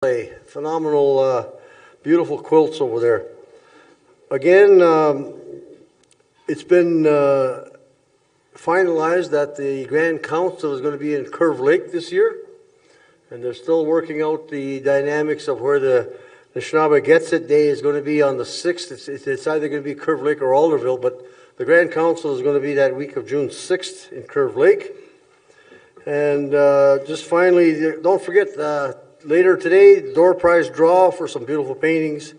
Phenomenal, beautiful quilts over there. Again, it's been finalized that the Grand Council is going to be in Curve Lake this year, and they're still working out the dynamics of where the Anishinaabe Gets It Day is going to be on the 6th. It's either going to be Curve Lake or Alderville, but the Grand Council is going to be that week of June 6th in Curve Lake. And just finally, don't forget, later today, door prize draw for some beautiful paintings.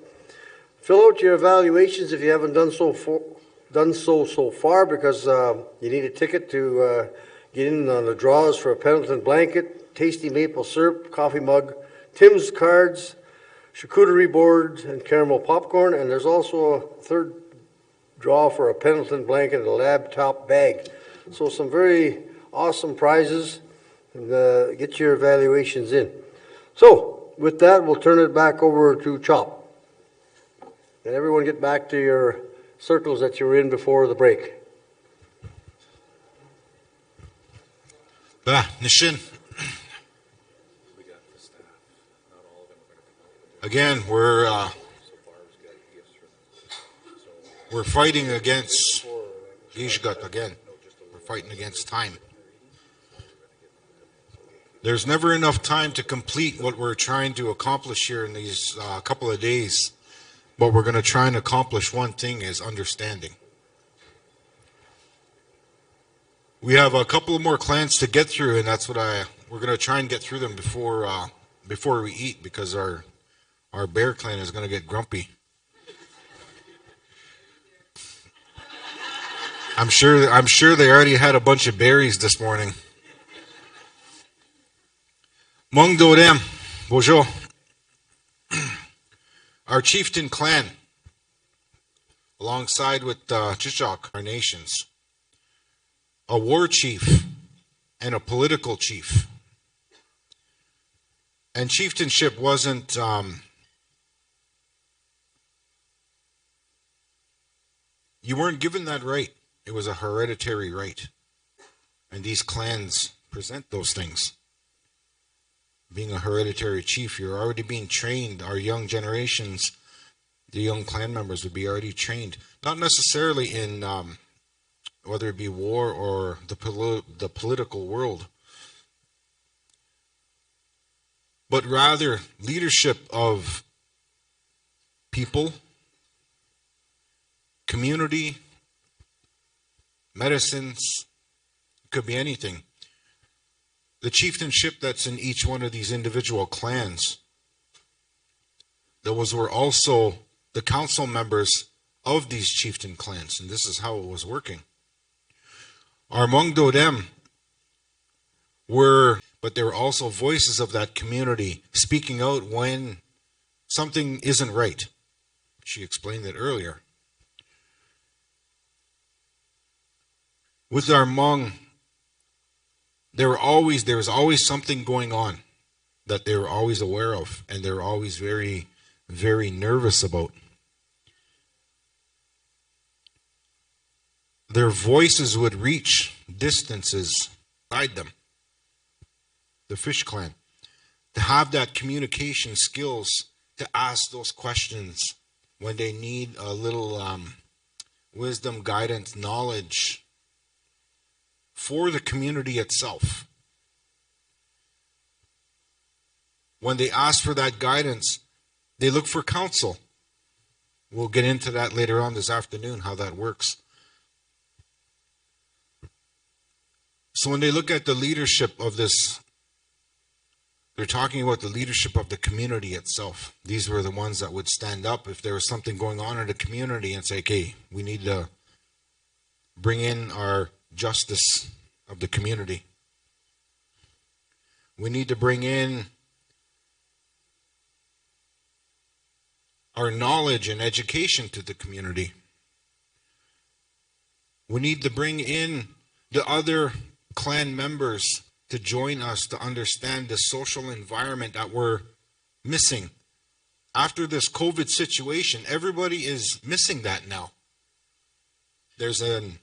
Fill out your evaluations if you haven't done so so far, because you need a ticket to get in on the draws for a Pendleton blanket, tasty maple syrup, coffee mug, Tim's cards, charcuterie boards, and caramel popcorn. And there's also a third draw for a Pendleton blanket and a laptop bag. So some very awesome prizes, and get your evaluations in. So, with that, we'll turn it back over to Chop. And everyone get back to your circles that you were in before the break. Nishin. Again, we're fighting against Gishgat again. We're fighting against time. There's never enough time to complete what we're trying to accomplish here in these couple of days. But we're going to try and accomplish one thing, is understanding. We have a couple of more clans to get through, and that's what we're going to try and get through them before we eat, because our bear clan is going to get grumpy. I'm sure they already had a bunch of berries this morning. Mong Dorem, bonjour. Our chieftain clan, alongside with Chichok, our nations, a war chief and a political chief. And chieftainship wasn't you weren't given that right. It was a hereditary right. And these clans present those things. Being a hereditary chief, you're already being trained. Our young generations, the young clan members would be already trained. Not necessarily in whether it be war or the political world, but rather leadership of people, community, medicines. It could be anything. The chieftainship that's in each one of these individual clans, those were also the council members of these chieftain clans, and this is how it was working. Our Mong Dodem but there were also voices of that community speaking out when something isn't right. She explained it earlier. With our Hmong, there was always something going on that they were always aware of, and they were always very, very nervous about. Their voices would reach distances beside them, the Fish Clan, to have that communication skills to ask those questions when they need a little wisdom, guidance, knowledge for the community itself. When they ask for that guidance, they look for counsel. We'll get into that later on this afternoon, how that works. So when they look at the leadership of this, they're talking about the leadership of the community itself. These were the ones that would stand up if there was something going on in the community and say, okay, we need to bring in our justice of the community. We need to bring in our knowledge and education to the community. We need to bring in the other clan members to join us to understand the social environment that we're missing. After this COVID situation, everybody is missing that now. There's an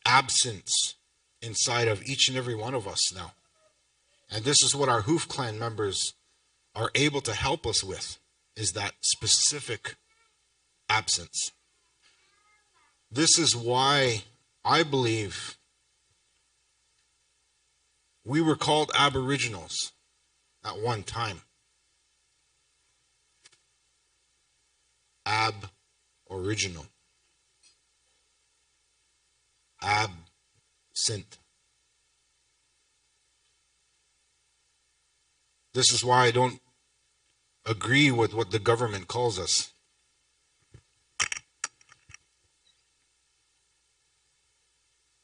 absence inside of each and every one of us now. And this is what our Hoof Clan members are able to help us with is that specific absence. This is why I believe we were called Aboriginals at one time. Ab-original. Absent. This is why I don't agree with what the government calls us.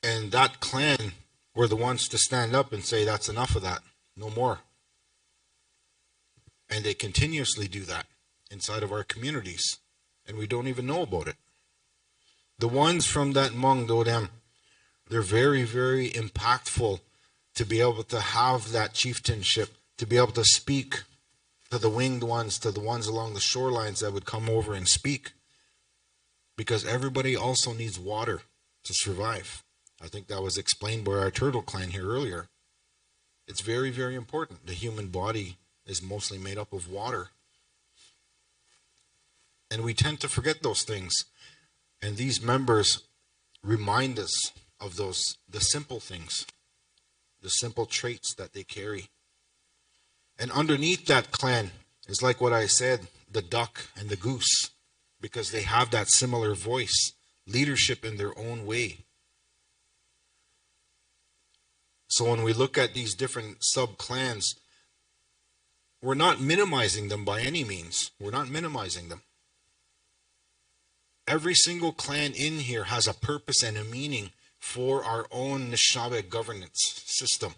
And that clan were the ones to stand up and say, that's enough of that. No more. And they continuously do that inside of our communities. And we don't even know about it. The ones from that Hmong Dodam, they're very, very impactful to be able to have that chieftainship, to be able to speak to the winged ones, to the ones along the shorelines that would come over and speak. Because everybody also needs water to survive. I think that was explained by our Turtle Clan here earlier. It's very, very important. The human body is mostly made up of water. And we tend to forget those things. And these members remind us of the simple things, the simple traits that they carry. And underneath that clan is, like what I said, the duck and the goose, because they have that similar voice, leadership in their own way. So when we look at these different sub-clans, we're not minimizing them by any means. We're not minimizing them. Every single clan in here has a purpose and a meaning for our own Anishinaabe governance system.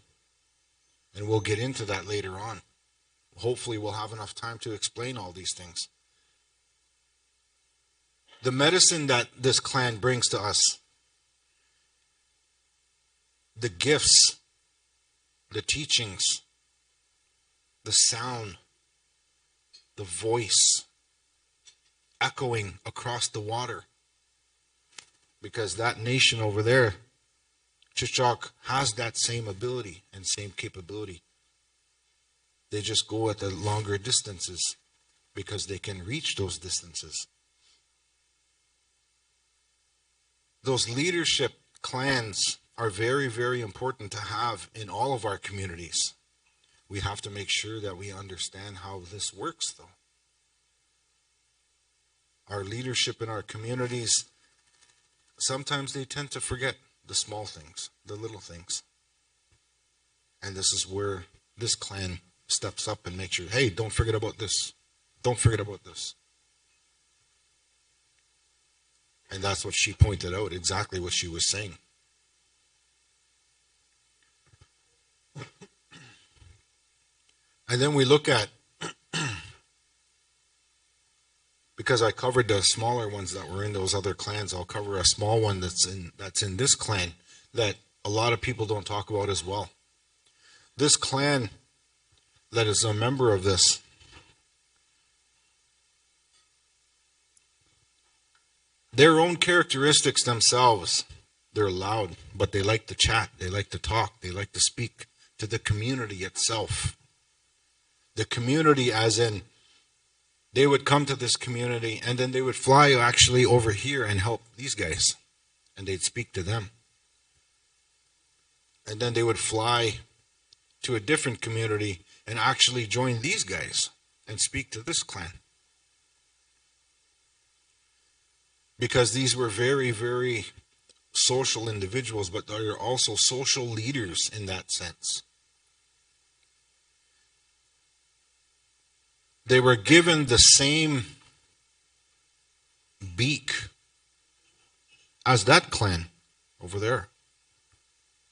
And we'll get into that later on. Hopefully we'll have enough time to explain all these things. The medicine that this clan brings to us, the gifts, the teachings, the sound, the voice, echoing across the water. Because that nation over there, Chichok, has that same ability and same capability. They just go at the longer distances because they can reach those distances. Those leadership clans are very, very important to have in all of our communities. We have to make sure that we understand how this works, though. Our leadership in our communities, sometimes they tend to forget the small things, the little things. And this is where this clan steps up and makes sure, hey, don't forget about this. Don't forget about this. And that's what she pointed out, exactly what she was saying. And then we look at, because I covered the smaller ones that were in those other clans, I'll cover a small one that's in this clan that a lot of people don't talk about as well. This clan that is a member of this, their own characteristics themselves, they're loud, but they like to chat, they like to talk, they like to speak to the community itself. The community as in, they would come to this community and then they would fly actually over here and help these guys. And they'd speak to them. And then they would fly to a different community and actually join these guys and speak to this clan. Because these were very, very social individuals, but they're also social leaders in that sense. They were given the same beak as that clan over there.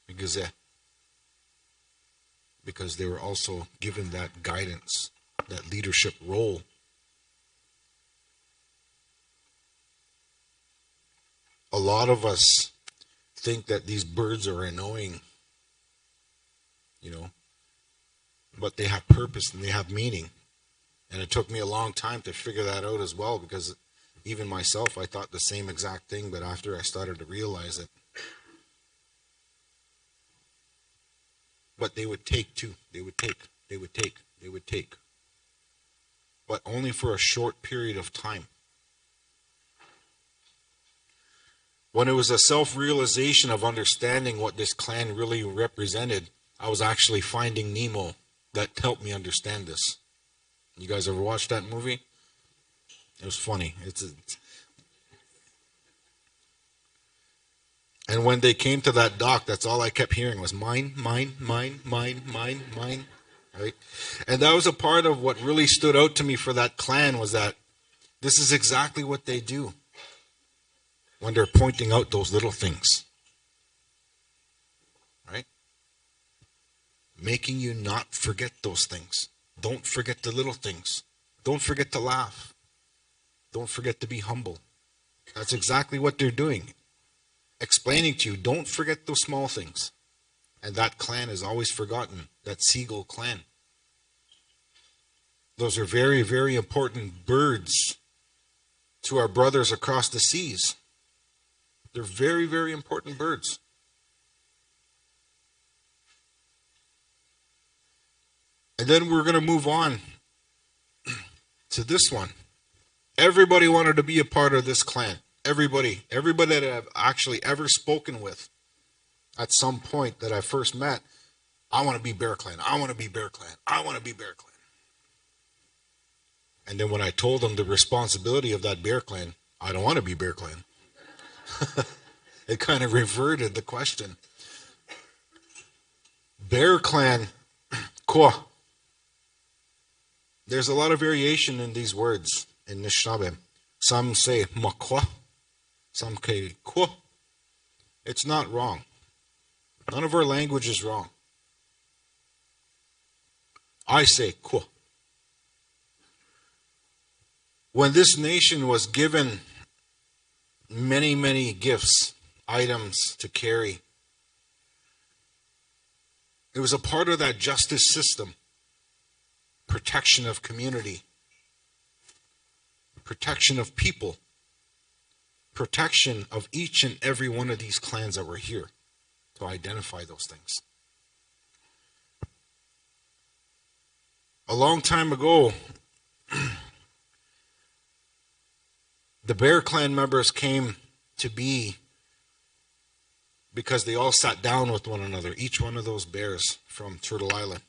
Because they were also given that guidance, that leadership role. A lot of us think that these birds are annoying, but they have purpose and they have meaning. And it took me a long time to figure that out as well, because even myself, I thought the same exact thing, but after I started to realize it. But they would take too. They would take. but only for a short period of time. When it was a self-realization of understanding what this clan really represented, I was actually finding Nemo that helped me understand this. You guys ever watched that movie? It was funny. And when they came to that dock, that's all I kept hearing was mine, mine, mine, mine, mine, mine, right? And that was a part of what really stood out to me for that clan, was that this is exactly what they do when they're pointing out those little things, right? Making you not forget those things. Don't forget the little things. Don't forget to laugh. Don't forget to be humble. That's exactly what they're doing. Explaining to you, don't forget those small things. And that clan is always forgotten, that seagull clan. Those are very, very important birds to our brothers across the seas. They're very, very important birds. And then we're going to move on to this one. Everybody wanted to be a part of this clan. Everybody that I've actually ever spoken with at some point that I first met, I want to be Bear Clan. I want to be Bear Clan. I want to be Bear Clan. And then when I told them the responsibility of that Bear Clan, I don't want to be Bear Clan. It kind of reverted the question. Bear Clan, kwa. There's a lot of variation in these words in Anishinaabe. Some say makwa, some say kwa. It's not wrong. None of our language is wrong. I say kwa. When this nation was given many, many gifts, items to carry, it was a part of that justice system. Protection of community. Protection of people. Protection of each and every one of these clans that were here to identify those things. A long time ago, the Bear Clan members came to be because they all sat down with one another, each one of those bears from Turtle Island.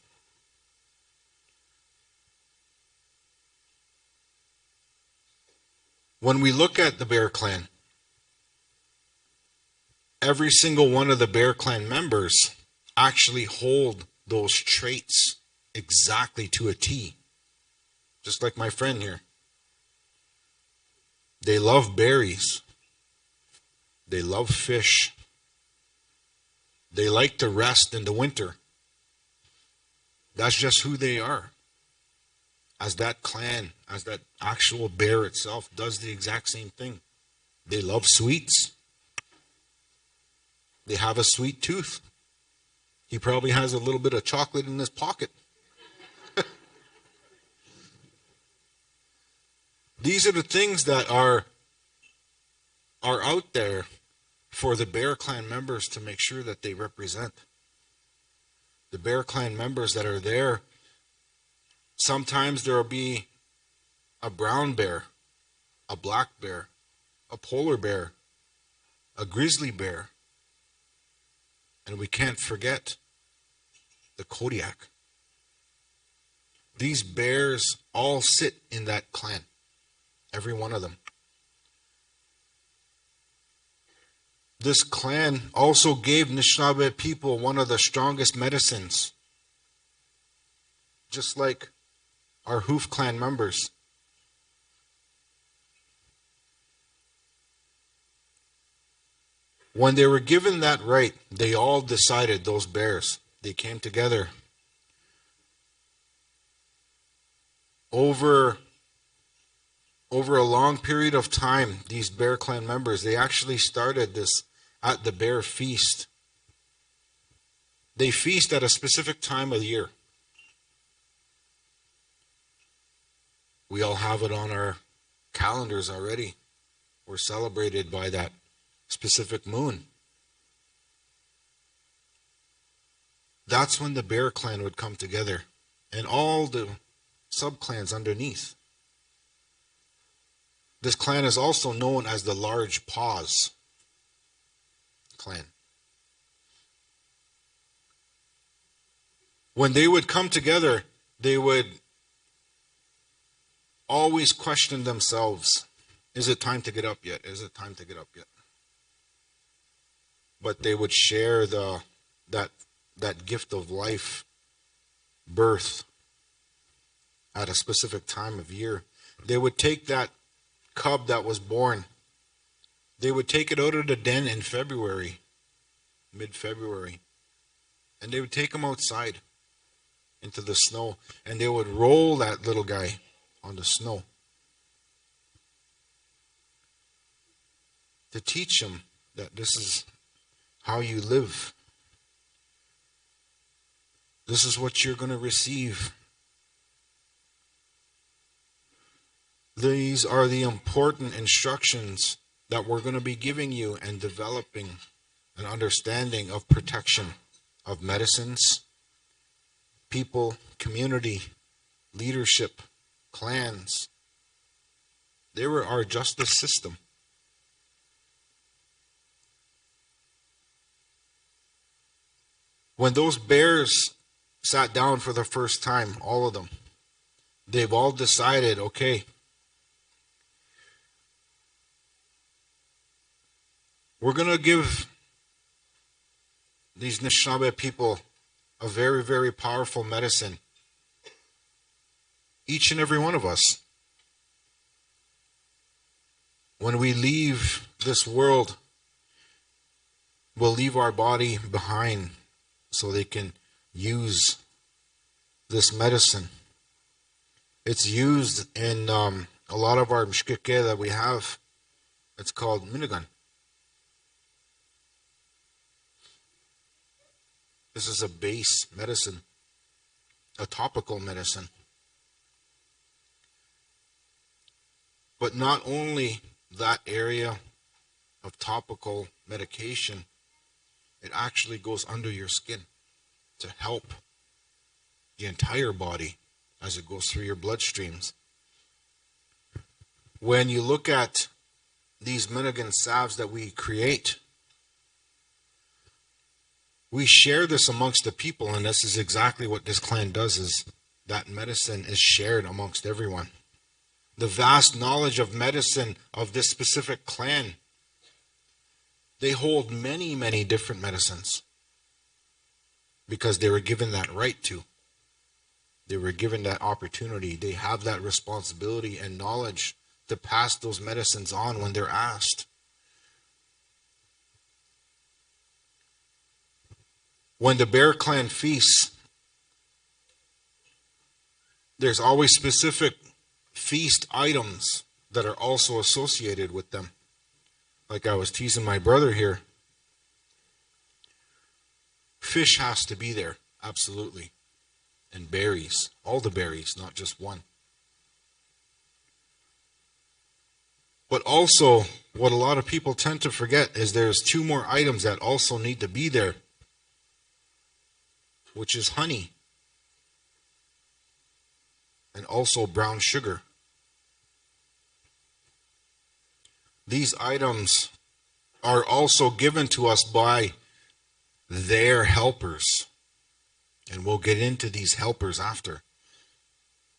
When we look at the Bear Clan, every single one of the Bear Clan members actually hold those traits exactly to a T. Just like my friend here. They love berries. They love fish. They like to rest in the winter. That's just who they are. As that clan, as that actual bear itself, does the exact same thing. They love sweets. They have a sweet tooth. He probably has a little bit of chocolate in his pocket. These are the things that are out there for the Bear Clan members to make sure that they represent. The Bear Clan members that are there, sometimes there will be a brown bear, a black bear, a polar bear, a grizzly bear, and we can't forget the Kodiak. These bears all sit in that clan, every one of them. This clan also gave Anishinaabe people one of the strongest medicines, just like our Hoof clan members. When they were given that right, they all decided, those bears, they came together. Over a long period of time, these Bear Clan members, they actually started this at the Bear Feast. They feast at a specific time of the year. We all have it on our calendars already. We're celebrated by that specific moon. That's when the Bear Clan would come together, and all the sub-clans underneath This clan is also known as the Large Paws clan. When they would come together, they would always question themselves. Is it time to get up yet? Is it time to get up yet? But they would share that gift of life, birth, at a specific time of year. They would take that cub that was born, they would take it out of the den in February, mid-February, and they would take him outside into the snow, and they would roll that little guy on the snow to teach him that this is how you live. This is what you're going to receive. These are the important instructions that we're going to be giving you and developing an understanding of protection of medicines, people, community, leadership, clans. They were our justice system. When those bears sat down for the first time, all of them, they've all decided, okay, we're going to give these Anishinaabe people a very, very powerful medicine. Each and every one of us. When we leave this world, we'll leave our body behind so they can use this medicine. It's used in a lot of our mshkike that we have. It's called minigan. This is a base medicine, a topical medicine. But not only that area of topical medication, it actually goes under your skin to help the entire body as it goes through your bloodstreams. When you look at these minigan salves that we create, we share this amongst the people, and this is exactly what this clan does, is that medicine is shared amongst everyone. The vast knowledge of medicine of this specific clan, they hold many, many different medicines because they were given that right to. They were given that opportunity. They have that responsibility and knowledge to pass those medicines on when they're asked. When the Bear Clan feasts, there's always specific feast items that are also associated with them. Like I was teasing my brother here. Fish has to be there, absolutely. And berries, all the berries, not just one. But also, what a lot of people tend to forget is there's two more items that also need to be there, which is honey and also brown sugar. These items are also given to us by their helpers. And we'll get into these helpers after.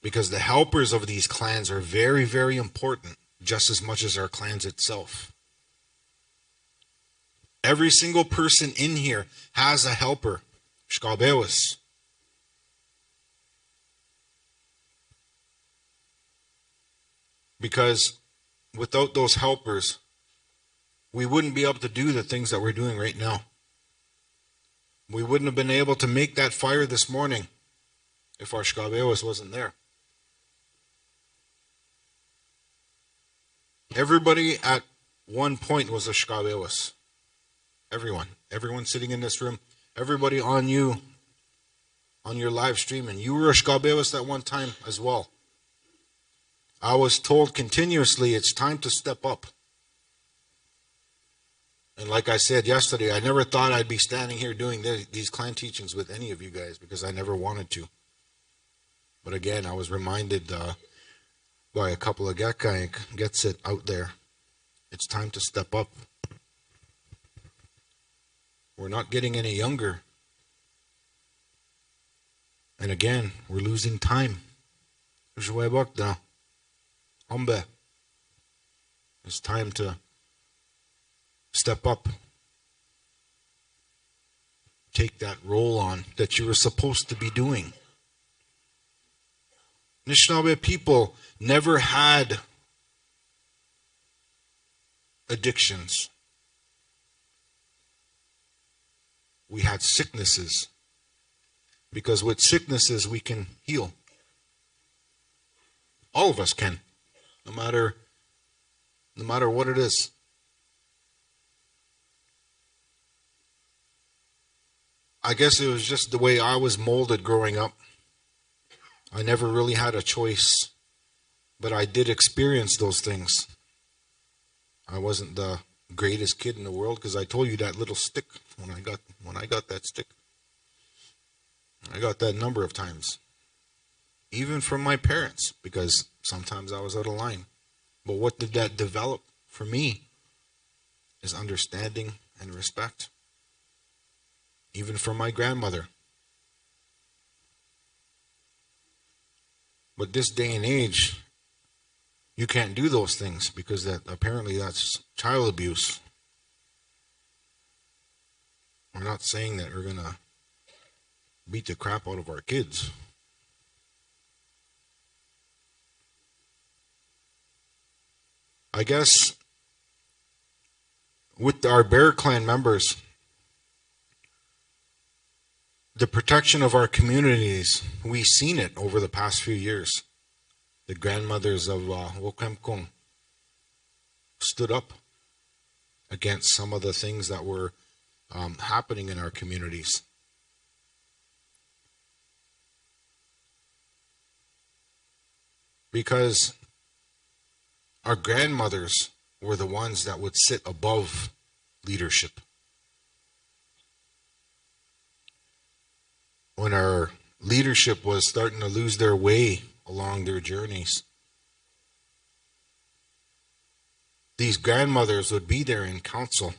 Because the helpers of these clans are very, very important, just as much as our clans itself. Every single person in here has a helper. Shkabewis. Because without those helpers, we wouldn't be able to do the things that we're doing right now. We wouldn't have been able to make that fire this morning if our Shkabewis wasn't there. Everybody at one point was a Shkabewis. Everyone. Everyone sitting in this room. Everybody on you, on your live stream, and you were a Shkabewis at one time as well. I was told continuously it's time to step up. And like I said yesterday, I never thought I'd be standing here doing these clan teachings with any of you guys because I never wanted to. But again, I was reminded by a couple of Gakkaink gets it out there. It's time to step up. We're not getting any younger. And again, we're losing time. It's time to step up. Take that role on that you were supposed to be doing. Anishinaabe people never had addictions. We had sicknesses. Because with sicknesses we can heal. All of us can. No matter what it is. I guess it was just the way I was molded growing up. I never really had a choice, but I did experience those things. I wasn't the greatest kid in the world because I told you that little stick when I got that stick. I got that number of times. Even from my parents, because sometimes I was out of line. But what did that develop for me is understanding and respect. Even from my grandmother. But this day and age, you can't do those things because apparently that's child abuse. We're not saying that we're going to beat the crap out of our kids. I guess with our Bear Clan members, the protection of our communities, we've seen it over the past few years. The grandmothers of Wokemkong stood up against some of the things that were happening in our communities. Because our grandmothers were the ones that would sit above leadership. When our leadership was starting to lose their way along their journeys, these grandmothers would be there in council,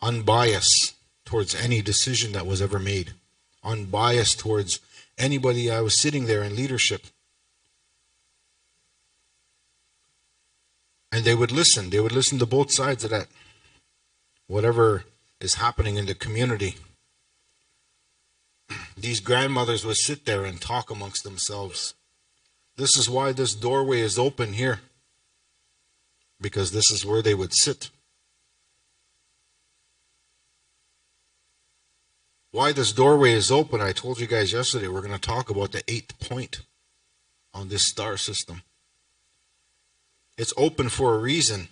unbiased towards any decision that was ever made, unbiased towards anybody that was sitting there in leadership. And they would listen to both sides of that, whatever is happening in the community. These grandmothers would sit there and talk amongst themselves. This is why this doorway is open here. Because this is where they would sit. Why this doorway is open, I told you guys yesterday, we're going to talk about the 8th point on this star system. It's open for a reason.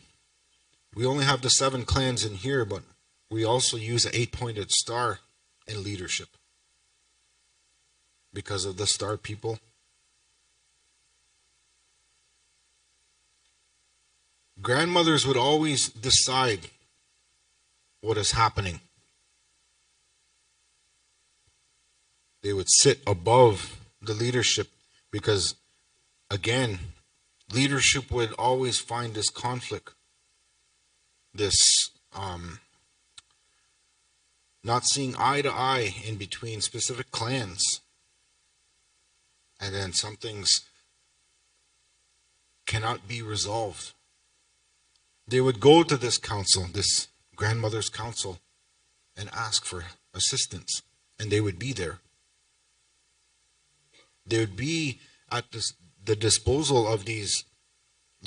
We only have the 7 clans in here, but we also use an 8-pointed star in leadership because of the star people. Grandmothers would always decide what is happening. They would sit above the leadership because, again, leadership would always find this conflict, this not seeing eye to eye in between specific clans. And then some things cannot be resolved. They would go to this council, this grandmother's council, and ask for assistance. And they would be there. They would be at the disposal of these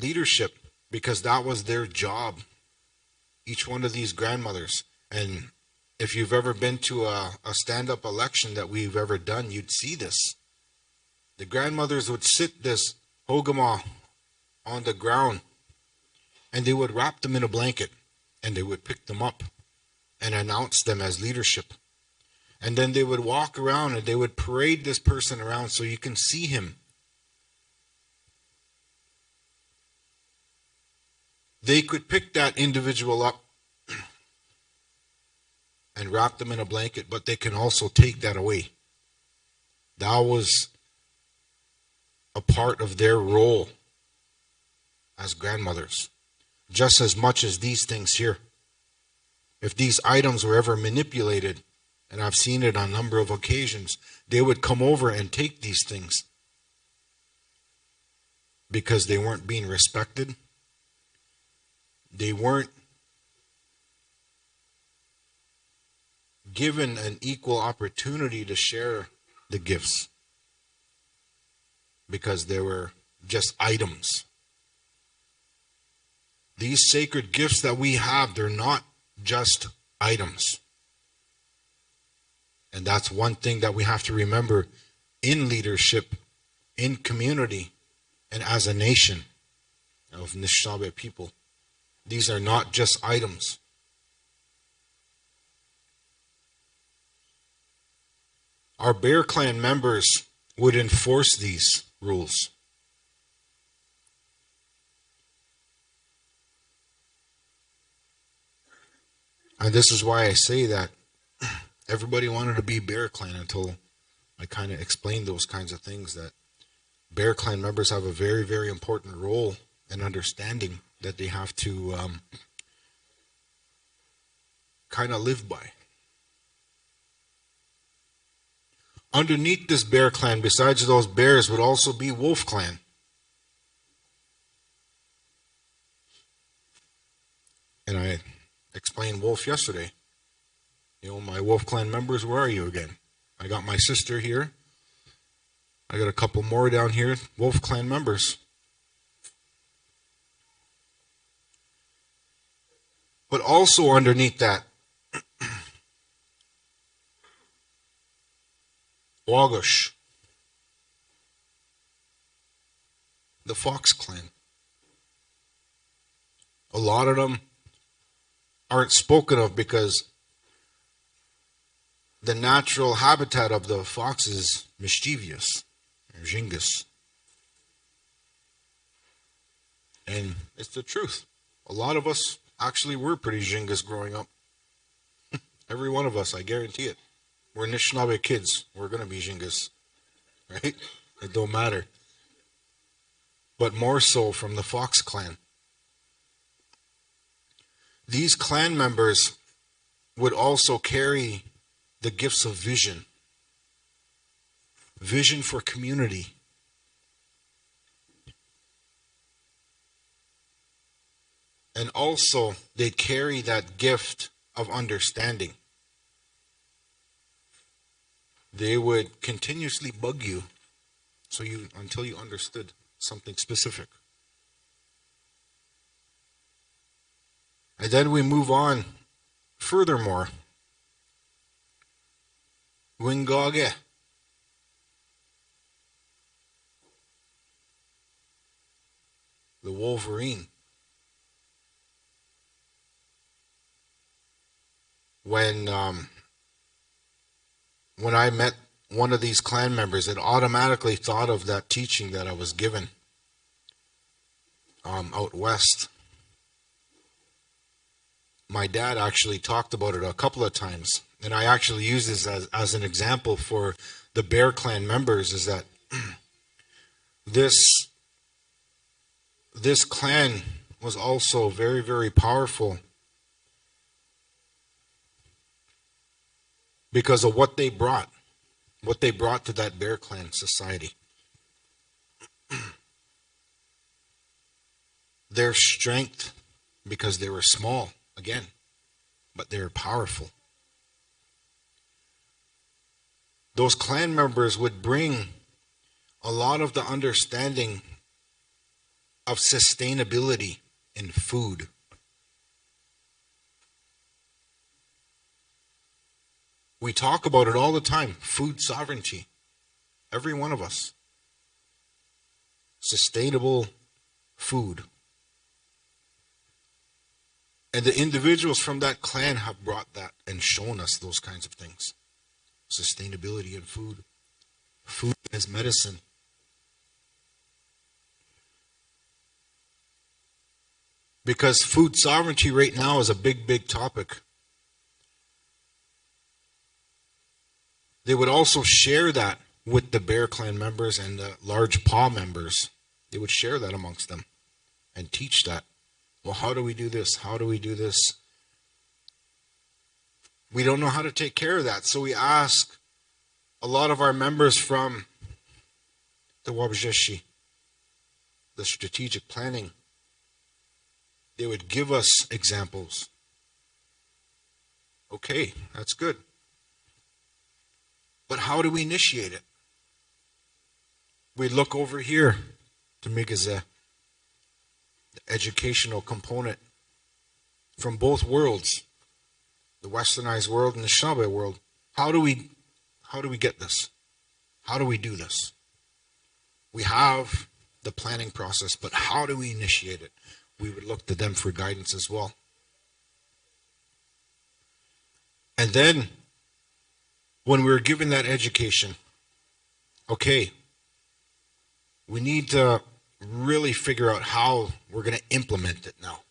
leadership because that was their job. Each one of these grandmothers. And if you've ever been to a stand-up election that we've ever done, you'd see this. The grandmothers would sit this hogama on the ground and they would wrap them in a blanket and they would pick them up and announce them as leadership. And then they would walk around and they would parade this person around so you can see him. They could pick that individual up and wrap them in a blanket, but they can also take that away. That was a part of their role as grandmothers, just as much as these things here. If these items were ever manipulated, and I've seen it on a number of occasions, they would come over and take these things because they weren't being respected. They weren't given an equal opportunity to share the gifts because they were just items. These sacred gifts that we have, they're not just items. And that's one thing that we have to remember in leadership, in community, and as a nation of Anishinaabe people. These are not just items. Our Bear Clan members would enforce these rules. And this is why I say that everybody wanted to be Bear Clan until I kind of explained those kinds of things, that Bear Clan members have a very, very important role and understanding that they have to kind of live by. Underneath this Bear Clan, besides those bears, would also be Wolf Clan. And I explained Wolf yesterday. You know, my Wolf Clan members, where are you again? I got my sister here. I got a couple more down here, Wolf Clan members. But also underneath that, Wagush, the Fox Clan. A lot of them aren't spoken of because the natural habitat of the fox is mischievous, or Jingus. And it's the truth. A lot of us actually were pretty Jingus growing up. Every one of us, I guarantee it. We're Anishinaabe kids. We're going to be Jingus. Right? It don't matter. But more so from the Fox Clan. These clan members would also carry the gifts of vision. Vision for community. And also, they carry that gift of understanding. They would continuously bug you until you understood something specific. And then we move on. Furthermore, Wingage. The Wolverine. When I met one of these clan members, it automatically thought of that teaching that I was given out west. My dad actually talked about it a couple of times, and I actually use this as an example for the Bear Clan members, is that this clan was also very, very powerful because of what they brought to that Bear Clan society. Their strength, because they were small, again, but they were powerful. Those clan members would bring a lot of the understanding of sustainability in food. We talk about it all the time, food sovereignty. Every one of us. Sustainable food. And the individuals from that clan have brought that and shown us those kinds of things. Sustainability in food. Food as medicine. Because food sovereignty right now is a big, big topic. They would also share that with the Bear Clan members and the large paw members. They would share that amongst them and teach that. Well, how do we do this? How do we do this? We don't know how to take care of that. So we ask a lot of our members from the Wabajeshi, the strategic planning. They would give us examples. Okay, that's good. But how do we initiate it? We look over here to Migaze, the educational component from both worlds, the westernized world and the Anishinaabe world. How do we get this? How do we do this? We have the planning process, but how do we initiate it? We would look to them for guidance as well. And then, when we were given that education, okay, we need to really figure out how we're going to implement it now.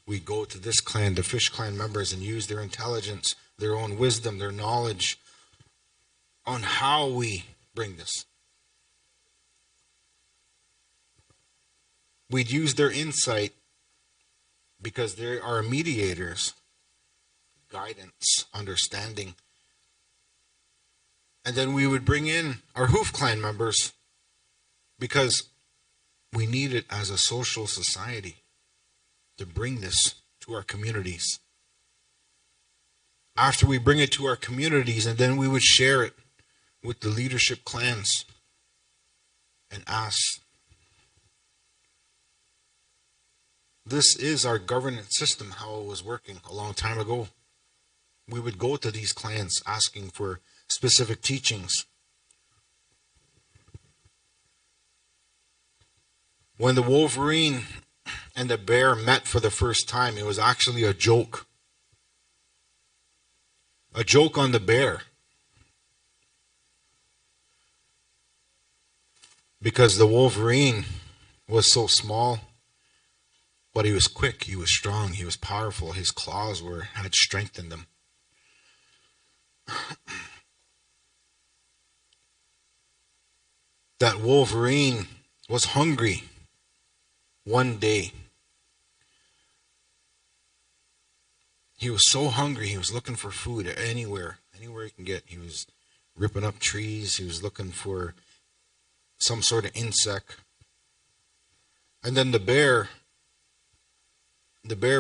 We go to this clan, the Fish Clan members, and use their intelligence, their own wisdom, their knowledge on how we bring this. We'd use their insight because they are mediators, guidance, understanding. And then we would bring in our Hoof Clan members because we need it as a social society to bring this to our communities. After we bring it to our communities, and then we would share it with the leadership clans and ask. This is our governance system, how it was working a long time ago. We would go to these clans asking for specific teachings. When the Wolverine and the bear met for the first time, it was actually a joke. A joke on the bear. Because the Wolverine was so small, but he was quick, he was strong, he was powerful. His claws had strength in them. That Wolverine was hungry one day. He was so hungry, he was looking for food anywhere he can get. He was ripping up trees, he was looking for some sort of insect. And then the bear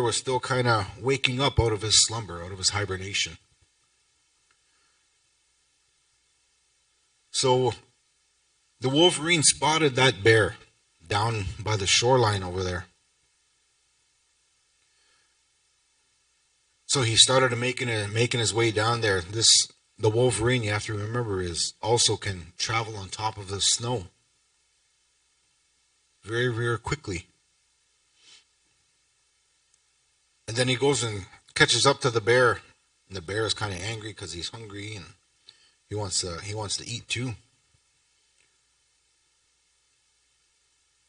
was still kind of waking up out of his slumber, out of his hibernation. So the Wolverine spotted that bear down by the shoreline over there. So he started making his way down there. The Wolverine, you have to remember, also can travel on top of the snow very, very quickly. And then he goes and catches up to the bear, and the bear is kind of angry because he's hungry and he wants to eat too.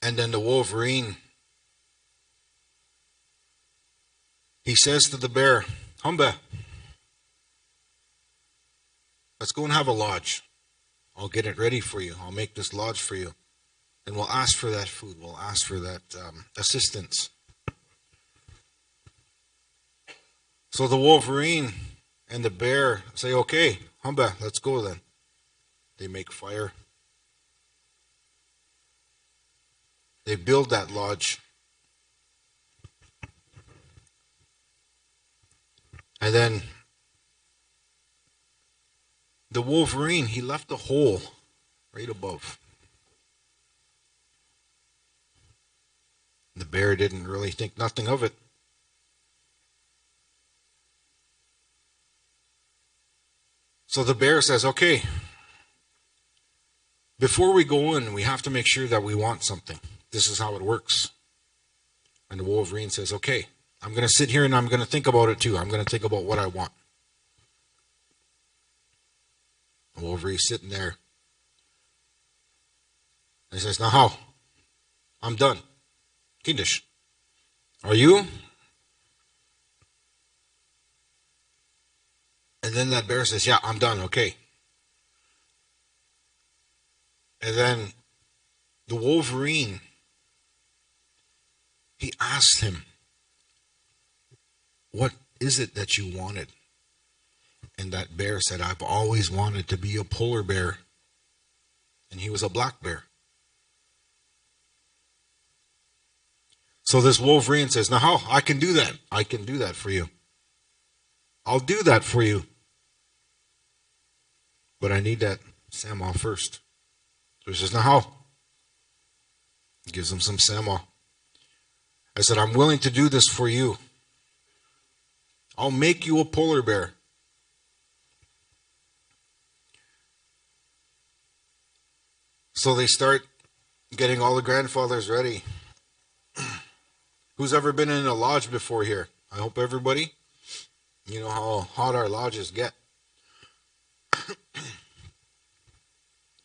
And then the Wolverine, he says to the bear, "Humba, let's go and have a lodge. I'll get it ready for you. I'll make this lodge for you. And we'll ask for that food. We'll ask for that assistance." So the Wolverine and the bear say, "Okay, Humba, let's go then." They make fire. They build that lodge. And then the Wolverine, he left a hole right above. The bear didn't really think nothing of it. So the bear says, "Okay, before we go in, we have to make sure that we want something. This is how it works." And the Wolverine says, "Okay, I'm going to sit here and I'm going to think about it too. I'm going to think about what I want." The Wolverine's sitting there. And he says, "Now how? I'm done. Kindish, are you?" And then that bear says, "Yeah, I'm done. Okay." And then the Wolverine, he asked him, what is it that you wanted? And that bear said, I've always wanted to be a polar bear. And he was a black bear. So this Wolverine says, now how? I can do that. I can do that for you. I'll do that for you. But I need that Sama first. So he says, now how? He gives him some Sama. I said, I'm willing to do this for you. I'll make you a polar bear. So they start getting all the grandfathers ready. Who's ever been in a lodge before here? I hope everybody. You know how hot our lodges get.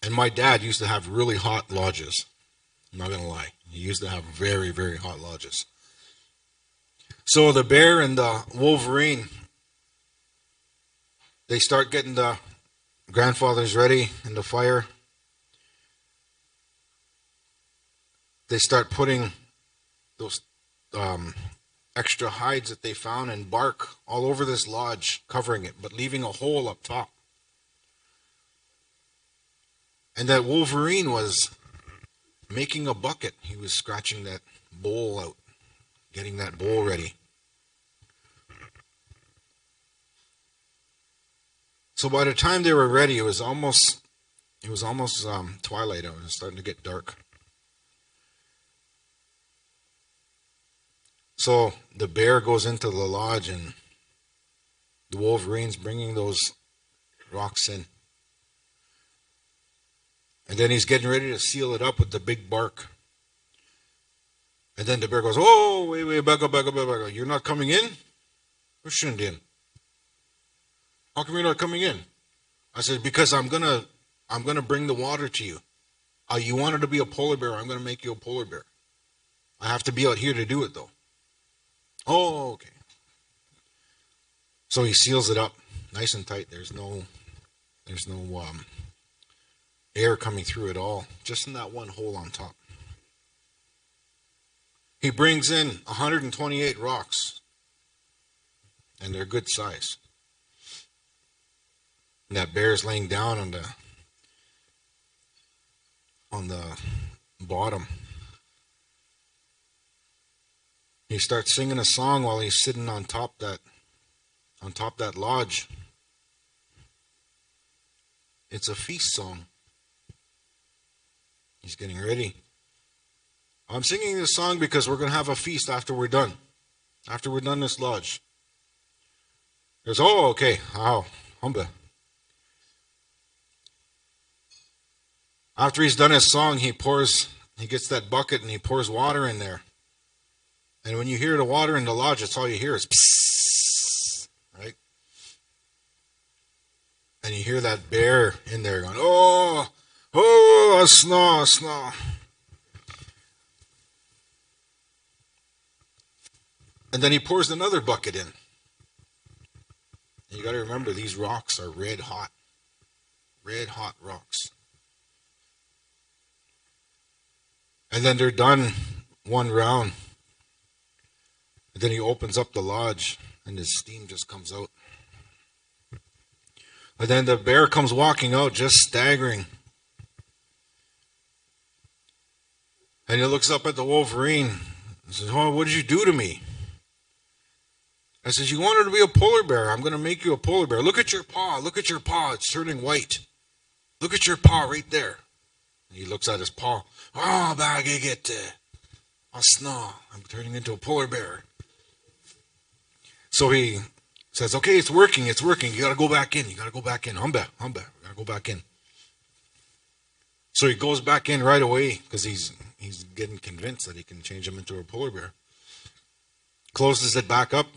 And my dad used to have really hot lodges. I'm not going to lie. He used to have very, very hot lodges. So the bear and the Wolverine, they start getting the grandfathers ready in the fire. They start putting those extra hides that they found and bark all over this lodge, covering it, but leaving a hole up top. And that Wolverine was making a bucket. He was scratching that bowl out, getting that bowl ready. So by the time they were ready, it was almost twilight. It was starting to get dark. So the bear goes into the lodge and the Wolverine's bringing those rocks in. And then he's getting ready to seal it up with the big bark. And then the bear goes, oh, wait, back up. You're not coming in? Who shouldn't in? How come you're not coming in? I said, because I'm gonna bring the water to you. You wanted to be a polar bear, I'm gonna make you a polar bear. I have to be out here to do it though. Oh, okay. So he seals it up nice and tight. There's no air coming through at all, just in that one hole on top. He brings in 128 rocks, and they're good size. And that bear's laying down on the bottom. He starts singing a song while he's sitting on top that lodge. It's a feast song. He's getting ready. I'm singing this song because we're going to have a feast after we're done. After we're done this lodge. There's, oh, okay. Wow. Humba. After he's done his song, he gets that bucket and he pours water in there. And when you hear the water in the lodge, that's all you hear is psss, right? And you hear that bear in there going, oh, a snaw. And then he pours another bucket in. And you got to remember, these rocks are red hot rocks. And then they're done one round. And then he opens up the lodge and his steam just comes out. And then the bear comes walking out, just staggering. And he looks up at the Wolverine and says, oh, what did you do to me? I says, you wanted to be a polar bear. I'm going to make you a polar bear. Look at your paw. It's turning white. Look at your paw right there. And he looks at his paw. Oh, bagigete. Asna. I'm turning into a polar bear. So he says, okay, it's working. You got to go back in. Humba. We got to go back in. So he goes back in right away because he's getting convinced that he can change him into a polar bear. Closes it back up.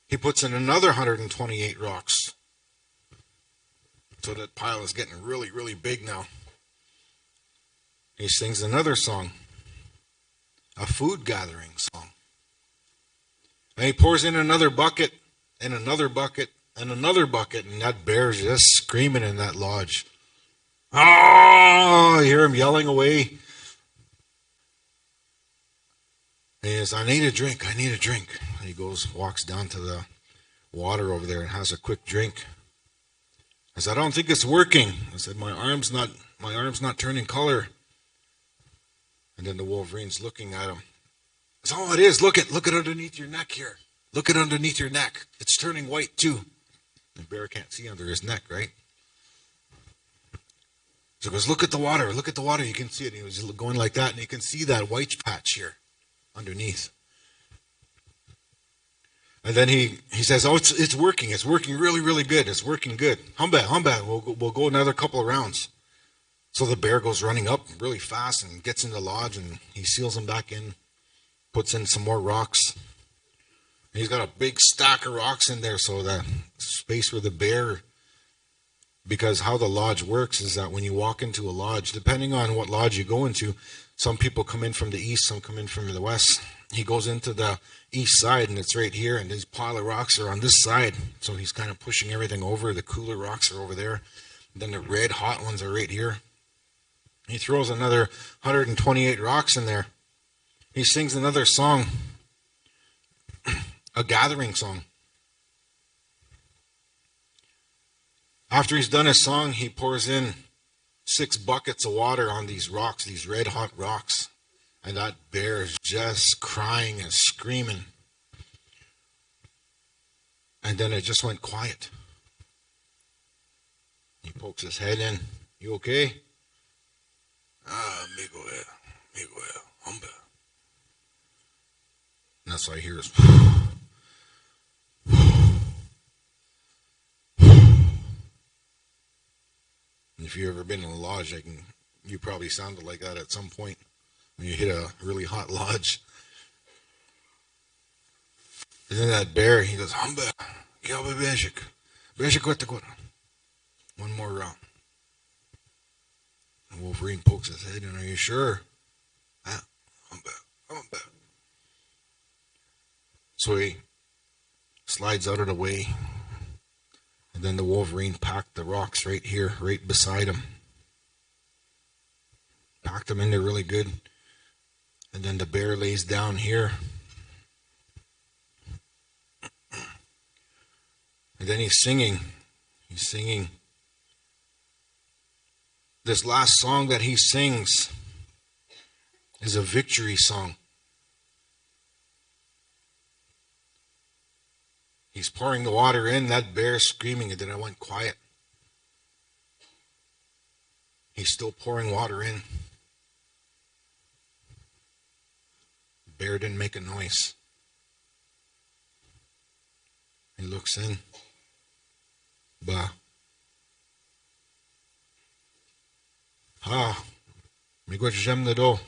He puts in another 128 rocks. So that pile is getting really, really big now. He sings another song. A food gathering song. And he pours in another bucket, and another bucket, and another bucket, and that bear's just screaming in that lodge. Oh, you hear him yelling away. And he says, I need a drink. I need a drink. And he goes, walks down to the water over there and has a quick drink. I said, I don't think it's working. I said, my arm's not turning color. And then the Wolverine's looking at him. I said, oh, it is. Look at underneath your neck here. Look at underneath your neck. It's turning white too. The bear can't see under his neck, right? So he goes, look at the water. Look at the water. You can see it. He was going like that, and you can see that white patch here underneath. And then he says, oh, it's working. It's working really, really good. It's working good. Humba. We'll go another couple of rounds. So the bear goes running up really fast and gets in the lodge, and he seals him back in, puts in some more rocks. And he's got a big stack of rocks in there, so the space where the bear, because how the lodge works is that when you walk into a lodge, depending on what lodge you go into, some people come in from the east, some come in from the west. He goes into the east side, and it's right here, and these pile of rocks are on this side. So he's kind of pushing everything over. The cooler rocks are over there. And then the red hot ones are right here. He throws another 128 rocks in there. He sings another song, a gathering song. After he's done his song, he pours in 6 buckets of water on these rocks, these red hot rocks. And that bear is just crying and screaming. And then it just went quiet. He pokes his head in. You okay? Ah, amigo, humba. And that's why I hear is. If you've ever been in a lodge, you probably sounded like that at some point when you hit a really hot lodge. And then that bear, he goes, Humba, one more round. And Wolverine pokes his head in, are you sure? Ah, Humba. So he slides out of the way. And then the Wolverine packed the rocks right here, right beside him. Packed them in there really good. And then the bear lays down here. And then he's singing. This last song that he sings is a victory song. He's pouring the water in, that bear screaming, and then it went quiet. He's still pouring water in. The bear didn't make a noise. He looks in. Bah. Ah, migo jem na do.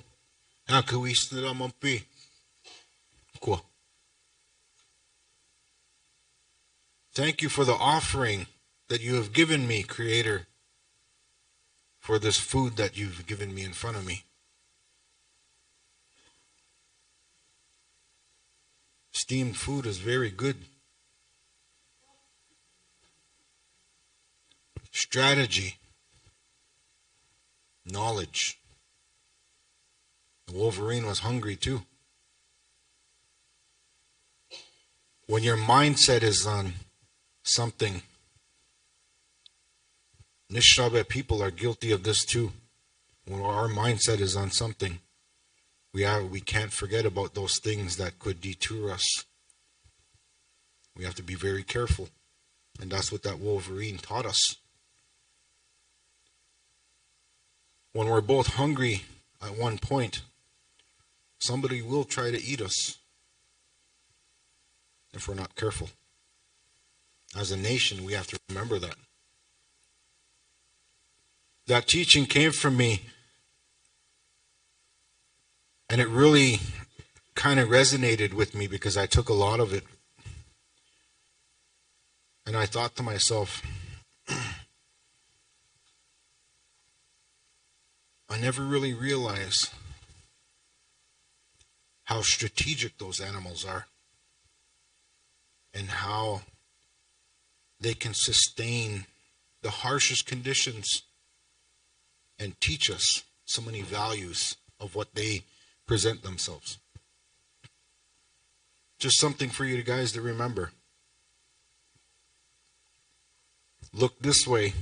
Ah, kuwis na do mampi. Quoi? Thank you for the offering that you have given me, Creator, for this food that you've given me in front of me. Steamed food is very good. Strategy. Knowledge. The Wolverine was hungry too. When your mindset is on something, Nishnawbe people are guilty of this too. When our mindset is on something, we can't forget about those things that could detour us. We have to be very careful. And that's what that Wolverine taught us. When we're both hungry at one point, somebody will try to eat us if we're not careful. As a nation, we have to remember that. That teaching came from me, and it really kind of resonated with me because I took a lot of it. And I thought to myself, I never really realized how strategic those animals are and how they can sustain the harshest conditions and teach us so many values of what they present themselves. Just something for you guys to remember. Look this way,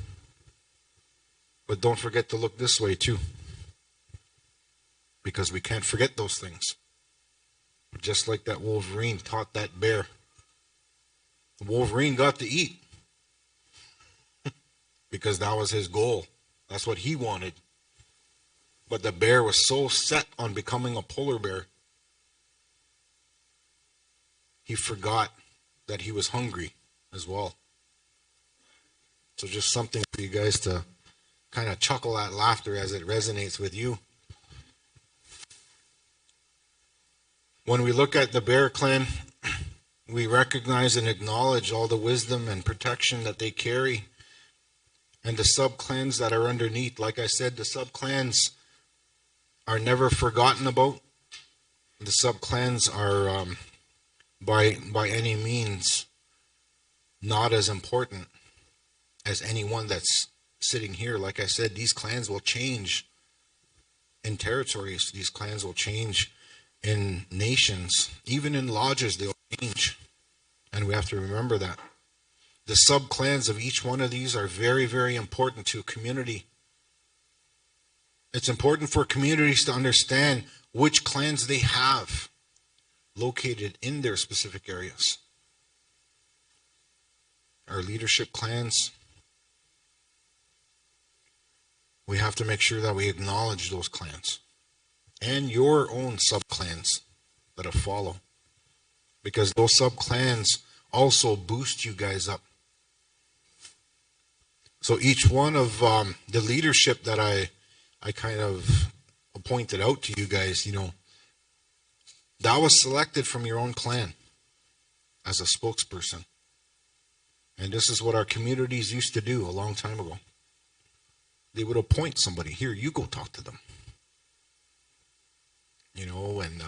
but don't forget to look this way too. Because we can't forget those things. Just like that Wolverine taught that bear. The Wolverine got to eat. Because that was his goal. That's what he wanted. But the bear was so set on becoming a polar bear, he forgot that he was hungry as well. So just something for you guys to kind of chuckle at laughter as it resonates with you. When we look at the Bear Clan, we recognize and acknowledge all the wisdom and protection that they carry, and the sub-clans that are underneath. Like I said, the sub-clans are never forgotten about. The sub-clans are, by any means, not as important as anyone that's sitting here. Like I said, these clans will change in territories. These clans will change in nations. Even in lodges, they'll change. And we have to remember that. The sub-clans of each one of these are very, very important to a community. It's important for communities to understand which clans they have located in their specific areas. Our leadership clans, we have to make sure that we acknowledge those clans and your own sub-clans that follow, because those sub-clans also boost you guys up. So each one of the leadership that I kind of pointed out to you guys, that was selected from your own clan as a spokesperson. And this is what our communities used to do a long time ago. They would appoint somebody. Here, you go talk to them. And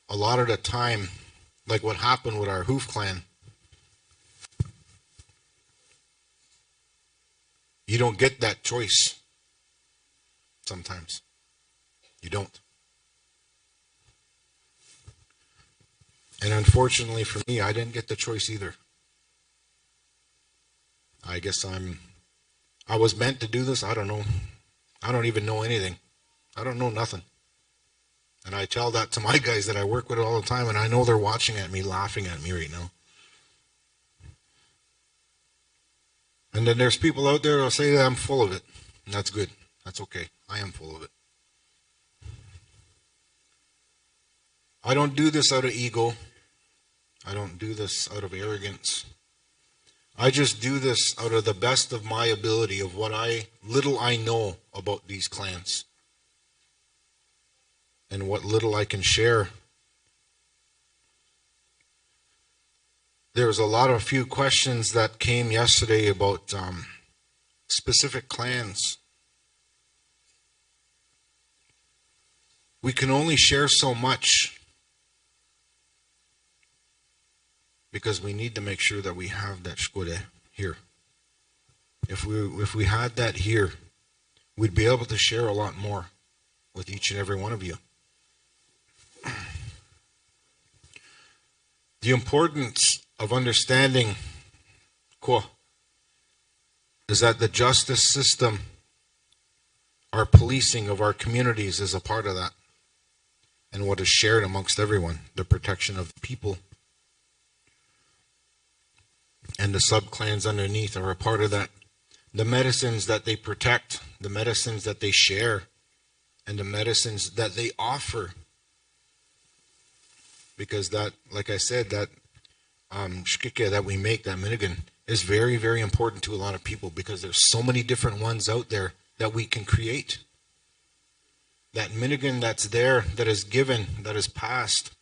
a lot of the time, like what happened with our Hoof clan, you don't get that choice sometimes. You don't. And unfortunately for me, I didn't get the choice either. I guess I was meant to do this. I don't know. I don't even know anything. I don't know nothing. And I tell that to my guys that I work with all the time, and I know they're watching at me, laughing at me right now. And then there's people out there who'll say that I'm full of it. And that's good. That's okay. I am full of it. I don't do this out of ego. I don't do this out of arrogance. I just do this out of the best of my ability of what little I know about these clans. And what little I can share. There was a few questions that came yesterday about specific clans. We can only share so much because we need to make sure that we have that shkode here. If we had that here, we'd be able to share a lot more with each and every one of you. The importance of understanding is that the justice system, our policing of our communities is a part of that. And what is shared amongst everyone, the protection of the people. And the sub-clans underneath are a part of that. The medicines that they protect, the medicines that they share, and the medicines that they offer. Because that, like I said, that shkike that we make, that minigan, is very, very important to a lot of people because there's so many different ones out there that we can create. That minigan that's there, that is given, that is passed,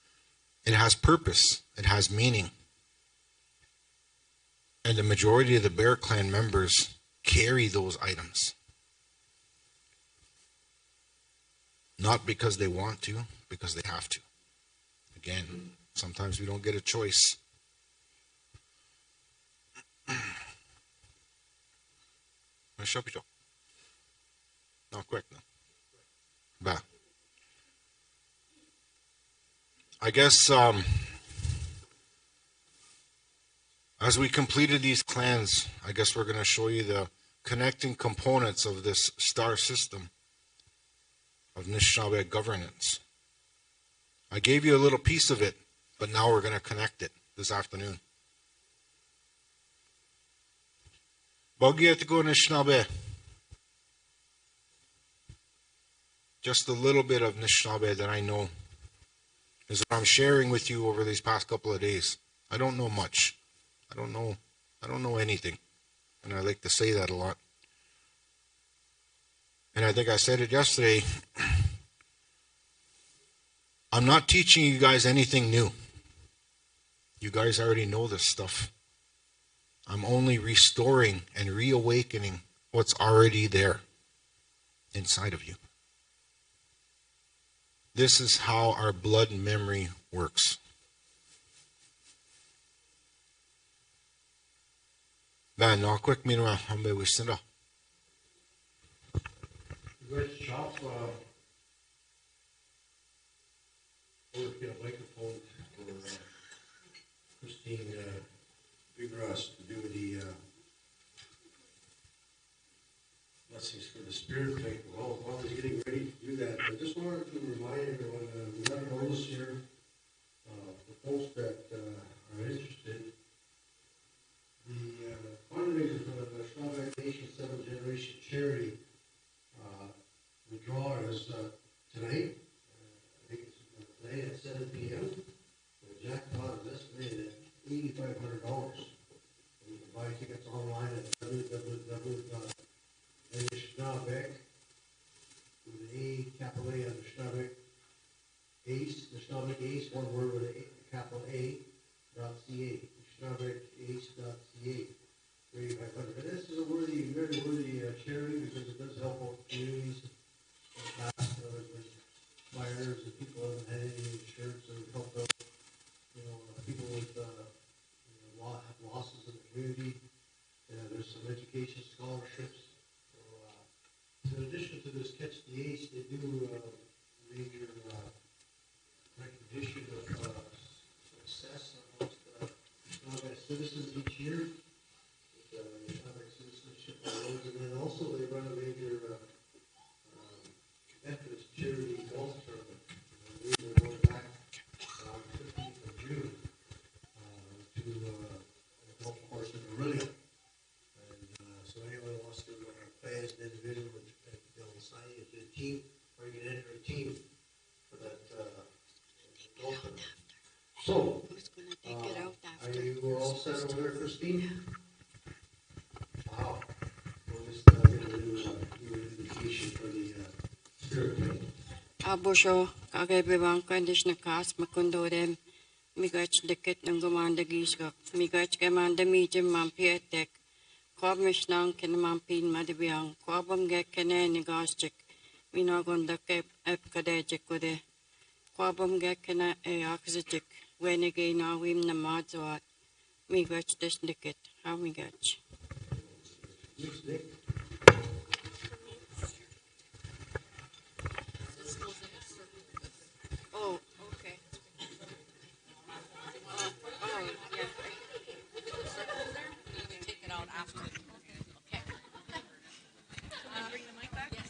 it has purpose, it has meaning. And the majority of the Bear Clan members carry those items. Not because they want to, because they have to. Again, sometimes we don't get a choice. Shopito. No, quick, no. Ba. I guess as we completed these clans, I guess we're going to show you the connecting components of this star system of Anishinaabe governance. I gave you a little piece of it, but now we're going to connect it this afternoon. Bogiatiko Anishinaabe. Just a little bit of Anishinaabe that I know is what I'm sharing with you over these past couple of days. I don't know much. I don't know anything. And I like to say that a lot. And I think I said it yesterday. I'm not teaching you guys anything new. You guys already know this stuff. I'm only restoring and reawakening what's already there inside of you. This is how our blood memory works. Ba no quick minura hambe wisenda. Let's shop. We'll get a microphone for Christine Bigras to do the blessings for the spirit thing. Well, while I was getting ready to do that, I just wanted to remind everyone, we got a notice here for folks that are interested. The fundraiser for the Anishinaabe Nation 7th Generation Charity, the draw is tonight. I think it's tonight at 7 p.m. The jackpot is estimated at $8,500. You can buy tickets online at www.Anishinaabe with an A, capital A, Anishinaabe Ace, Anishinaabe Ace, one word with a capital A, .ca, AnishinaabeAce.ca, 8,500. And this is a very worthy charity because it does help out communities. Past, there's been fires and people haven't had any insurance, so we've helped out, people with have losses in the community. There's some education scholarships. So, in addition to this Catch the Ace, they do major recognition of success amongst Anishinaabe citizens each year. With Anishinaabe Citizenship Awards, and then also they run a major Veterans Charity Golf Tournament. We were going back on the 15th of June to a golf course in Orillia. And so anyone who wants to play as an individual, they'll sign you to a team, or you can enter a team for that golf tournament. So, are you all set over there, Christine? Wow. We'll just get a new invitation for the spirit plane. Abosho, kagaybiwang kandish na kas makundodem, migach dikit ng gumanda gisgok, migach gamanda medium mampietek, kwabmish nang kinamampin madibiyang, kwabam gek kene nigastik, minagonda kep kadejik kude, kwabam gek kene axitik, wenige na wim na madzwat, migach dish dikit, how migach. Oh, okay. Oh, yeah. Take it out after. Okay. Bring the mic back? Yes.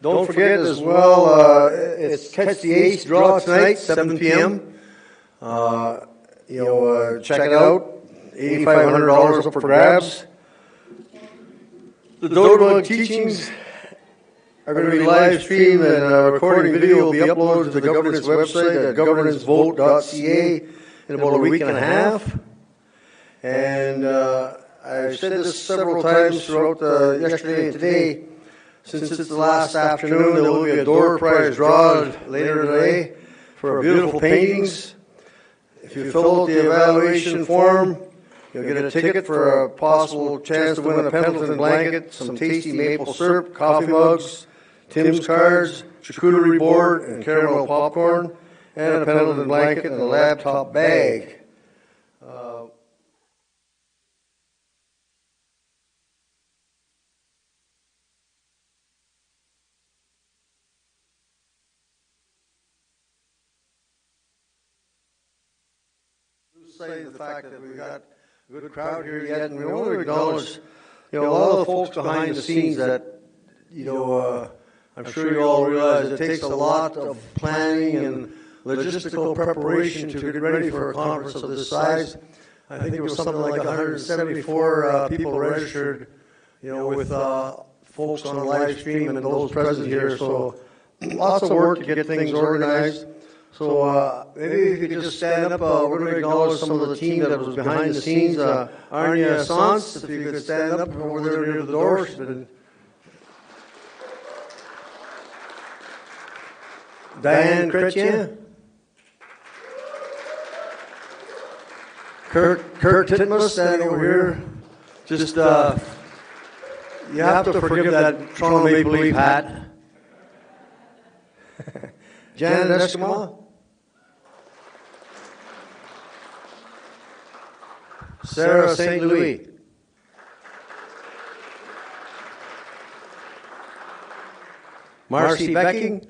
Don't forget as well, it's Catch the Ace draw tonight, 7 p.m. Check it out. $8,500 up for grabs. The Dodebug teachings are going to be live streamed, and recording video will be uploaded to the governance website at governancevote.ca in about a week and a half. And I've said this several times throughout yesterday and today. Since it's the last afternoon, there will be a door prize draw later today for beautiful paintings. If you fill out the evaluation form, you'll get a ticket for a possible chance to win a Pendleton blanket, some tasty maple syrup, coffee mugs, Tim's cards, charcuterie board, and caramel popcorn, and a Pendleton blanket and a laptop bag. Say the fact that we've got a good crowd here yet, and we want to acknowledge, a lot of the folks behind the scenes that, I'm sure you all realize it takes a lot of planning and logistical preparation to get ready for a conference of this size. I think there was something like 174 people registered, with folks on the live stream and those present here. So lots of work to get things organized. So maybe if you could just stand up, we're going to acknowledge some of the team that was behind the scenes. Arnia Sans, if you could stand up over there near the door. She's been... Diane Chrétien. Kurt Titmus standing over here. Just, you have to forgive that Toronto Maple Leaf hat. Janet Eskimo. Sarah St. Louis. Marcy Becking.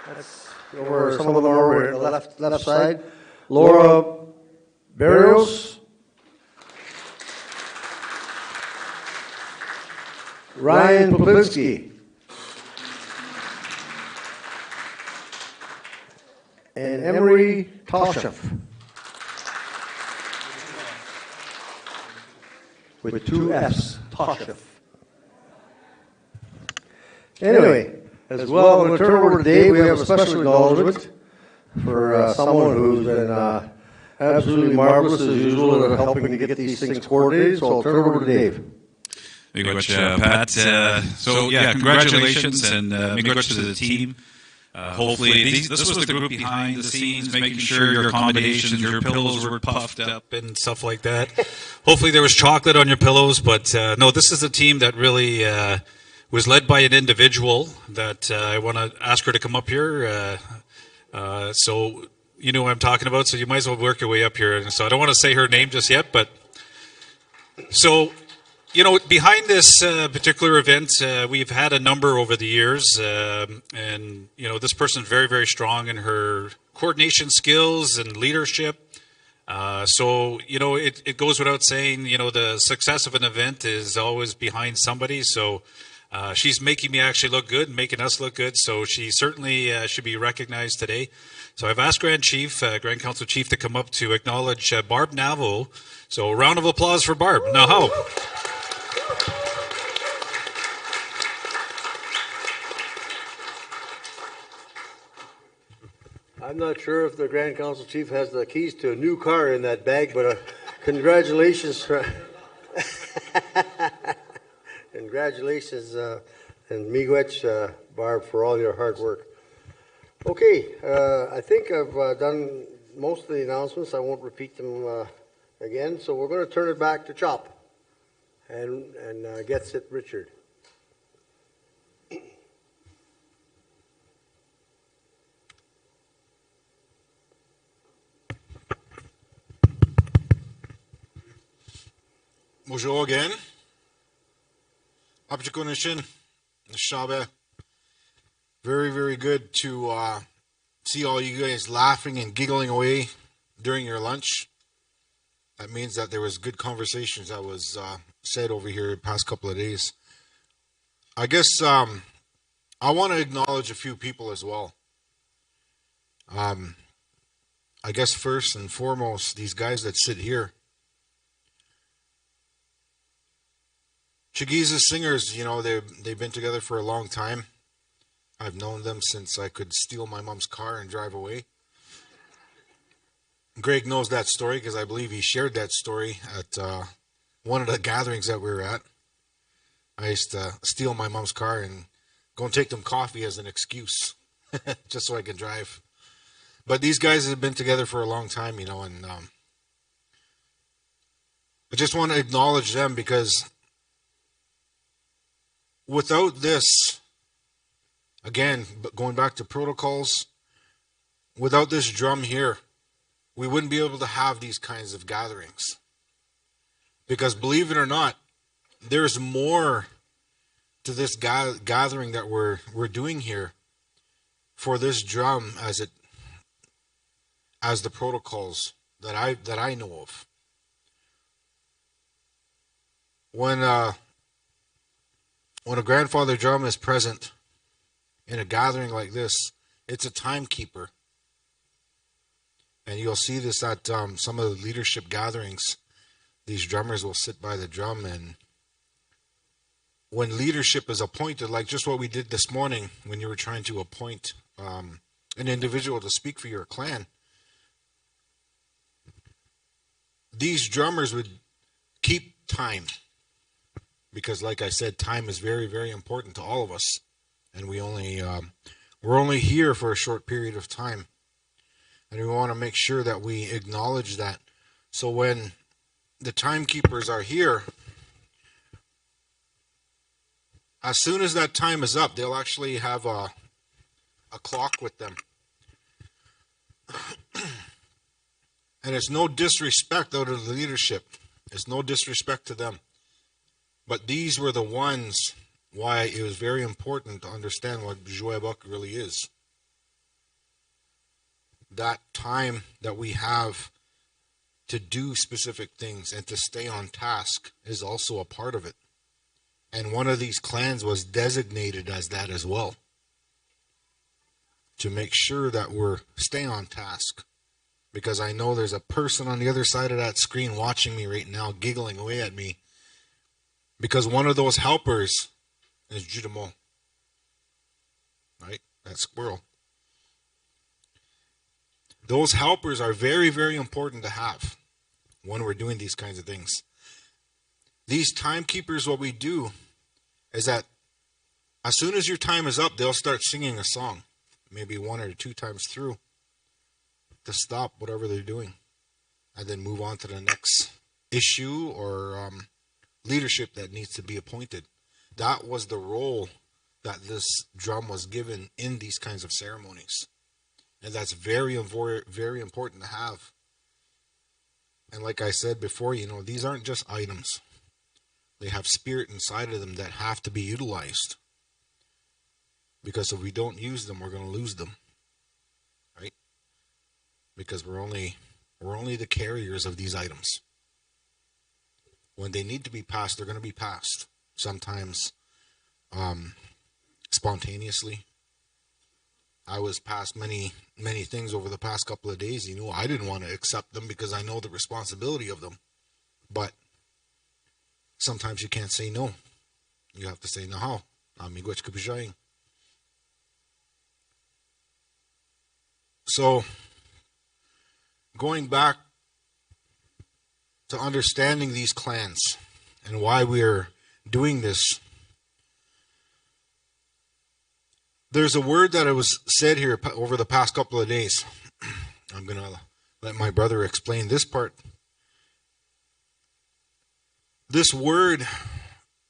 That's over, some of them are over here, the left side. Laura Barrios. Ryan Poplinski. And Emery Tosheff. With two F's, Tosheff. Anyway, as well, I'm going to turn it over to Dave. We have a special acknowledgement for someone who's been absolutely marvelous as usual at helping to get these things coordinated. So I'll turn it over to Dave. Miigwech, Pat. Congratulations and miigwech to the team. Hopefully, this was the group behind the scenes, making sure your accommodations, your pillows were puffed up and stuff like that. Hopefully, there was chocolate on your pillows, but no, this is a team that really was led by an individual that I want to ask her to come up here. So you know what I'm talking about, so you might as well work your way up here. And so I don't want to say her name just yet, but so... behind this particular event, we've had a number over the years, and, this person's very, very strong in her coordination skills and leadership. So, it goes without saying, the success of an event is always behind somebody. So she's making me actually look good and making us look good. So she certainly should be recognized today. So I've asked Grand Council Chief to come up to acknowledge Barb Navo. So a round of applause for Barb. Now how? I'm not sure if the Grand Council Chief has the keys to a new car in that bag, but congratulations. Congratulations, and miigwech, Barb, for all your hard work. Okay, I think I've done most of the announcements. I won't repeat them again, so we're going to turn it back to Chop and gets it Richard. Bonjour again. Abjikonishin, Shabe. Very, very good to see all you guys laughing and giggling away during your lunch. That means that there was good conversations that was said over here the past couple of days. I guess I want to acknowledge a few people as well. I guess first and foremost, these guys that sit here. Chigiza's singers, you know, they've been together for a long time. I've known them since I could steal my mom's car and drive away. Greg knows that story because I believe he shared that story at one of the gatherings that we were at. I used to steal my mom's car and go and take them coffee as an excuse, just so I could drive. But these guys have been together for a long time, you know, and I just want to acknowledge them because without this, again, going back to protocols, without this drum here, we wouldn't be able to have these kinds of gatherings. Because believe it or not, there's more to this gathering that we're doing here for this drum as the protocols that I know of. When a grandfather drum is present in a gathering like this, it's a timekeeper. And you'll see this at some of the leadership gatherings. These drummers will sit by the drum, and when leadership is appointed, like just what we did this morning when you were trying to appoint an individual to speak for your clan, these drummers would keep time. Because like I said, time is very, very important to all of us. And we're only here for a short period of time. And we want to make sure that we acknowledge that. So when the timekeepers are here, as soon as that time is up, they'll actually have a clock with them. And it's no disrespect out of the leadership. It's no disrespect to them. But these were the ones why it was very important to understand what Joyabuk really is. That time that we have to do specific things and to stay on task is also a part of it. And one of these clans was designated as that as well. To make sure that we're staying on task. Because I know there's a person on the other side of that screen watching me right now, giggling away at me. Because one of those helpers is Judamo. Right? That squirrel. Those helpers are very, very important to have when we're doing these kinds of things. These timekeepers, what we do is that as soon as your time is up, they'll start singing a song, maybe 1 or 2 times through, to stop whatever they're doing and then move on to the next issue or leadership that needs to be appointed. That was the role that this drum was given in these kinds of ceremonies. And that's very, very important to have. And like I said before, you know, these aren't just items. They have spirit inside of them that have to be utilized. Because if we don't use them, we're going to lose them. Right? Because we're only the carriers of these items. When they need to be passed, they're going to be passed. Sometimes spontaneously. I was passed many things over the past couple of days. You know, I didn't want to accept them because I know the responsibility of them. But sometimes you can't say no. You have to say no. So, going back to understanding these clans and why we're doing this, there's a word that was said here over the past couple of days. I'm going to let my brother explain this part. This word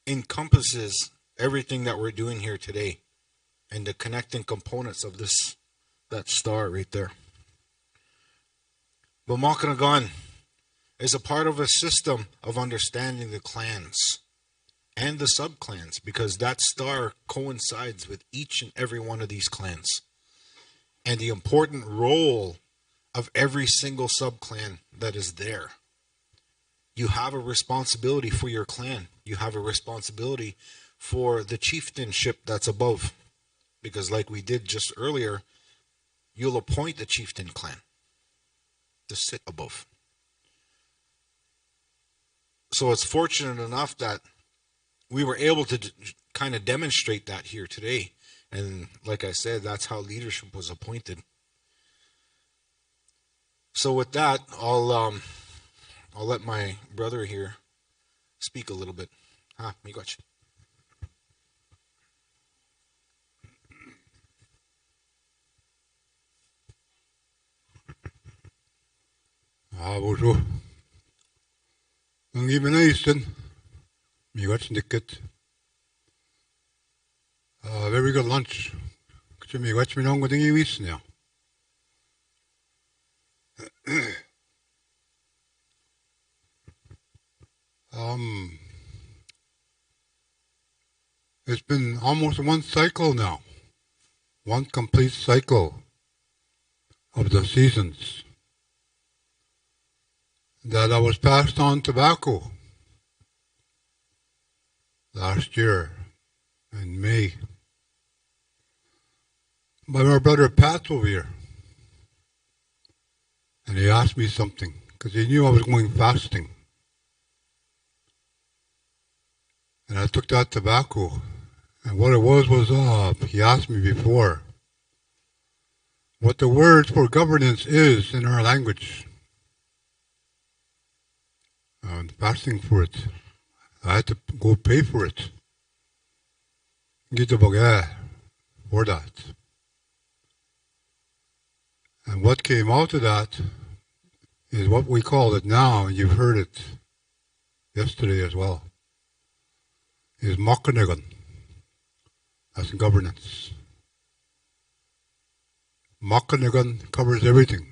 encompasses everything that we're doing here today and the connecting components of that star right there. Bamakanagan is a part of a system of understanding the clans and the subclans, because that star coincides with each and every one of these clans and the important role of every single subclan that is there. You have a responsibility for your clan. You have a responsibility for the chieftainship that's above. Because like we did just earlier, you'll appoint the chieftain clan to sit above. So it's fortunate enough that we were able to kind of demonstrate that here today. And like I said, that's how leadership was appointed. So with that, I'll let my brother here speak a little bit. Miigwech. Bonjour. Ang given Easton, miigwech nikket. Very good lunch. Could you miigwech me long with the East now? It's been almost one cycle now, one complete cycle of the seasons that I was passed on tobacco last year in May by my brother Pat over here. And he asked me something because he knew I was going fasting. And I took that tobacco. And what it was he asked me before what the word for governance is in our language. I'm fasting for it. I had to go pay for it. Get the bagay for that. And what came out of that is what we call it now, and you've heard it yesterday as well, is Makanagan. That's governance. Makanagan covers everything.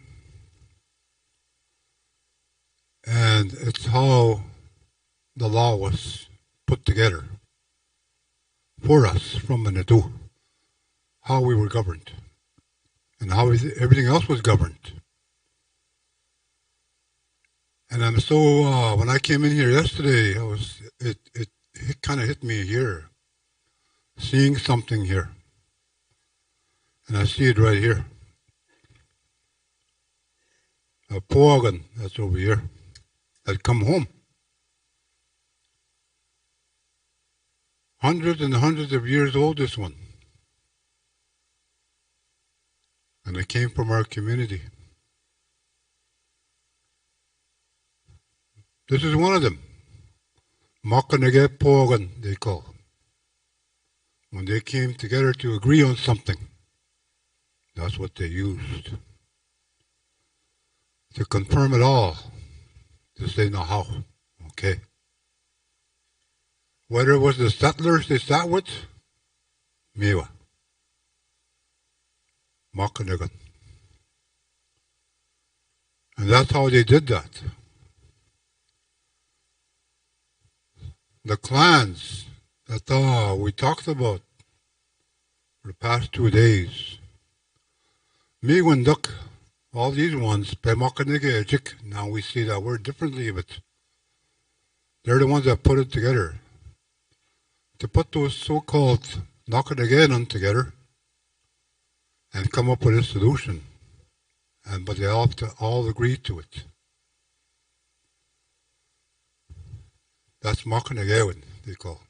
And it's how the law was put together for us from Manitoo, how we were governed, and how everything else was governed. And I'm so, when I came in here yesterday, it kind of hit me here, seeing something here. And I see it right here. A Poagan, that's over here, had come home. Hundreds and hundreds of years old, this one. And it came from our community. This is one of them. Makanage Poagan, they call. When they came together to agree on something, that's what they used. To confirm it all, to say no how, okay? Whether it was the settlers they sat with, Mewa, Makanagan. And that's how they did that. The clans that we talked about for the past 2 days, Miigwenduk, all these ones, now we see that word differently, but they're the ones that put it together. To put those so-called Nakanagenan together and come up with a solution. But they all agreed to it. That's Makanagewan, they call.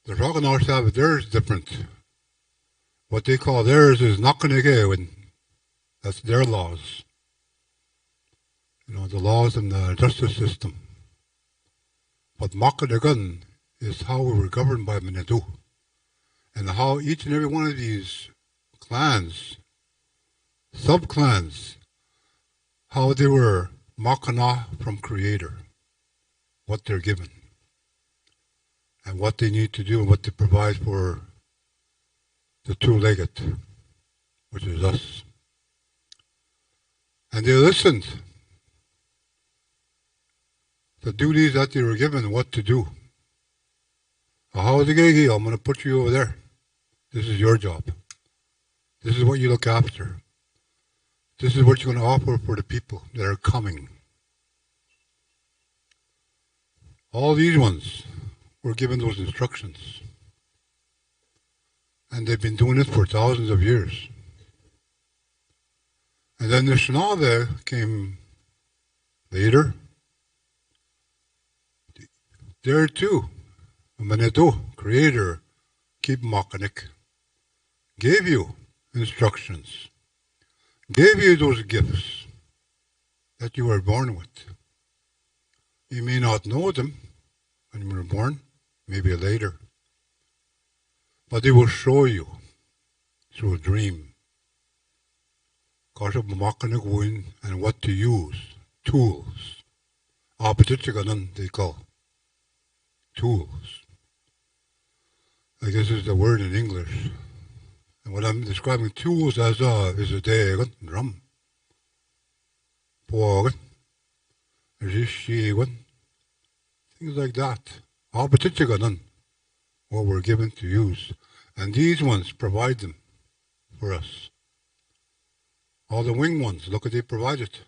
The Roggenars have theirs different. What they call theirs is Nakanagewan. That's their laws. The laws in the justice system. But Makanagan is how we were governed by Manitoo. And how each and every one of these clans, sub-clans, how they were Makana from Creator. What they're given. And what they need to do and what they provide for the two-legged, which is us. And they listened. The duties that they were given, what to do. I'm going to put you over there. This is your job. This is what you look after. This is what you're going to offer for the people that are coming. All these ones, were given those instructions. And they've been doing it for thousands of years. And then the Anishinaabe came later. There too, Manitou, creator, Kipmakanik, gave you instructions, gave you those gifts that you were born with. You may not know them when you were born, maybe later, but they will show you through a dream. And what to use, tools. They call tools. Like this is the word in English. And what I'm describing tools as is a dagon, drum, pogon, rishigon, things like that. What we're given to use. And these ones provide them for us. All the winged ones, look what they provided.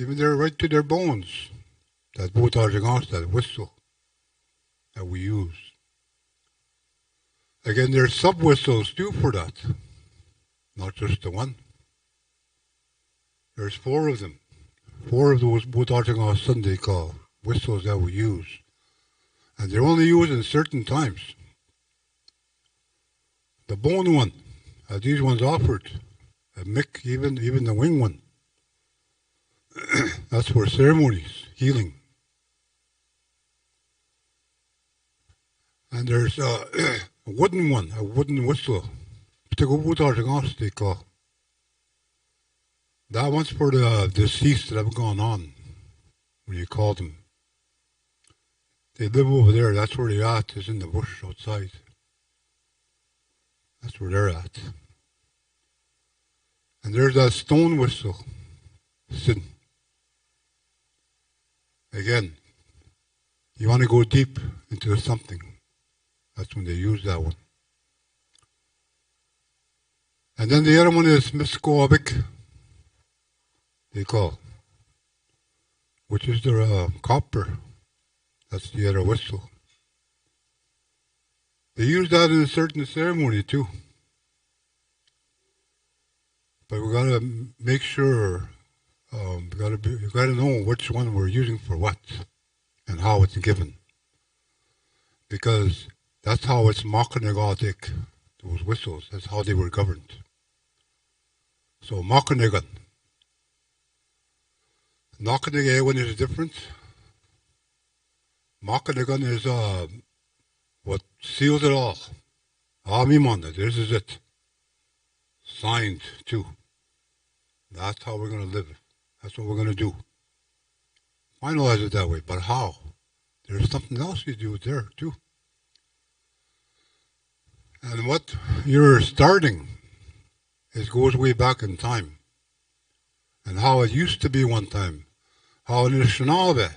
Even they're right to their bones. That that whistle that we use. Again, there's sub-whistles too for that. Not just the one. There's 4 of them. 4 of those Sunday call whistles that we use. And they're only used in certain times. The bone one, as these ones offered, a mick, even the wing one. That's for ceremonies, healing. And there's a wooden one, a wooden whistle. They call. That one's for the deceased that have gone on, when you call them. They live over there, that's where they're at, is in the bush outside. That's where they're at. And there's that stone whistle. Sin. Again, you want to go deep into something. That's when they use that one. And then the other one is Miskoabik, they call, which is their copper. That's the other whistle. They use that in a certain ceremony too. But we gotta make sure, we gotta know which one we're using for what and how it's given. Because that's how it's Makanagodik, those whistles, that's how they were governed. So Makanagan. Nakanagan is different. Makanagan is what seals it all. Amimanda, this is it. Signed too. That's how we're going to live. That's what we're going to do. Finalize it that way. But how? There's something else you do there too. And what you're starting goes way back in time. And how it used to be one time. How in the Anishinaabe,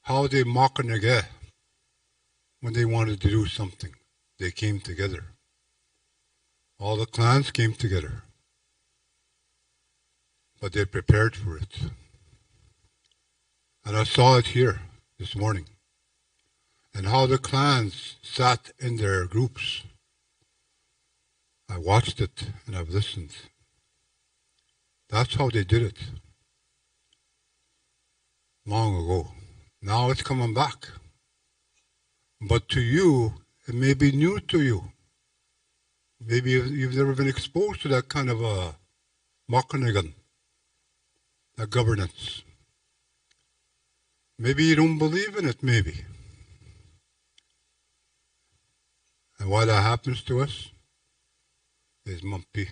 how they Makanage, when they wanted to do something, they came together. All the clans came together. But they prepared for it. And I saw it here this morning. And how the clans sat in their groups. I watched it and I've listened. That's how they did it. Long ago. Now it's coming back. But to you, it may be new to you. Maybe you've never been exposed to that kind of a Makanagan, that governance. Maybe you don't believe in it, maybe. And why that happens to us is mumpy.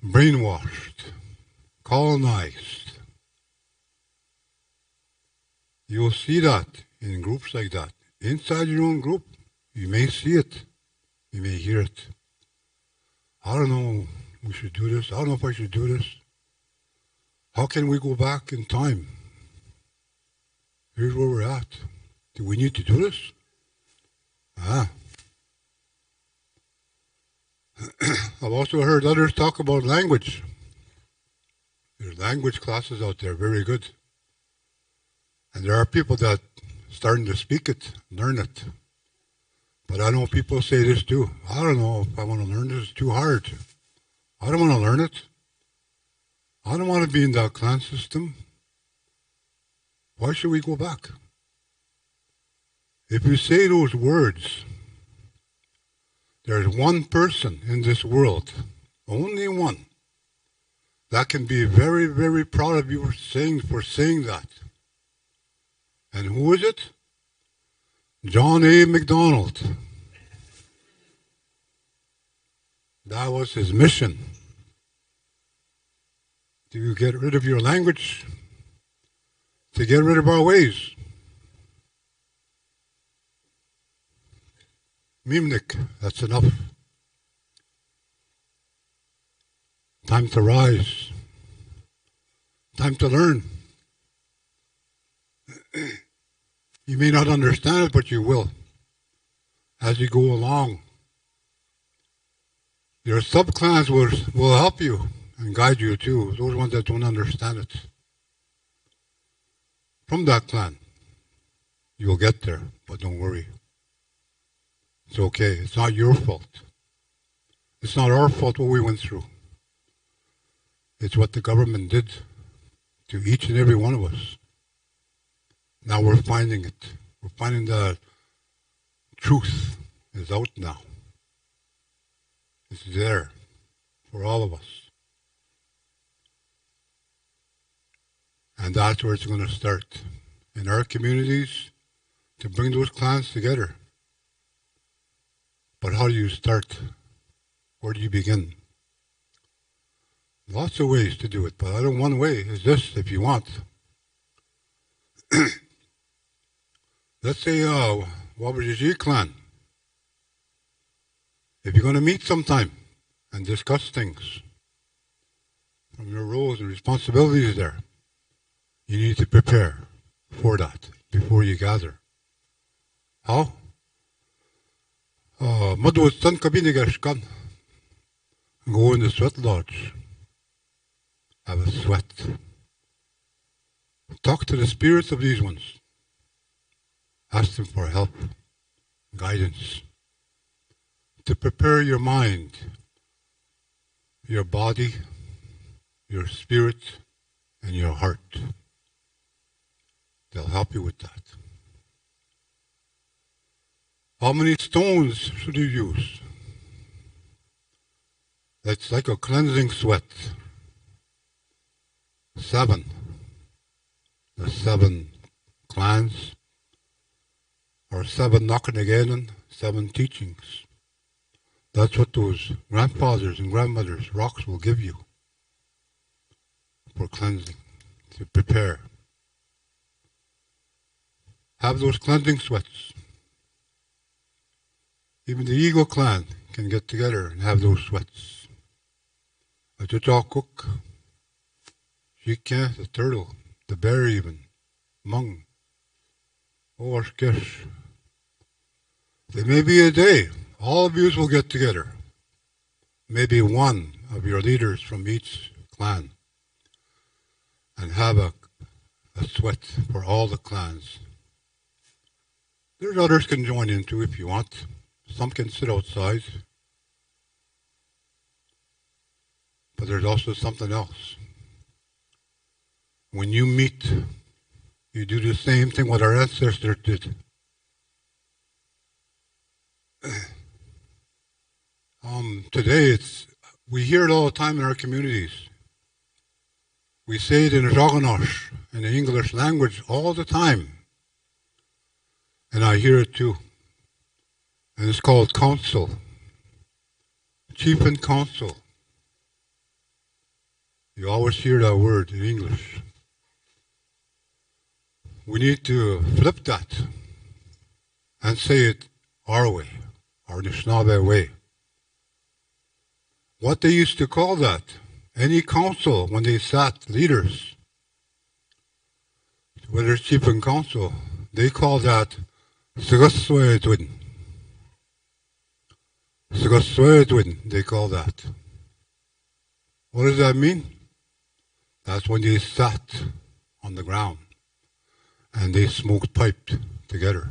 Brainwashed, colonized. You'll see that in groups like that. Inside your own group, you may see it. You may hear it. I don't know, we should do this. I don't know if I should do this. How can we go back in time? Here's where we're at. Do we need to do this? I've also heard others talk about language. There's language classes out there, very good. And there are people that starting to speak it, learn it. But I know people say this too. I don't know if I want to learn this. It's too hard. I don't want to learn it. I don't want to be in that clan system. Why should we go back? If you say those words, there's one person in this world, only one, that can be very, very proud of you for saying that. And who is it? John A. MacDonald. That was his mission. To get rid of your language, to get rid of our ways. Mimnik, that's enough. Time to rise. Time to learn. You may not understand it, but you will as you go along. Your sub-clans will help you and guide you too, those ones that don't understand it. From that clan, you'll get there, but don't worry. It's okay. It's not your fault. It's not our fault what we went through. It's what the government did to each and every one of us. Now we're finding it. We're finding the truth is out now. It's there for all of us. And that's where it's going to start. In our communities, to bring those clans together. But how do you start? Where do you begin? Lots of ways to do it, but I know one way is this, if you want. Let's say Wabaji clan. If you're going to meet sometime and discuss things from your roles and responsibilities there, you need to prepare for that before you gather. How? Madhustan Kabinigashkan. Go in the sweat lodge. Have a sweat. Talk to the spirits of these ones. Ask them for help, guidance, to prepare your mind, your body, your spirit, and your heart. They'll help you with that. How many stones should you use? That's like a cleansing sweat. 7. The 7 clans, or 7 Nakanagenan, 7 teachings. That's what those grandfathers and grandmothers' rocks will give you for cleansing, to prepare. Have those cleansing sweats. Even the Eagle clan can get together and have those sweats. A Cook, Shika, the turtle, the bear even, Mung, Orskish. There may be a day, all of you will get together. Maybe one of your leaders from each clan, and have a sweat for all the clans. There's others can join in too if you want. Some can sit outside. But there's also something else. When you meet, you do the same thing what our ancestors did. Today, we hear it all the time in our communities. We say it in Roganosh, in the English language, all the time. And I hear it too. And it's called council. Chief and council. You always hear that word in English. We need to flip that and say it our way, our Anishinaabe way. What they used to call that, any council, when they sat leaders, whether it's chief and council, they call that Sigaswedwin. Sigaswedwin, they call that. What does that mean? That's when they sat on the ground and they smoked pipe together.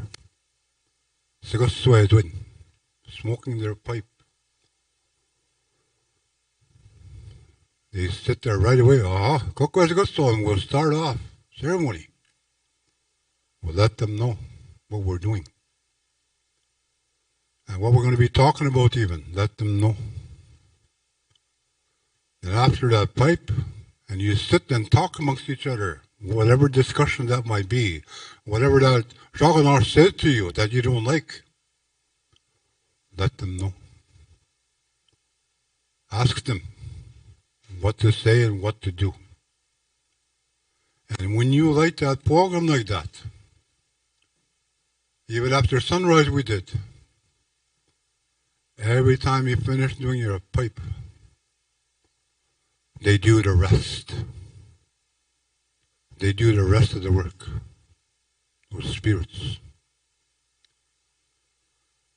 Smoking their pipe. They sit there right away. And we'll start off ceremony. We'll let them know what we're doing. And what we're going to be talking about even. Let them know. And after that pipe, and you sit and talk amongst each other, whatever discussion that might be, whatever that Shogunar said to you that you don't like, let them know. Ask them what to say and what to do. And when you light that program like that, even after sunrise we did, every time you finish doing your pipe, they do the rest. They do the rest of the work with spirits.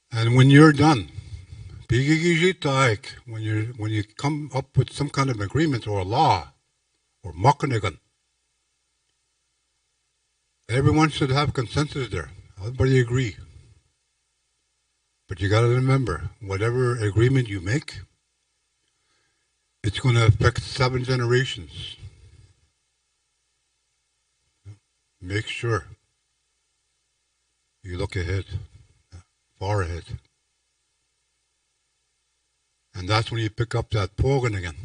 And when you're done, when you come up with some kind of agreement or a law or makanigan, everyone should have consensus there. Everybody agree. But you got to remember, whatever agreement you make, it's going to affect 7 generations. Make sure you look ahead, far ahead. And that's when you pick up that pogan again.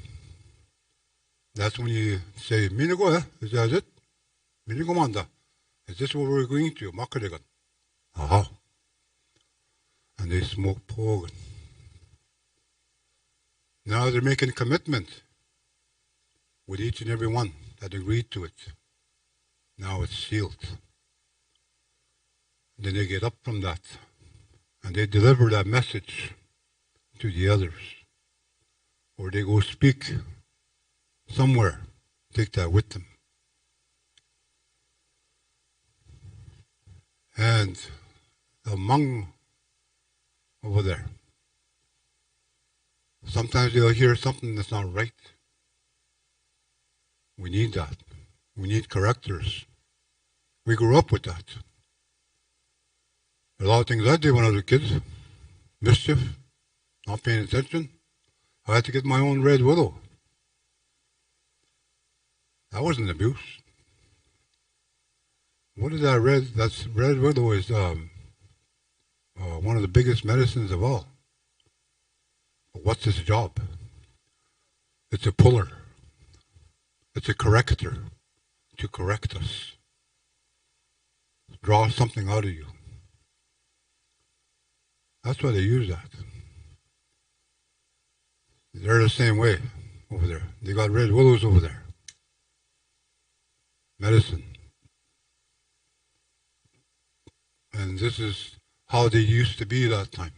That's when you say, Minago, is that it? Minagomanda. Is this what we're agreeing to? Makarigan. Aha. And they smoke pogan. Now they're making a commitment with each and every one that agreed to it. Now it's sealed. Then they get up from that and they deliver that message to the others. Or they go speak somewhere, take that with them. And among over there, sometimes they'll hear something that's not right. We need that. We need correctors. We grew up with that. A lot of things I did when I was a kid, mischief, not paying attention. I had to get my own red willow. That wasn't abuse. What is that red? That's red willow is one of the biggest medicines of all. But what's its job? It's a puller. It's a corrector to correct us. Draw something out of you. That's why they use that. They're the same way over there. They got red willows over there. Medicine. And this is how they used to be that time.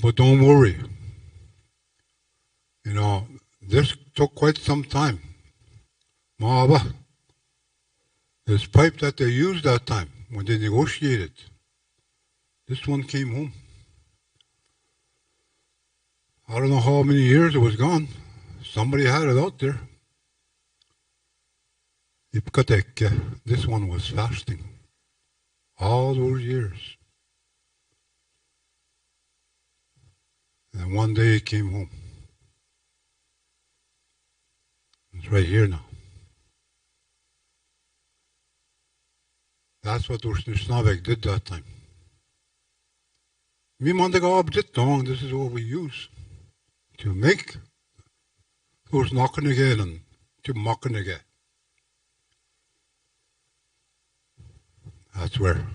But don't worry. You know, this took quite some time. Maaba. This pipe that they used that time when they negotiated, this one came home. I don't know how many years it was gone. Somebody had it out there. This one was fasting. All those years. And one day it came home. It's right here now. That's what Ursnavek did that time. This is what we use to make those knocking again and to mocking again. That's where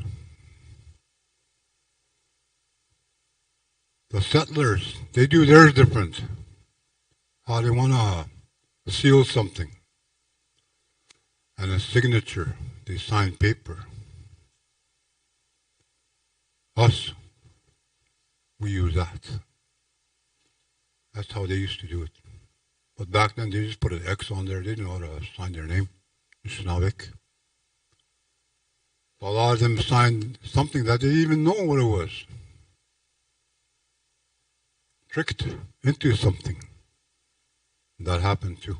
the settlers, they do theirs different. How they want to seal something. And a signature, they sign paper. Us, we use that. That's how they used to do it. But back then, they just put an X on there. They didn't know how to sign their name. Shnavik. A lot of them signed something that they didn't even know what it was. Tricked into something. That happened too.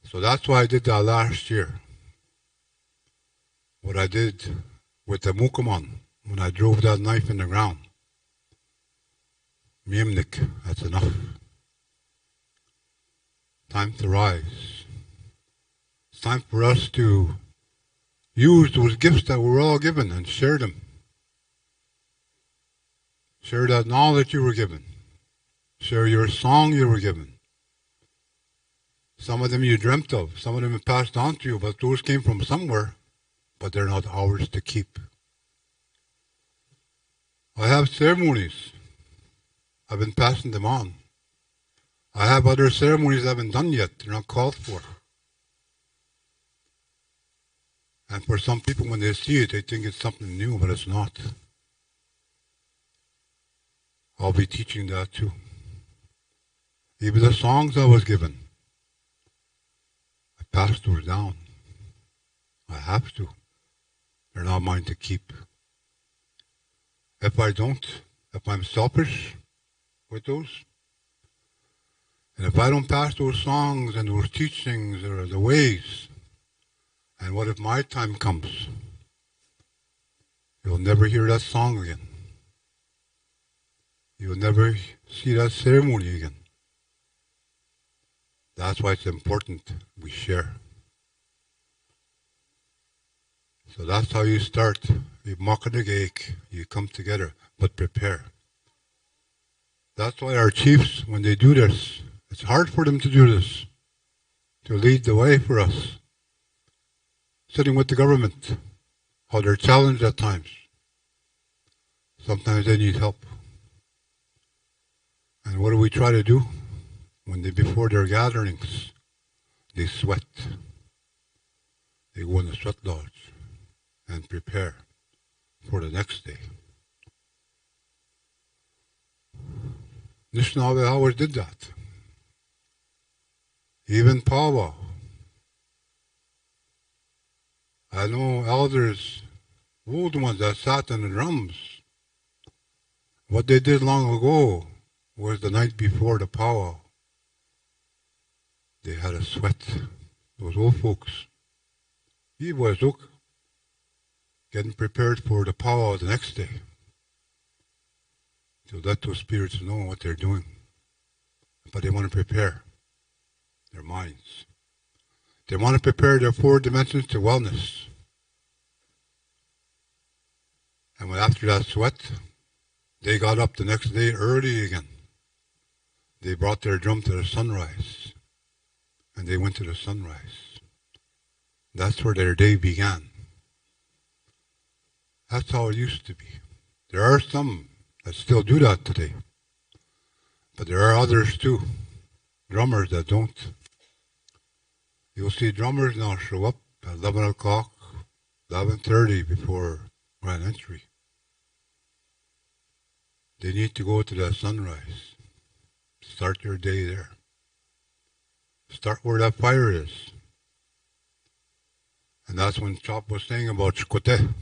So that's why I did that last year. What I did with the Mukaman when I drove that knife in the ground. Miemnik, that's enough. Time to rise. It's time for us to use those gifts that we're all given and share them. Share that knowledge you were given. Share your song you were given. Some of them you dreamt of. Some of them passed on to you, but those came from somewhere, but they're not ours to keep. I have ceremonies. I've been passing them on. I have other ceremonies I haven't done yet. They're not called for. And for some people, when they see it, they think it's something new, but it's not. I'll be teaching that too. Even the songs I was given, I passed those down. I have to. They're not mine to keep. If I don't, if I'm selfish with those, and if I don't pass those songs and those teachings or the ways, and what if my time comes? You'll never hear that song again. You'll never see that ceremony again. That's why it's important we share. So that's how you start. You mock the cake, you come together, but prepare. That's why our chiefs, when they do this, it's hard for them to do this, to lead the way for us. Sitting with the government, how they're challenged at times. Sometimes they need help. And what do we try to do? Before their gatherings, they sweat. They go in the sweat lodge and prepare for the next day. Anishinaabe always did that. Even powwow. I know elders, old ones that sat in the drums. What they did long ago was the night before the powwow. They had a sweat. Those old folks. He was getting prepared for the powwow the next day. To let those spirits know what they're doing. But they want to prepare their minds. They want to prepare their 4 dimensions to wellness. And when after that sweat, they got up the next day early again. They brought their drum to the sunrise. And they went to the sunrise. That's where their day began. That's how it used to be. There are some that still do that today. But there are others too. Drummers that don't. You'll see drummers now show up at 11 o'clock, 11:30 before grand entry. They need to go to that sunrise. Start your day there. Start where that fire is. And that's when Chop was saying about Shkote.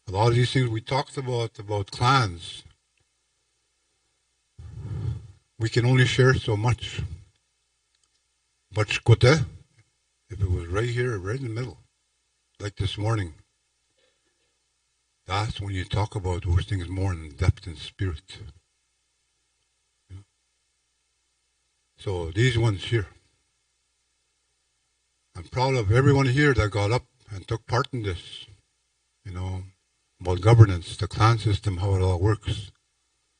A lot of these things we talked about clans, we can only share so much. But Shkote, if it was right here, right in the middle, like this morning, that's when you talk about those things more in depth and spirit. So these ones here, I'm proud of everyone here that got up and took part in this, about governance, the clan system, how it all works.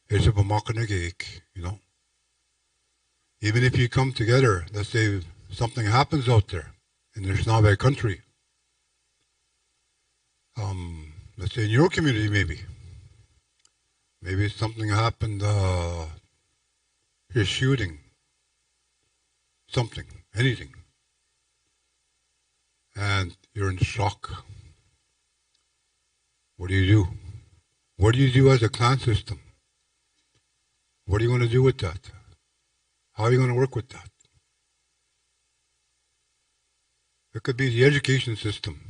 It's a Bamakanagik, Even if you come together, let's say something happens out there in the Anishinaabe country, let's say in your community maybe something happened, you're shooting, something, anything, and you're in shock. What do you do? What do you do as a clan system? What are you going to do with that? How are you going to work with that? It could be the education system.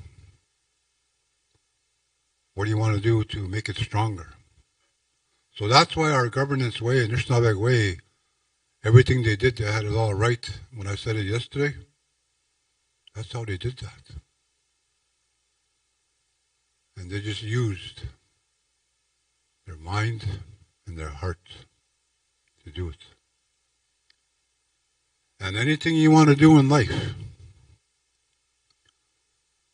What do you want to do to make it stronger? So that's why our governance way, Anishinaabe way, everything they did, they had it all right. When I said it yesterday, that's how they did that. And they just used their mind and their heart to do it. And anything you want to do in life,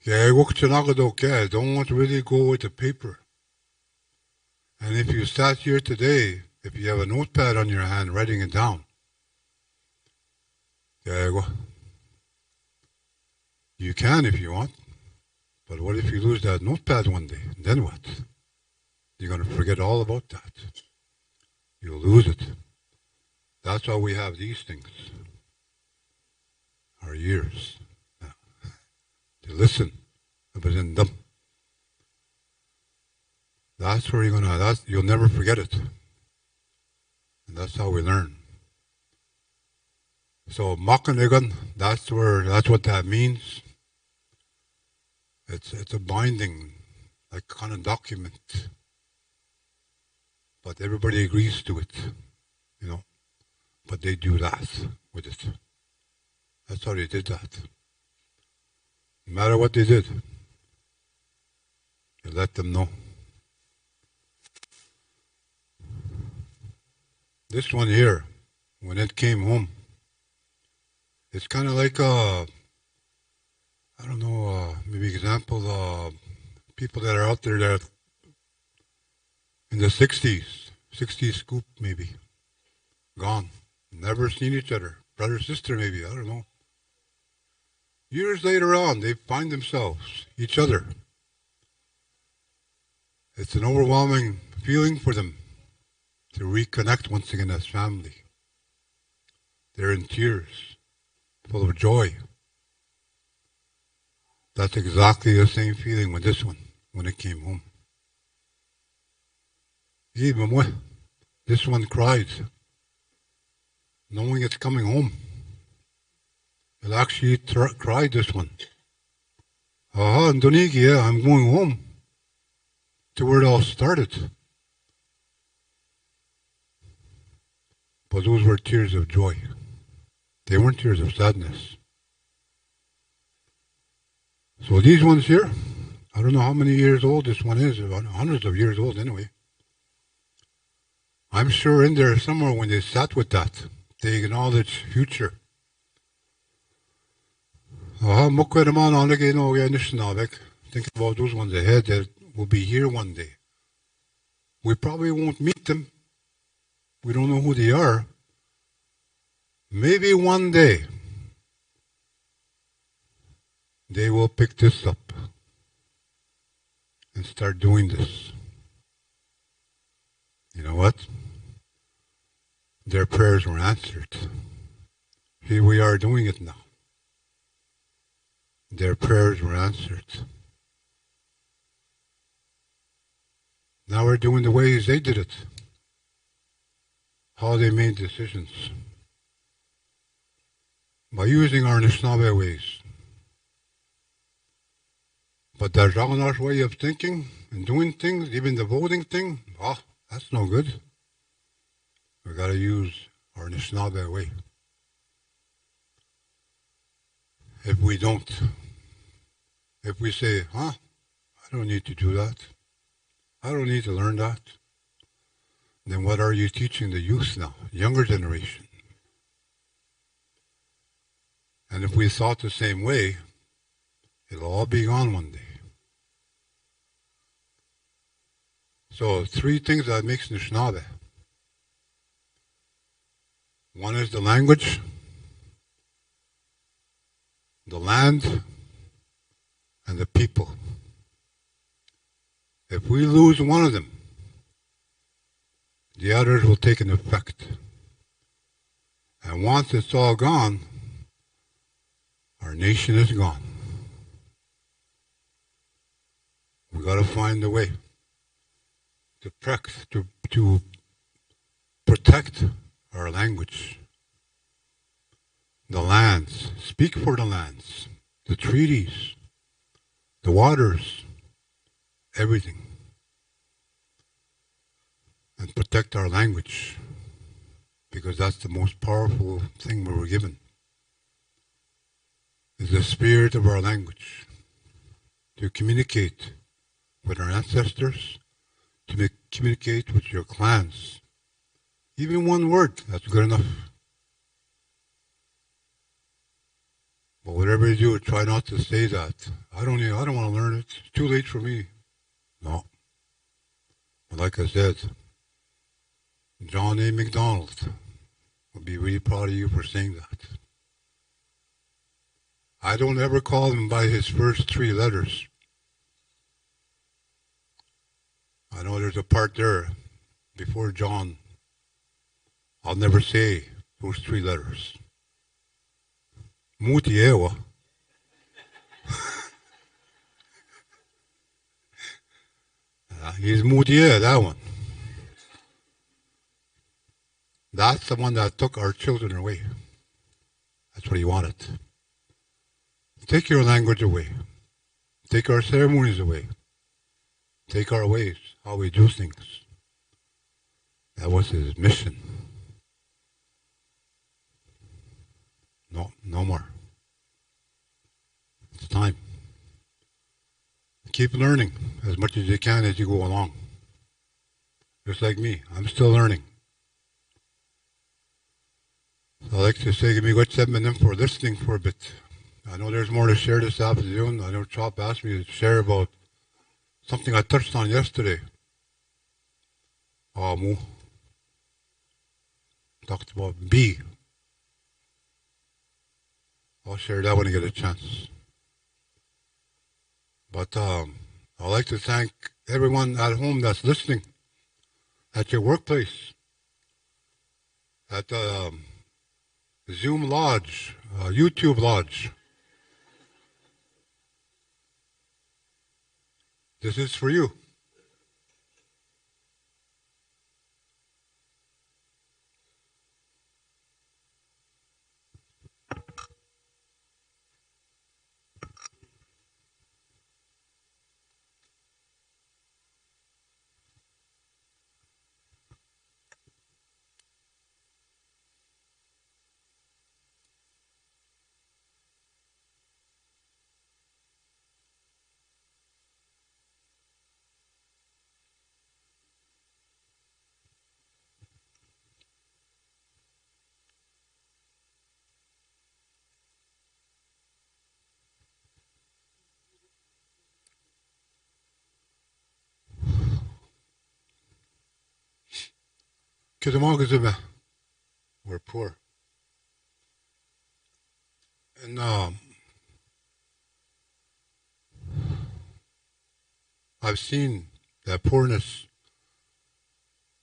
don't want to really go with the paper. And if you sat here today, if you have a notepad on your hand writing it down, you can if you want. But what if you lose that notepad one day? Then what? You're going to forget all about that. You'll lose it. That's why we have these things. Our ears. To listen. But in them. That's where you'll never forget it. And that's how we learn. So Makanigan, that's what that means. It's a binding, like kind of document. But everybody agrees to it, But they do that with it. That's how they did that. No matter what they did, you let them know. This one here, when it came home, it's kind of like maybe example, people that are out there that in the 60s scoop maybe, gone, never seen each other, brother, sister maybe, I don't know. Years later on, they find themselves, each other. It's an overwhelming feeling for them to reconnect once again as family. They're in tears, full of joy. That's exactly the same feeling with this one when it came home. This one cried, knowing it's coming home. It actually cried, this one. Ndonigi, I'm going home. To where it all started. But those were tears of joy. They weren't tears of sadness. So these ones here, I don't know how many years old this one is, hundreds of years old anyway. I'm sure in there somewhere when they sat with that, they acknowledge future. Think about those ones ahead that will be here one day. We probably won't meet them. We don't know who they are. Maybe one day they will pick this up and start doing this. You know what? Their prayers were answered. Here we are doing it now. Their prayers were answered. Now we're doing the ways they did it. How they made decisions. By using our Anishinaabe ways. But the Raghunath way of thinking and doing things, even the voting thing, that's no good. We got to use our Anishinaabe way. If we don't, if we say, I don't need to do that, I don't need to learn that, then what are you teaching the youth now, younger generation? And if we thought the same way, it'll all be gone one day. So 3 things that makes Anishinaabe. One is the language, the land, and the people. If we lose one of them, the others will take an effect. And once it's all gone, our nation is gone. We got to find a way to protect our language, the lands, speak for the lands, the treaties, the waters, everything. and protect our language, because that's the most powerful thing we were given, is the spirit of our language, to communicate with our ancestors, to communicate with your clans. Even one word, that's good enough. But whatever you do, try not to say that. I don't want to learn it. It's too late for me. No. But like I said, John A. MacDonald would be really proud of you for saying that. I don't ever call him by his first 3 letters. I know there's a part there before John. I'll never say those 3 letters. Mutiewa. He's Mutie, that one. That's the one that took our children away. That's what he wanted. Take your language away. Take our ceremonies away. Take our ways, how we do things. That was his mission. No, no more. It's time. Keep learning as much as you can as you go along. Just like me, I'm still learning. So I'd like to say, give me good 7 minutes for listening for a bit. I know there's more to share this afternoon. I know Chop asked me to share about something I touched on yesterday. Mu talked about B. I'll share that when I get a chance. But I'd like to thank everyone at home that's listening, at your workplace, at Zoom Lodge, YouTube Lodge. This is for you. We're poor. And I've seen that poorness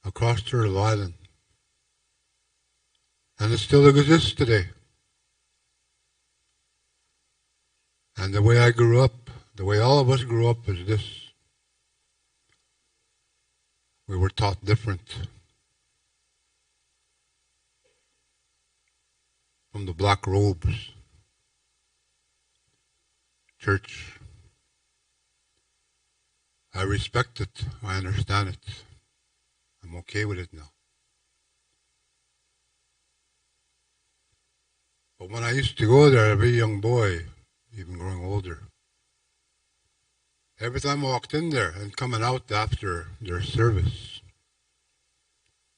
across Turtle Island. And it still exists today. And the way I grew up, the way all of us grew up is this. We were taught different. From the black robes, church. I respect it. I understand it. I'm okay with it now. But when I used to go there, a very young boy, even growing older, every time I walked in there and coming out after their service,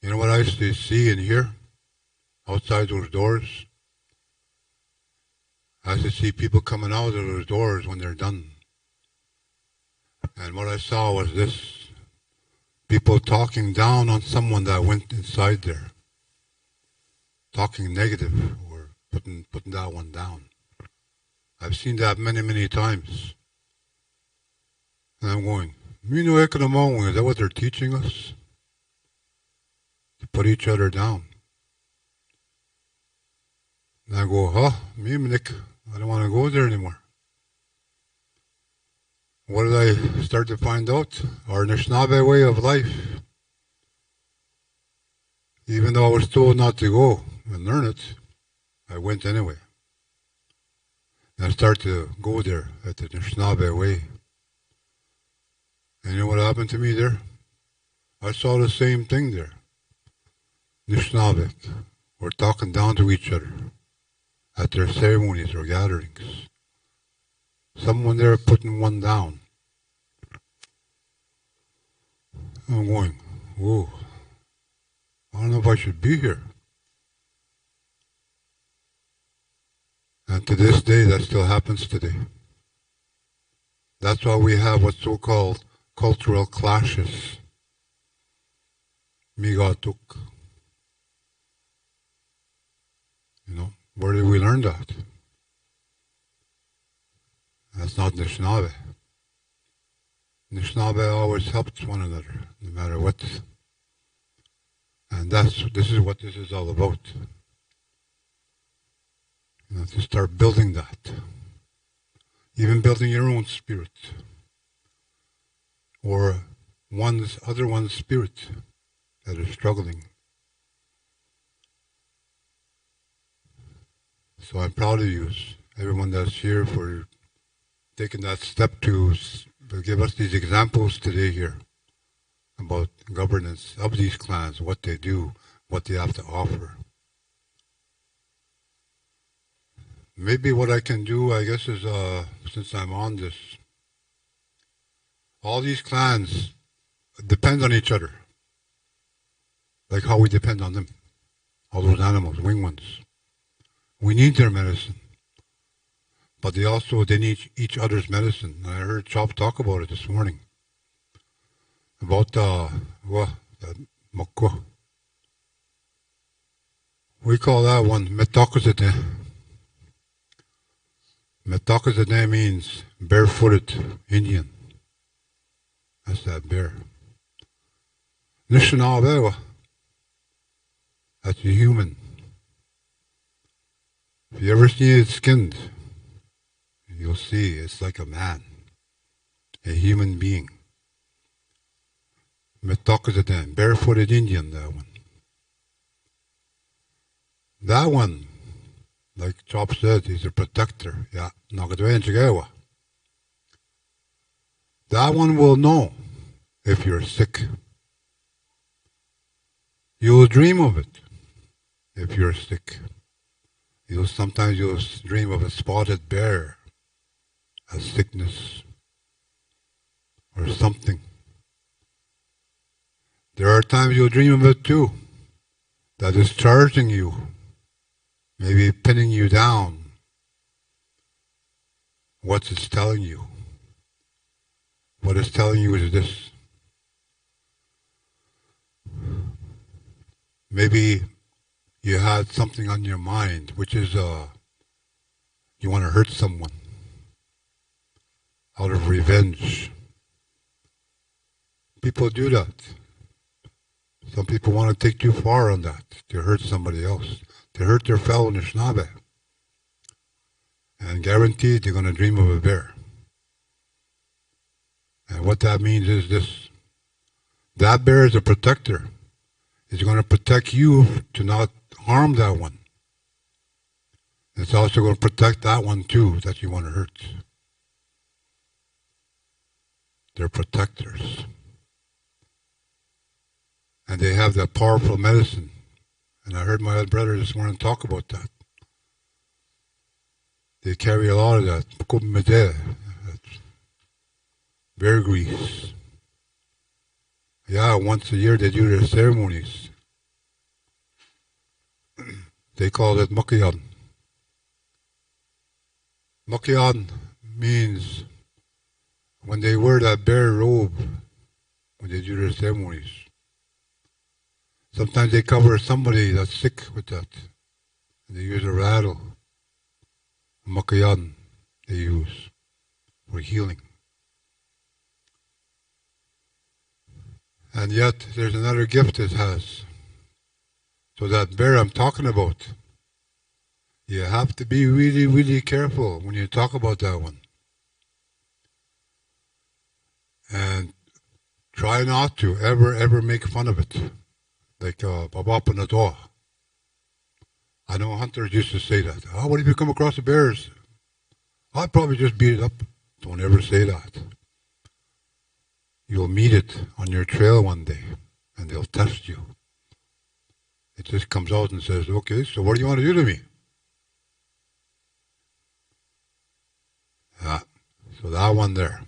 you know what I used to see and hear outside those doors? I used to see people coming out of those doors when they're done. And what I saw was this. People talking down on someone that went inside there. Talking negative or putting that one down. I've seen that many, many times. And I'm going, is that what they're teaching us? To put each other down. And I go, I don't want to go there anymore. What did I start to find out? Our Anishinaabe way of life. Even though I was told not to go and learn it, I went anyway. And I started to go there at the Anishinaabe way. And you know what happened to me there? I saw the same thing there. Nishnabek were talking down to each other at their ceremonies or gatherings. Someone there putting one down. I'm going, whoa, I don't know if I should be here. And to this day, that still happens today. That's why we have what's so-called cultural clashes. Migatuk. You know, where did we learn that? That's not Anishinaabe. Anishinaabe always helps one another, no matter what. And this is what this is all about. You know, to start building that. Even building your own spirit. Or other one's spirit that is struggling. So I'm proud of you, everyone that's here, for taking that step to give us these examples today here about governance of these clans, what they do, what they have to offer. Maybe what I can do, I guess, is, since I'm on this, all these clans depend on each other, like how we depend on them, all those animals, winged ones. We need their medicine, but they need each other's medicine. I heard Chop talk about it this morning, about the mokko. We call that one metokazade. Metokazade means barefooted Indian. That's that bear. Nishinaabe, that's a human. If you ever see it skinned, you'll see it's like a man, a human being. Metokazade, barefooted Indian, that one. That one, like Chop said, he's a protector. Yeah, Nagadwenchigawa. That one will know if you're sick. You'll dream of it if you're sick. Sometimes you'll dream of a spotted bear, a sickness, or something. There are times you'll dream of it too, that is charging you, maybe pinning you down. What's it telling you? What it's telling you is this. Maybe you had something on your mind, which is you want to hurt someone out of revenge. People do that. Some people want to take too far on that, to hurt somebody else, to hurt their fellow Anishinaabe. And guaranteed they're going to dream of a bear. And what that means is this. That bear is a protector. It's going to protect you to not harm that one. It's also going to protect that one too that you want to hurt. They're protectors. And they have that powerful medicine. And I heard my other brother this morning talk about that. They carry a lot of that. Bear grease. Yeah, once a year they do their ceremonies. They call it Makiyan. Makiyan means when they wear that bear robe, when they do their ceremonies. Sometimes they cover somebody that's sick with that. And they use a rattle. Makiyan they use for healing. And yet, there's another gift it has. So that bear I'm talking about, you have to be really, really careful when you talk about that one. And try not to ever make fun of it. Like Babapanadoa. I know hunters used to say that. Oh, what if you come across the bears? I'd probably just beat it up. Don't ever say that. You'll meet it on your trail one day. and they'll test you. It just comes out and says, okay, so what do you want to do to me? So that one there.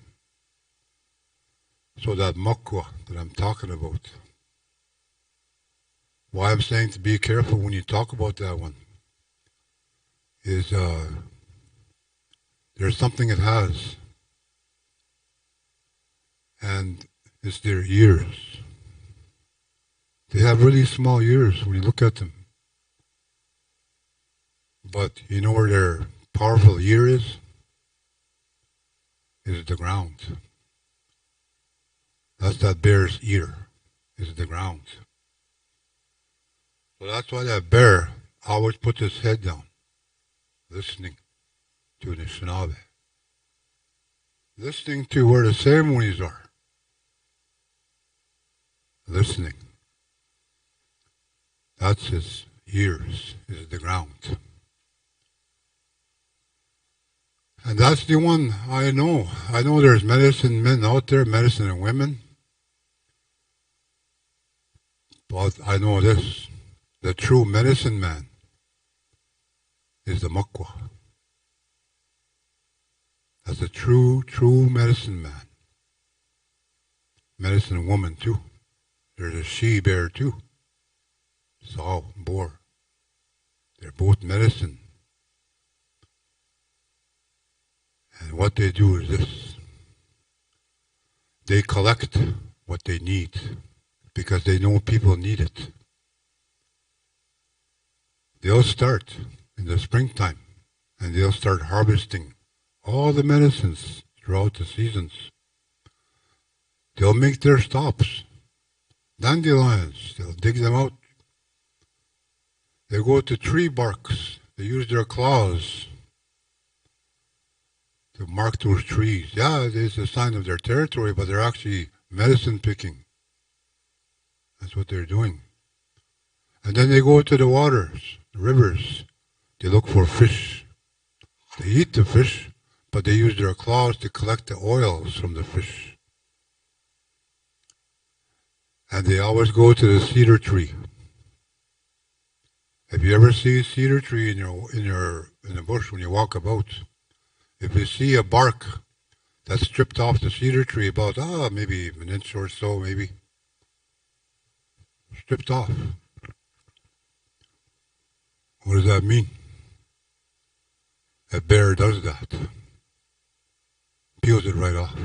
So that makwa that I'm talking about. Why I'm saying to be careful when you talk about that one is there's something it has, and it's their ears. They have really small ears when you look at them. But you know where their powerful ear is? Is the ground. That's that bear's ear, is the ground. So that's why that bear always puts his head down, listening to the Anishinaabe. Listening to where the ceremonies are. Listening. That's his ears, is the ground. And that's the one I know. I know there's medicine men out there, medicine women. But I know this. The true medicine man is the makwa. That's a true medicine man. Medicine woman too. There's a she bear too. Sow, boar. They're both medicine. And what they do is this. They collect what they need because they know people need it. They'll start in the springtime and they'll start harvesting all the medicines throughout the seasons. They'll make their stops. Dandelions, they'll dig them out. They go to tree barks. They use their claws to mark those trees. Yeah, it's a sign of their territory, but they're actually medicine picking. That's what they're doing. And then they go to the waters, the rivers. They look for fish. They eat the fish, but they use their claws to collect the oils from the fish. And they always go to the cedar tree. If you ever see a cedar tree in the bush when you walk about, if you see a bark that's stripped off the cedar tree about maybe an inch or so, maybe stripped off. What does that mean? A bear does that. Peels it right off.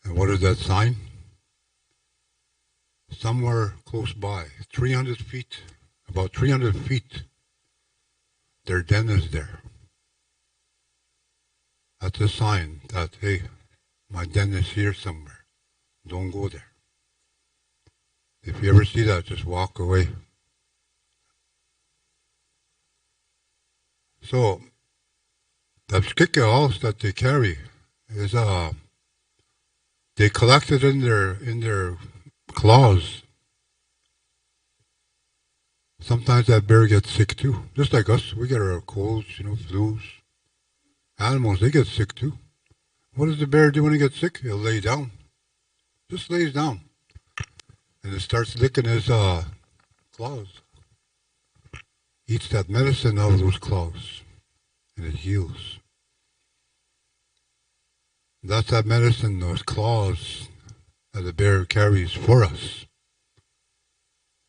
And what is that sign? Somewhere close by, 300 feet, about 300 feet, their den is there. That's a sign that, hey, my den is here somewhere. Don't go there. If you ever see that, just walk away. So, the skikkeals that they carry is they collect it in their claws. Sometimes that bear gets sick too, just like us. We get our colds, flus. Animals, they get sick too. What does the bear do when he gets sick? He'll lay down. Just lays down. And it starts licking his claws. Eats that medicine out of those claws. And it heals. That's that medicine, those claws that the bear carries for us.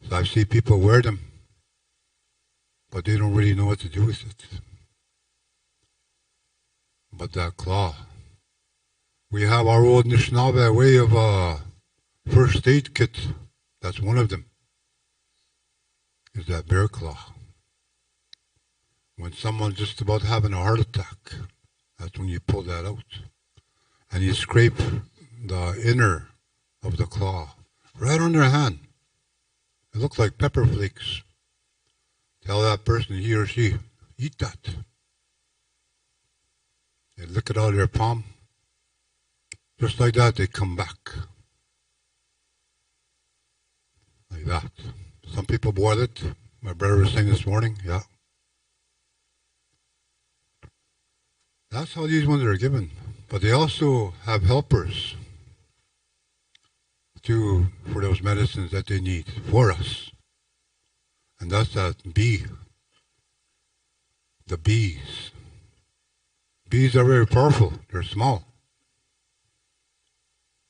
So I see people wear them, but they don't really know what to do with it. But that claw. We have our old Anishinaabe way of first aid kit. That's one of them. Is that bear claw. When someone's just about having a heart attack, that's when you pull that out. And you scrape the inner of the claw right on their hand. It looks like pepper flakes. Tell that person, he or she, eat that. They lick it out of their palm. Just like that, they come back. Like that. Some people boil it. My brother was saying this morning, yeah. That's how these ones are given. But they also have helpers to for those medicines that they need for us. And that's that bee. The bees. Bees are very powerful. They're small.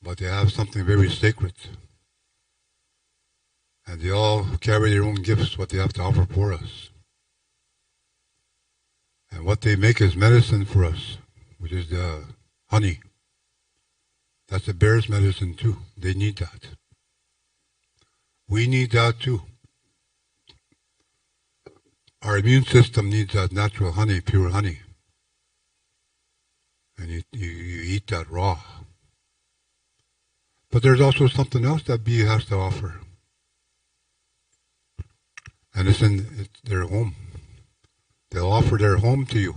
But they have something very sacred. And they all carry their own gifts, what they have to offer for us. And what they make is medicine for us, which is the honey. That's the bear's medicine too. They need that. We need that too. Our immune system needs that natural honey, pure honey. And you eat that raw. But there's also something else that bee has to offer. And it's their home. They'll offer their home to you.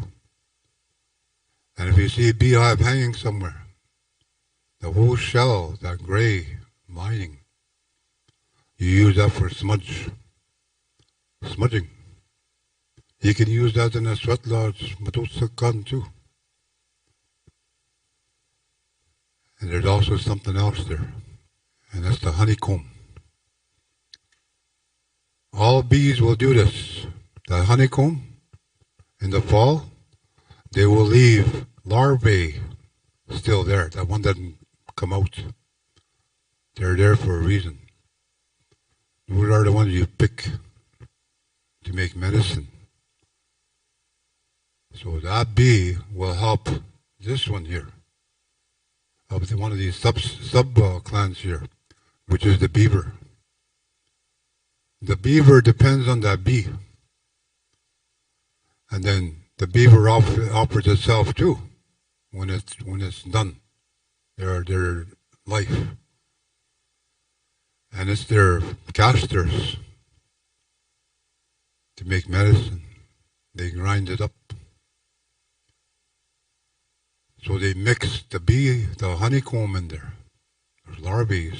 And if you see a beehive hanging somewhere, the whole shell, that gray lining, you use that for smudging. You can use that in a sweat lodge, matutsakan too. And there's also something else there, and that's the honeycomb. All bees will do this. The honeycomb, in the fall, they will leave larvae still there. That one doesn't come out. They're there for a reason. Those are the ones you pick to make medicine. So that bee will help this one here, of one of these sub clans here, which is the beaver. The beaver depends on that bee. And then the beaver offers itself too when it's done. Their life. And it's their casters to make medicine. They grind it up. So they mix the honeycomb in there, those larvae,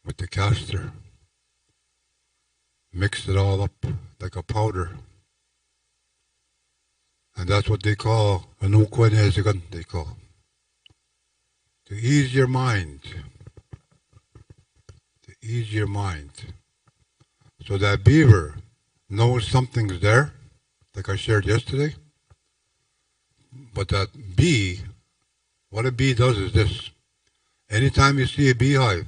with the castor. Mix it all up like a powder. And that's what they call anukwene, they call. To ease your mind. To ease your mind. So that beaver knows something's there, like I shared yesterday. But that bee, what a bee does is this. Anytime you see a beehive,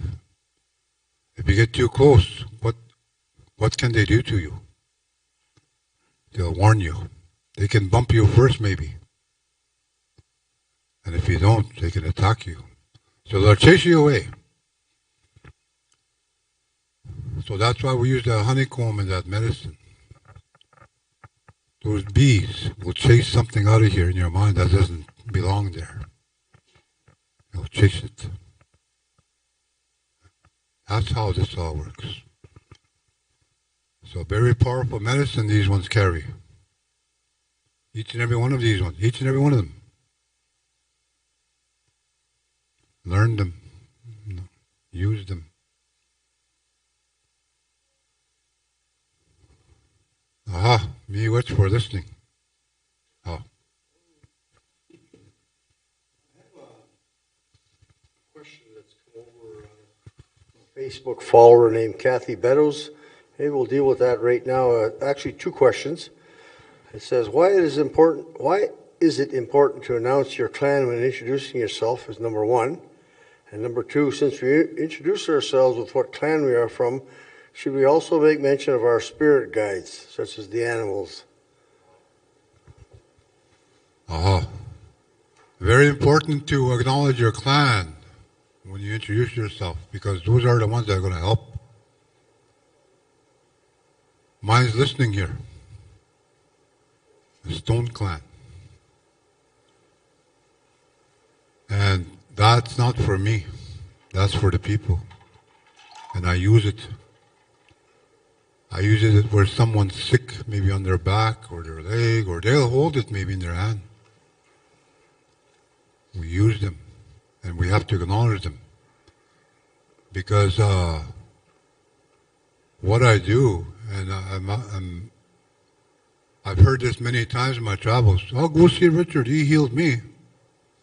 if you get too close, what can they do to you? They'll warn you. They can bump you first maybe. And if you don't, they can attack you. So they'll chase you away. So that's why we use the honeycomb in that medicine. Those bees will chase something out of here in your mind that doesn't belong there. They'll chase it. That's how this all works. So very powerful medicine these ones carry. Each and every one of these ones. Each and every one of them. Learn them. Use them. Aha, me watch for listening. Oh. I have a question that's come over a Facebook follower named Kathy Beddoes. Maybe we'll deal with that right now. Actually, two questions. It says, why is it important to announce your clan when introducing yourself, is number one. And number two, since we introduce ourselves with what clan we are from, should we also make mention of our spirit guides, such as the animals? Aha. Very important to acknowledge your clan when you introduce yourself, because those are the ones that are going to help. Mine's listening here. The Stone Clan. And that's not for me. That's for the people. And I use it. I use it where someone's sick, maybe on their back or their leg, or they'll hold it maybe in their hand. We use them, and we have to acknowledge them. Because what I do, and I've heard this many times in my travels, I'll go see Richard, he healed me.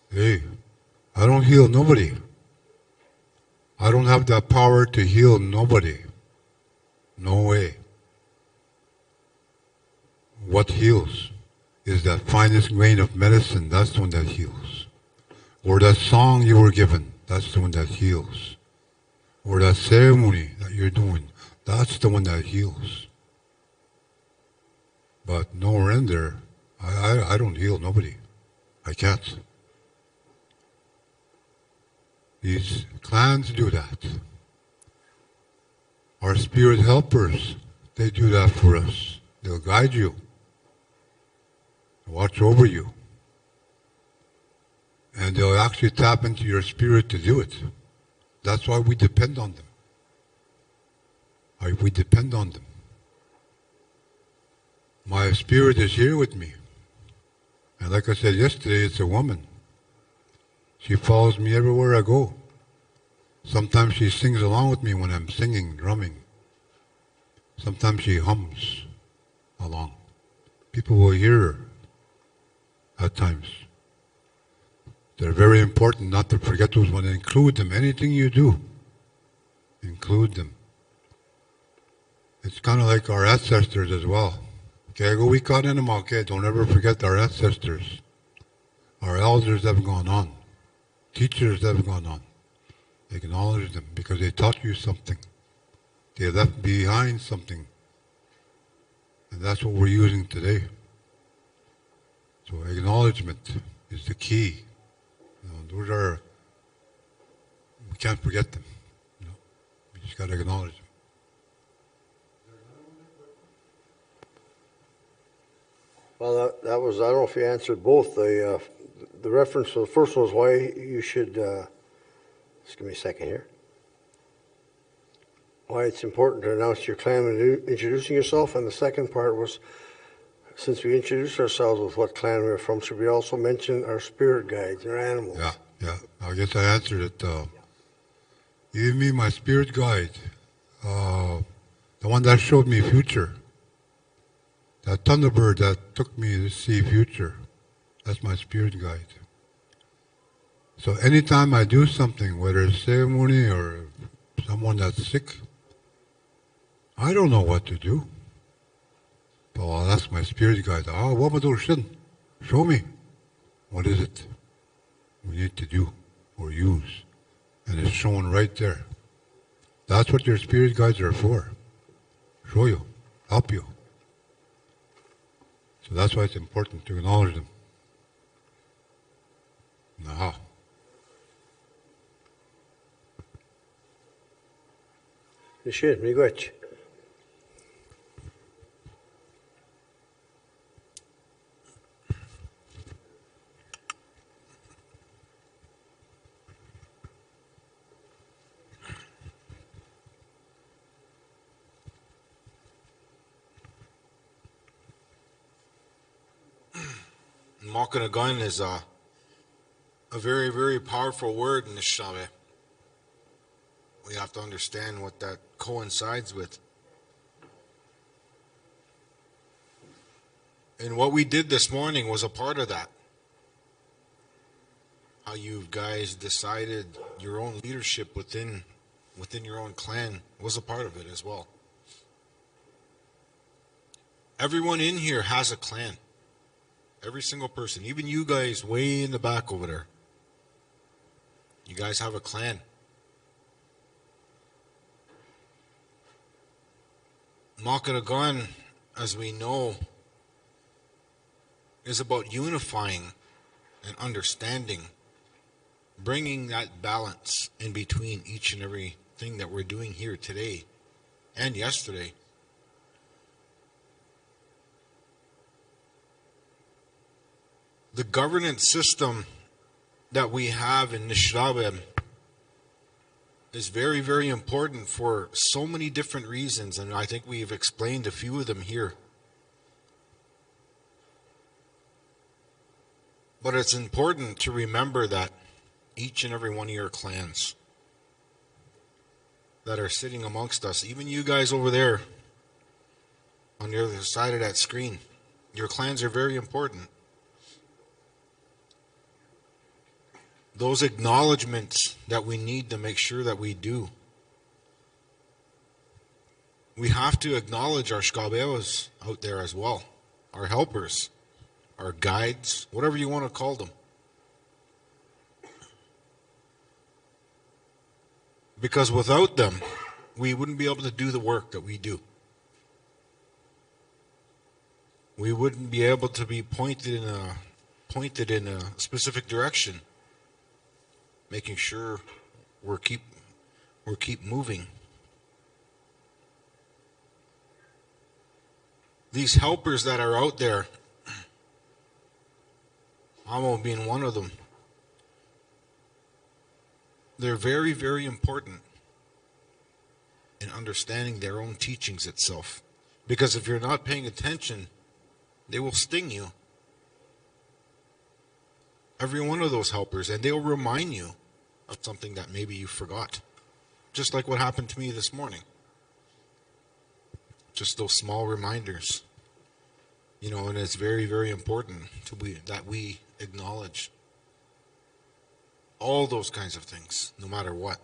Hey, I don't heal nobody. I don't have that power to heal nobody. No way. What heals is that finest grain of medicine. That's the one that heals. Or that song you were given. That's the one that heals. Or that ceremony that you're doing. That's the one that heals. But nowhere in there, I don't heal nobody. I can't. These clans do that. Our spirit helpers, they do that for us. They'll guide you, watch over you, and they'll actually tap into your spirit to do it. That's why we depend on them. We depend on them. My spirit is here with me. And like I said yesterday, it's a woman. She follows me everywhere I go. Sometimes she sings along with me when I'm singing, drumming. Sometimes she hums along. People will hear her at times. They're very important not to forget those ones. Include them. Anything you do, include them. It's kind of like our ancestors as well. Okay, go week on them, okay? Don't ever forget our ancestors. Our elders have gone on. Teachers have gone on. Acknowledge them because they taught you something. They left behind something. And that's what we're using today. So acknowledgement is the key. Those are, we can't forget them. We just got to acknowledge them. Well, that was, I don't know if you answered both. The reference for the first one was why you should, just give me a second here. Why it's important to announce your clan when introducing yourself. And the second part was, since we introduced ourselves with what clan we were from, should we also mention our spirit guides, our animals? Yeah. I guess I answered it. Give me my spirit guide. The one that showed me future. That Thunderbird that took me to see future. That's my spirit guide. So anytime I do something, whether it's ceremony or someone that's sick, I don't know what to do. But I'll ask my spirit guide, what was those? Show me. What is it we need to do or use? And it's shown right there. That's what your spirit guides are for. Show you, help you. So that's why it's important to acknowledge them. Aha. Michel, miigwech. Makanagan is a very, very powerful word in the Anishinaabe. We have to understand what that coincides with. And what we did this morning was a part of that. How you guys decided your own leadership within your own clan was a part of it as well. Everyone in here has a clan. Every single person, even you guys way in the back over there. You guys have a clan. Makanagan, as we know, is about unifying and understanding, bringing that balance in between each and every thing that we're doing here today and yesterday. The governance system that we have in Anishinaabe is very, very important for so many different reasons, and I think we've explained a few of them here. But it's important to remember that each and every one of your clans that are sitting amongst us, even you guys over there on the other side of that screen, your clans are very important. those acknowledgments that we need to make sure that we do. We have to acknowledge our shkabeos out there as well, our helpers, our guides, whatever you want to call them. Because without them, we wouldn't be able to do the work that we do. We wouldn't be able to be pointed in a specific direction, making sure we're keep moving. These helpers that are out there, Amo being one of them, they're very, very important in understanding their own teachings itself. Because if you're not paying attention, they will sting you. Every one of those helpers, and they'll remind you of something that maybe you forgot. Just like what happened to me this morning. Just those small reminders. You know, and it's very, very important that we acknowledge all those kinds of things, no matter what.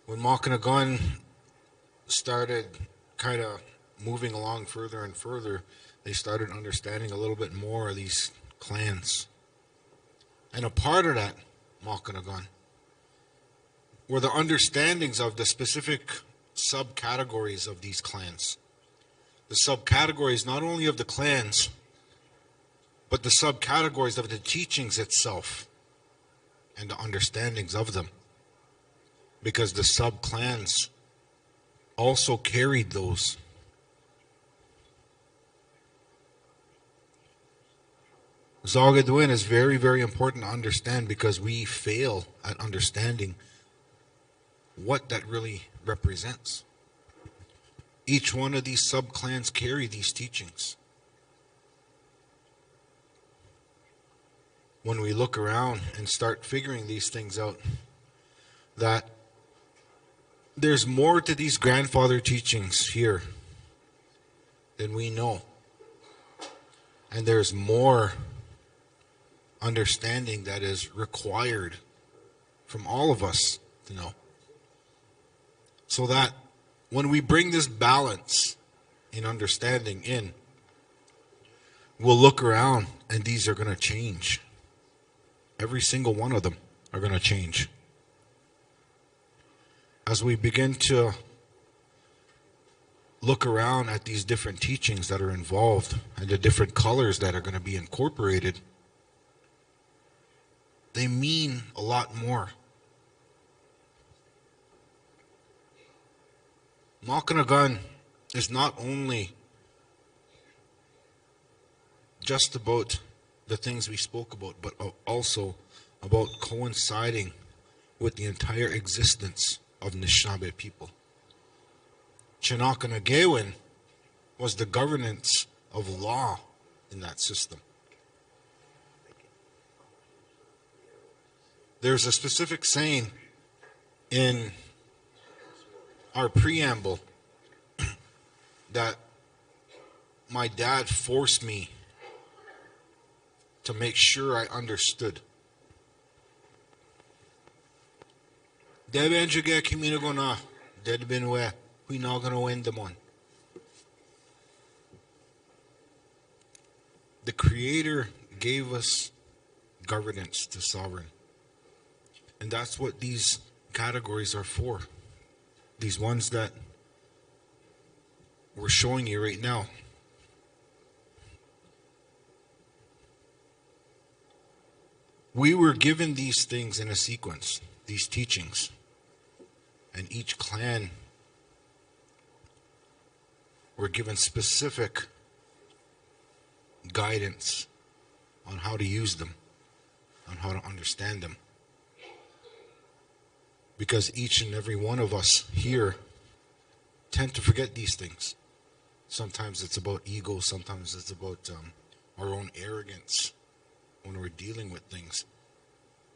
When Makanagan started kind of moving along further and further, they started understanding a little bit more of these clans. And a part of that, Makanagan, were the understandings of the specific subcategories of these clans. The subcategories not only of the clans, but the subcategories of the teachings itself and the understandings of them. Because the sub-clans also carried those. Zalgadwin is very, very important to understand because we fail at understanding what that really represents. Each one of these sub-clans carry these teachings. When we look around and start figuring these things out, that there's more to these grandfather teachings here than we know. And there's more understanding that is required from all of us to know. So that when we bring this balance in understanding in, we'll look around and these are going to change. Every single one of them are going to change. As we begin to look around at these different teachings that are involved and the different colors that are going to be incorporated, they mean a lot more. Makanagan is not only just about the things we spoke about, but also about coinciding with the entire existence of Anishinaabe people. Chinaakanagewin was the governance of law in that system. There's a specific saying in our preamble that my dad forced me to make sure I understood. The Creator gave us governance to sovereign. And that's what these categories are for. These ones that we're showing you right now. We were given these things in a sequence, these teachings. And each clan were given specific guidance on how to use them, on how to understand them. Because each and every one of us here tend to forget these things. Sometimes it's about ego, sometimes it's about our own arrogance when we're dealing with things.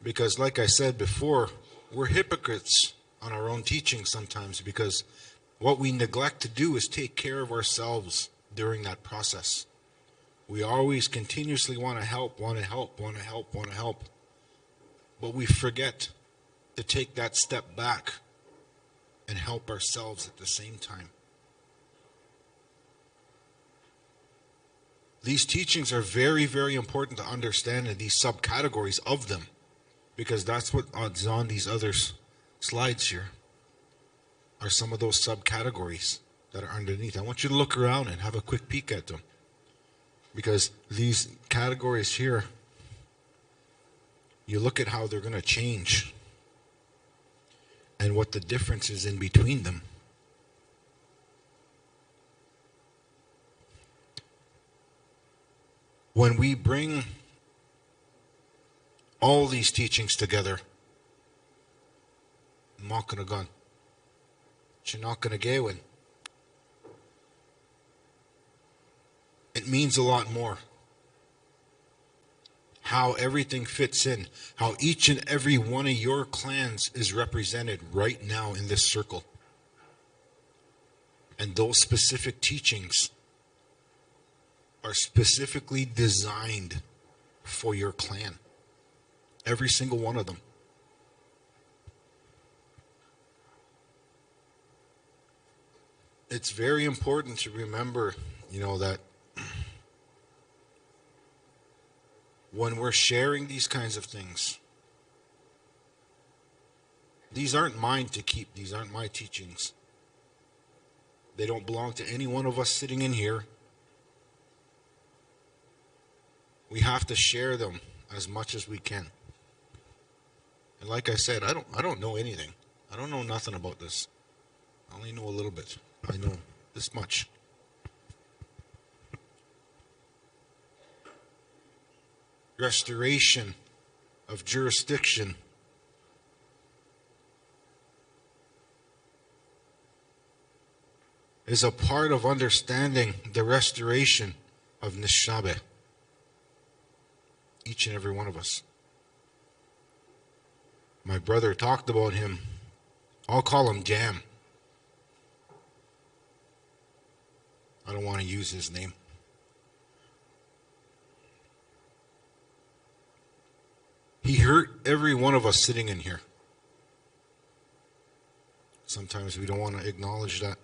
Because like I said before, we're hypocrites on our own teaching sometimes, because what we neglect to do is take care of ourselves during that process. We always continuously want to help, want to help, want to help, want to help. But we forget to take that step back and help ourselves at the same time. These teachings are very, very important to understand, in these subcategories of them, because that's what's on these other slides here, are some of those subcategories that are underneath. I want you to look around and have a quick peek at them, because these categories here, you look at how they're going to change and what the difference is in between them. When we bring all these teachings together, Makanagan, Chinakanagewin, it means a lot more. How everything fits in, how each and every one of your clans is represented right now in this circle. And those specific teachings are specifically designed for your clan. Every single one of them. It's very important to remember, that when we're sharing these kinds of things, these aren't mine to keep. These aren't my teachings. They don't belong to any one of us sitting in here. We have to share them as much as we can. And like I said, I don't know anything. I don't know nothing about this. I only know a little bit. I know this much. Restoration of jurisdiction is a part of understanding the restoration of Nishnawbe. Each and every one of us. My brother talked about him. I'll call him Jam. I don't want to use his name. He hurt every one of us sitting in here. Sometimes we don't want to acknowledge that.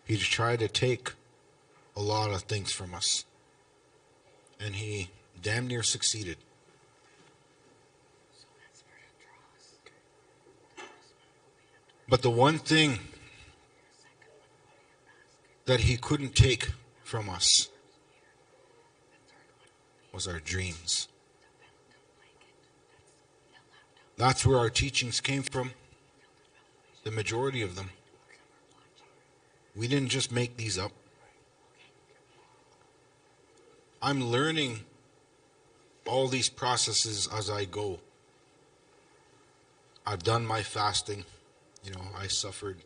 He tried to take a lot of things from us. And he damn near succeeded. But the one thing that he couldn't take from us was our dreams. That's where our teachings came from. The majority of them. We didn't just make these up. I'm learning all these processes as I go. I've done my fasting. I suffered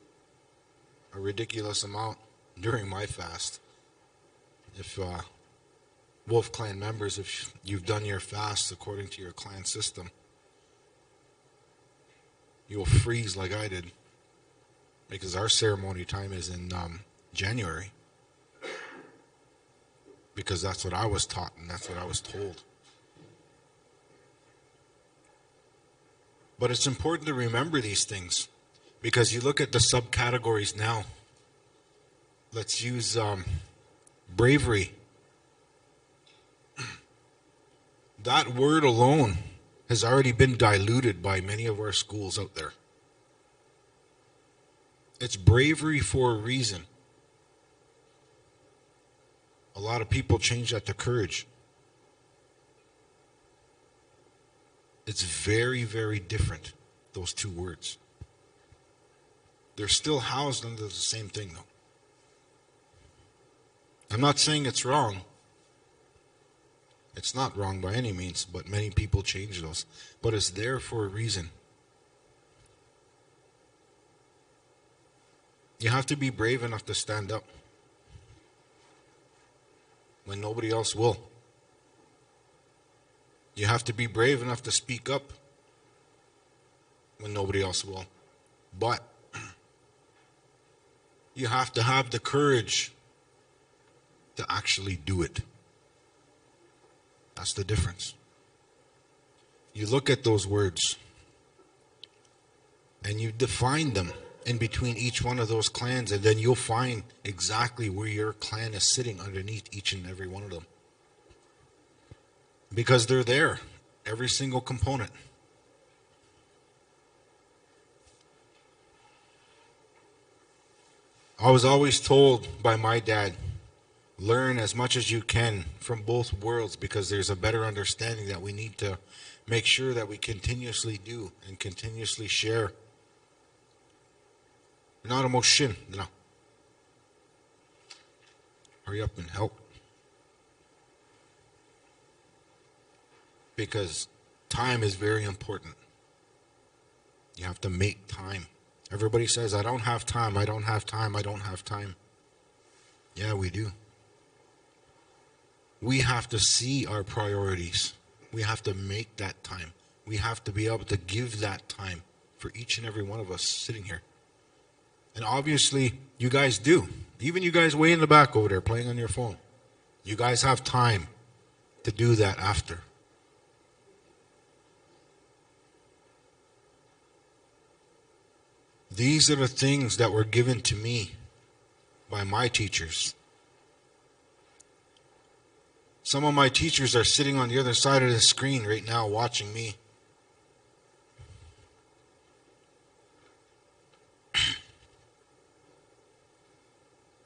a ridiculous amount during my fast. If Wolf Clan members, if you've done your fast according to your clan system, you'll freeze like I did, because our ceremony time is in January, because that's what I was taught and that's what I was told. But it's important to remember these things, because you look at the subcategories now. Let's use bravery. That word alone has already been diluted by many of our schools out there. It's bravery for a reason. A lot of people change that to courage. It's very, very different, those two words. They're still housed under the same thing, though. I'm not saying it's wrong. It's not wrong by any means, but many people change those. But it's there for a reason. You have to be brave enough to stand up when nobody else will. You have to be brave enough to speak up when nobody else will. But you have to have the courage to actually do it. That's the difference. You look at those words and you define them in between each one of those clans, and then you'll find exactly where your clan is sitting underneath each and every one of them. Because they're there, every single component. I was always told by my dad, learn as much as you can from both worlds, because there's a better understanding that we need to make sure that we continuously do and continuously share. Not a motion, no. Hurry up and help. Because time is very important. You have to make time. Everybody says, I don't have time, I don't have time, I don't have time. Yeah, we do. We have to see our priorities. We have to make that time. We have to be able to give that time for each and every one of us sitting here. And obviously, you guys do. Even you guys way in the back over there playing on your phone. You guys have time to do that after. These are the things that were given to me by my teachers. Some of my teachers are sitting on the other side of the screen right now watching me.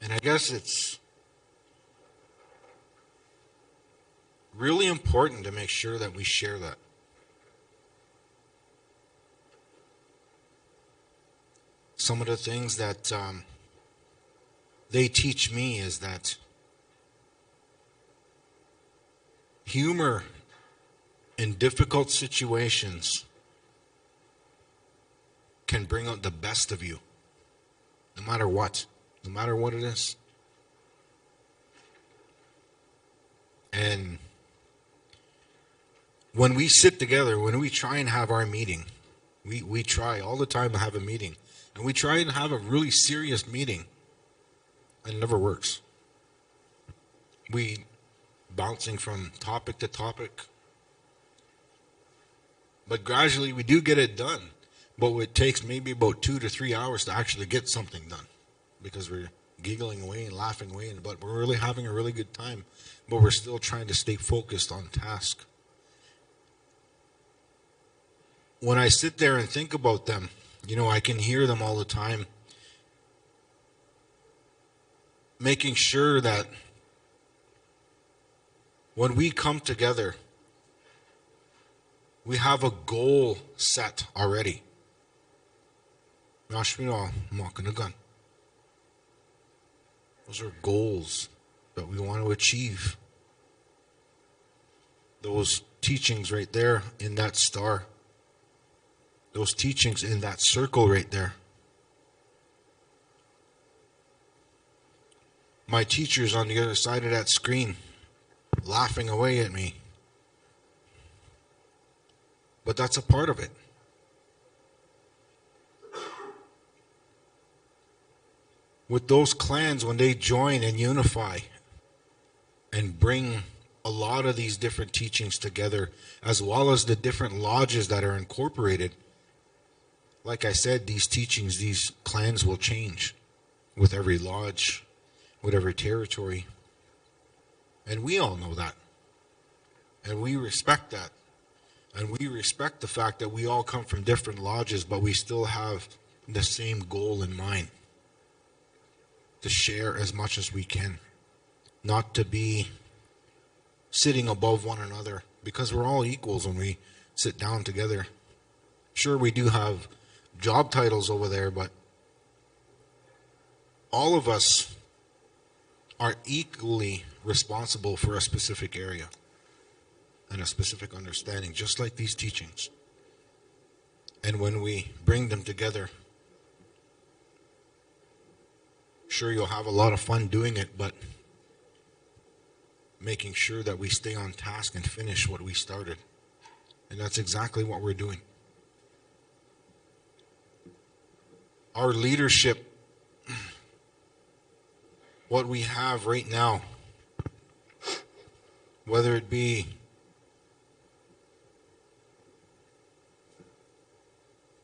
And I guess it's really important to make sure that we share that. Some of the things that they teach me is that humor in difficult situations can bring out the best of you, no matter what it is. And when we sit together, when we try and have our meeting, we try all the time to have a meeting. And we try and have a really serious meeting, and it never works. We bouncing from topic to topic. But gradually we do get it done. But it takes maybe about 2 to 3 hours to actually get something done. Because we're giggling away and laughing away, but we're really having a really good time. But we're still trying to stay focused on task. When I sit there and think about them, you know, I can hear them all the time, making sure that when we come together, we have a goal set already. Those are goals that we want to achieve. Those teachings right there in that star. Those teachings in that circle right there. My teachers on the other side of that screen laughing away at me. But that's a part of it. With those clans, when they join and unify and bring a lot of these different teachings together, as well as the different lodges that are incorporated, like I said, these teachings, these clans will change with every lodge, with every territory. And we all know that. And we respect that. And we respect the fact that we all come from different lodges, but we still have the same goal in mind. To share as much as we can. Not to be sitting above one another, because we're all equals when we sit down together. Sure, we do have job titles over there, but all of us are equally responsible for a specific area and a specific understanding, just like these teachings. And when we bring them together, sure, you'll have a lot of fun doing it, but making sure that we stay on task and finish what we started. And that's exactly what we're doing. Our leadership, what we have right now, whether it be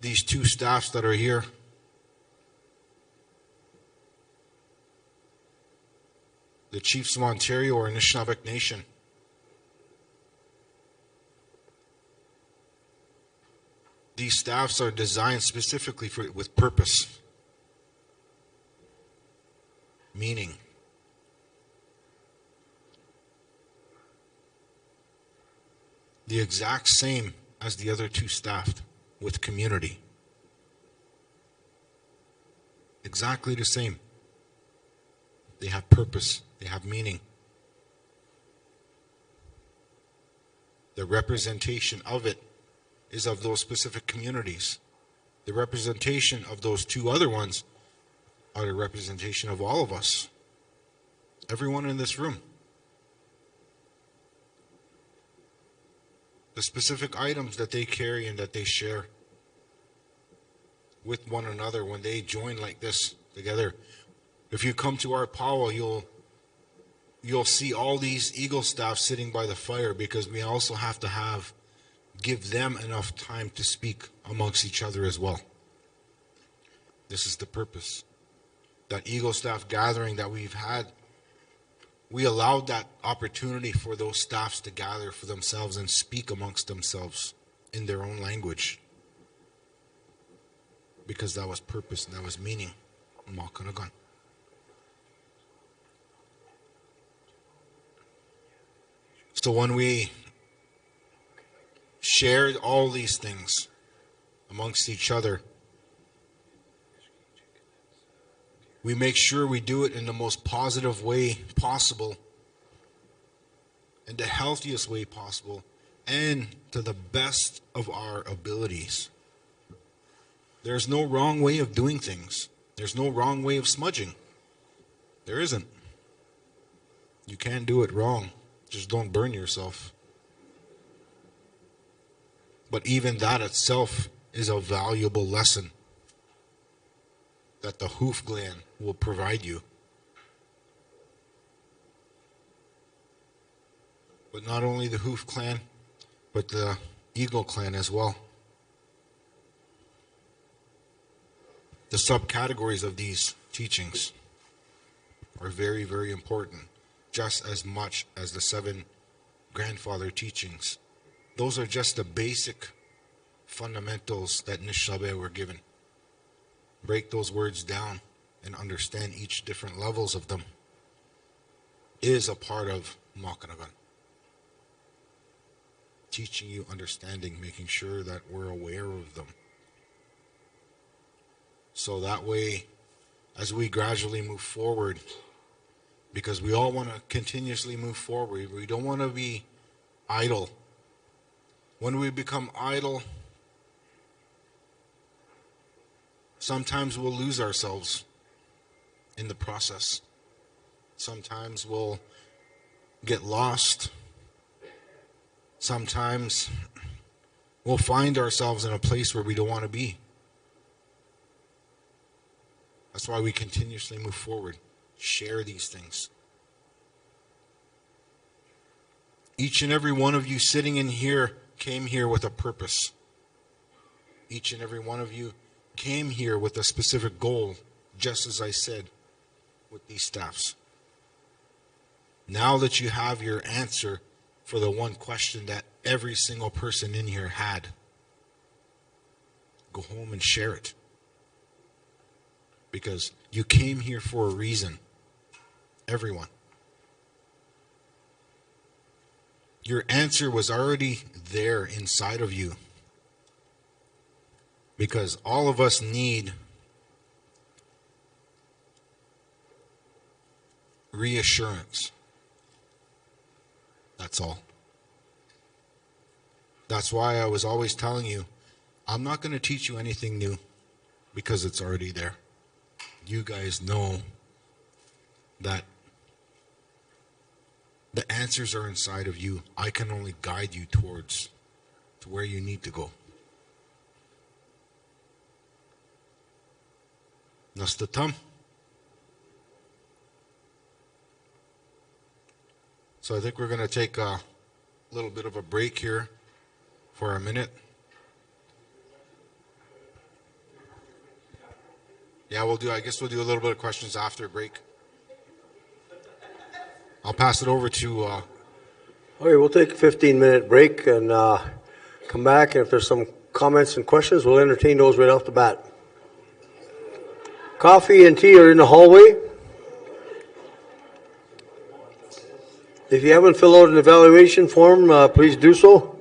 these two staffs that are here, the Chiefs of Ontario or Anishinaabeg Nation, these staffs are designed specifically with purpose, meaning. The exact same as the other two staffed, with community. Exactly the same. They have purpose, they have meaning. The representation of it is of those specific communities. The representation of those two other ones are the representation of all of us. Everyone in this room. The specific items that they carry and that they share with one another when they join like this together. If you come to our powwow, you'll see all these Eagle staff sitting by the fire, because we also have to give them enough time to speak amongst each other as well. This is the purpose. That Eagle staff gathering that we've had, we allowed that opportunity for those staffs to gather for themselves and speak amongst themselves in their own language. Because that was purpose and that was meaning. Makanagan. So when we shared all these things amongst each other, we make sure we do it in the most positive way possible, in the healthiest way possible, and to the best of our abilities. There's no wrong way of doing things. There's no wrong way of smudging. There isn't. You can't do it wrong. Just don't burn yourself. But even that itself is a valuable lesson that the hoof gland will provide you. But not only the hoof clan, but the eagle clan as well. The subcategories of these teachings are very, very important, just as much as the 7 grandfather teachings. Those are just the basic fundamentals that Nishabe were given. Break those words down and understand each different levels of them is a part of Makanagan. Teaching you understanding, making sure that we're aware of them. So that way, as we gradually move forward, because we all want to continuously move forward, we don't want to be idle. When we become idle, sometimes we'll lose ourselves in the process. Sometimes we'll get lost. Sometimes we'll find ourselves in a place where we don't want to be. That's why we continuously move forward. Share these things. Each and every one of you sitting in here came here with a purpose. Each and every one of you came here with a specific goal, just as I said with these staffs. Now that you have your answer for the one question that every single person in here had, go home and share it. Because you came here for a reason. Everyone. Your answer was already there inside of you. Because all of us need reassurance. That's all. That's why I was always telling you, I'm not going to teach you anything new, because it's already there. You guys know that the answers are inside of you. I can only guide you to where you need to go. Nastatam. So I think we're going to take a little bit of a break here for a minute. Yeah, we'll do. I guess we'll do a little bit of questions after break. I'll pass it over to. Okay, we'll take a 15-minute break and come back. And if there's some comments and questions, we'll entertain those right off the bat. Coffee and tea are in the hallway. If you haven't filled out an evaluation form, please do so.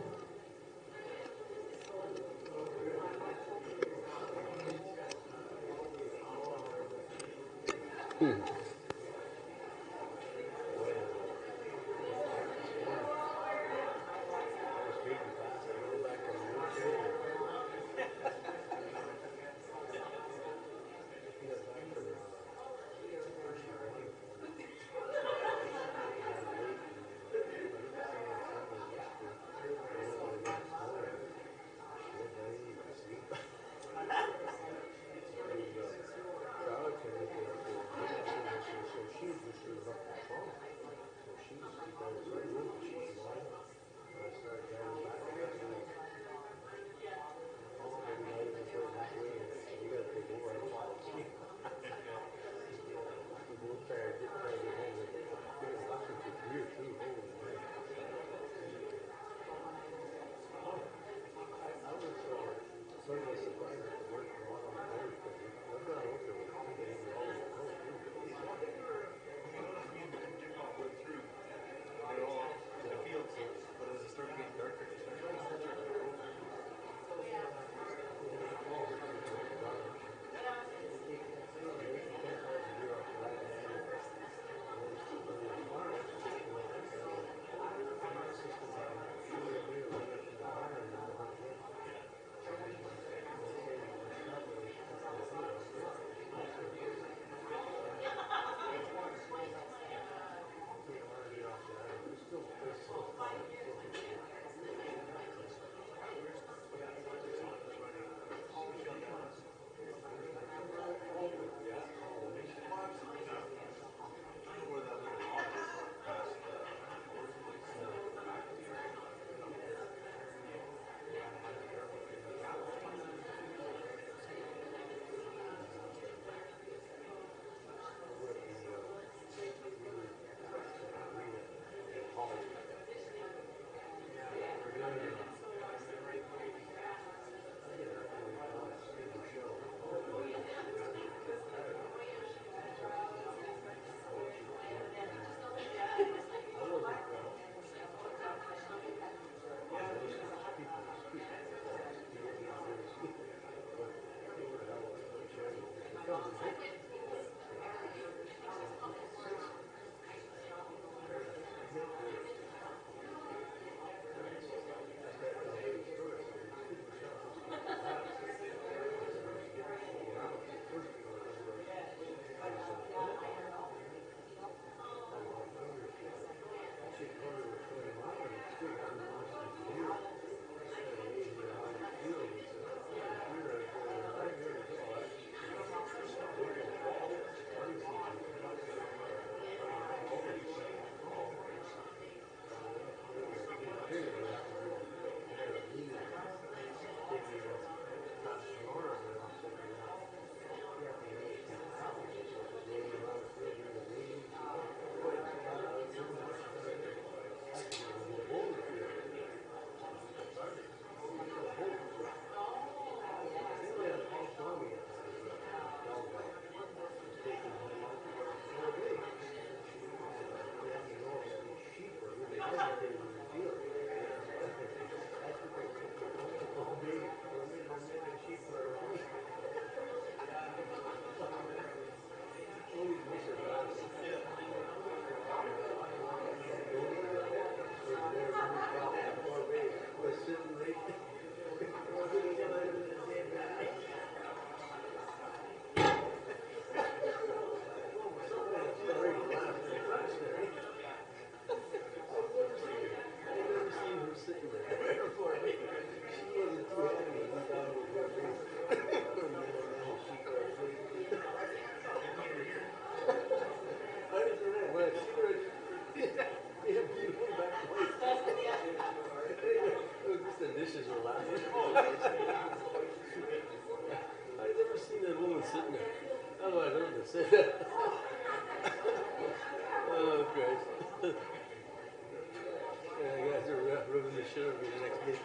election will be the next day.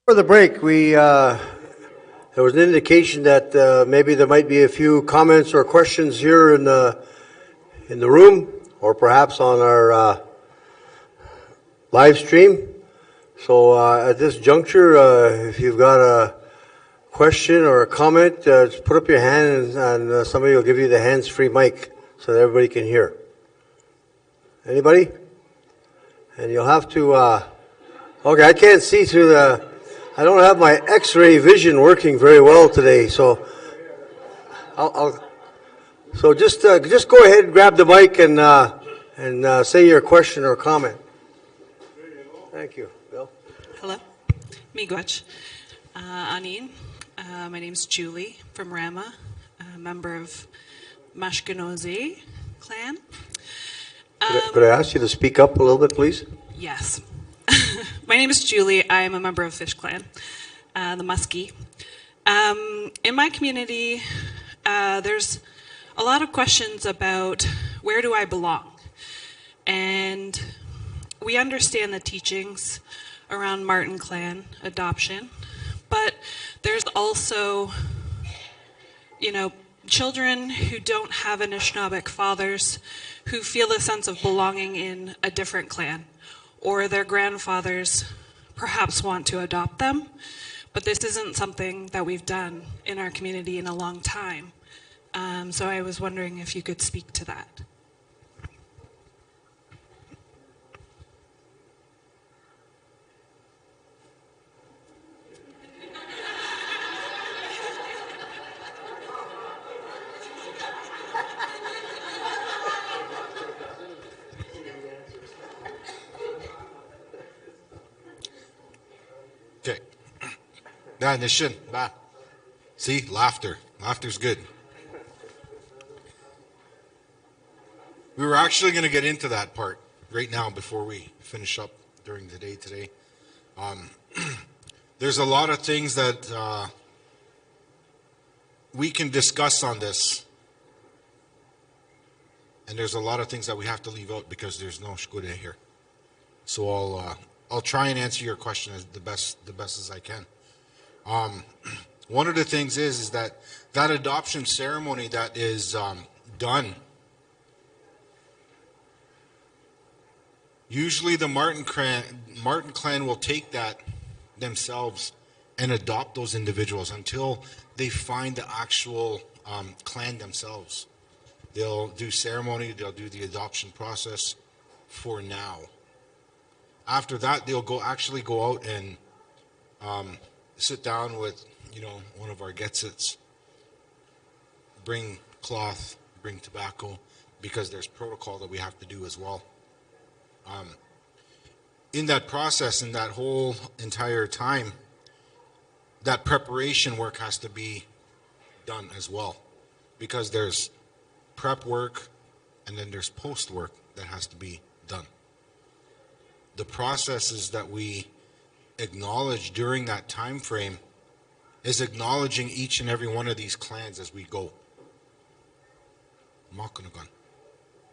For the break, there was an indication that maybe there might be a few comments or questions here in the room, or perhaps on our live stream. So at this juncture, if you've got a question or a comment, just put up your hand and somebody will give you the hands-free mic so that everybody can hear. Anybody? And you'll have to, okay, I can't see through I don't have my X-ray vision working very well today, so so just go ahead and grab the mic and say your question or comment. Thank you, Bill. Hello. Miigwech. Anin. My name's Julie from Rama, a member of Mashkenozi clan. Could I ask you to speak up a little bit, please? Yes. My name is Julie. I am a member of Fish Clan, the Muskie. In my community, there's a lot of questions about where do I belong? And we understand the teachings around Martin Clan adoption, but there's also, children who don't have Anishinaabeg fathers who feel a sense of belonging in a different clan, or their grandfathers perhaps want to adopt them, but this isn't something that we've done in our community in a long time. So I was wondering if you could speak to that. Okay. Nah, Nishin, bah. See, laughter. Laughter's good. We were actually going to get into that part right now before we finish up during the day today. There's a lot of things that we can discuss on this. And there's a lot of things that we have to leave out because there's no shkude here. So I'll try and answer your question as the best as I can. One of the things is that adoption ceremony that is done. Usually the Martin clan will take that themselves and adopt those individuals until they find the actual clan themselves. They'll do ceremony, they'll do the adoption process for now. After that, they'll go out and sit down with, one of our Getsits, bring cloth, bring tobacco, because there's protocol that we have to do as well. In that process, in that whole entire time, that preparation work has to be done as well, because there's prep work and then there's post work that has to be done. The processes that we acknowledge during that time frame is acknowledging each and every one of these clans as we go. Makanagan,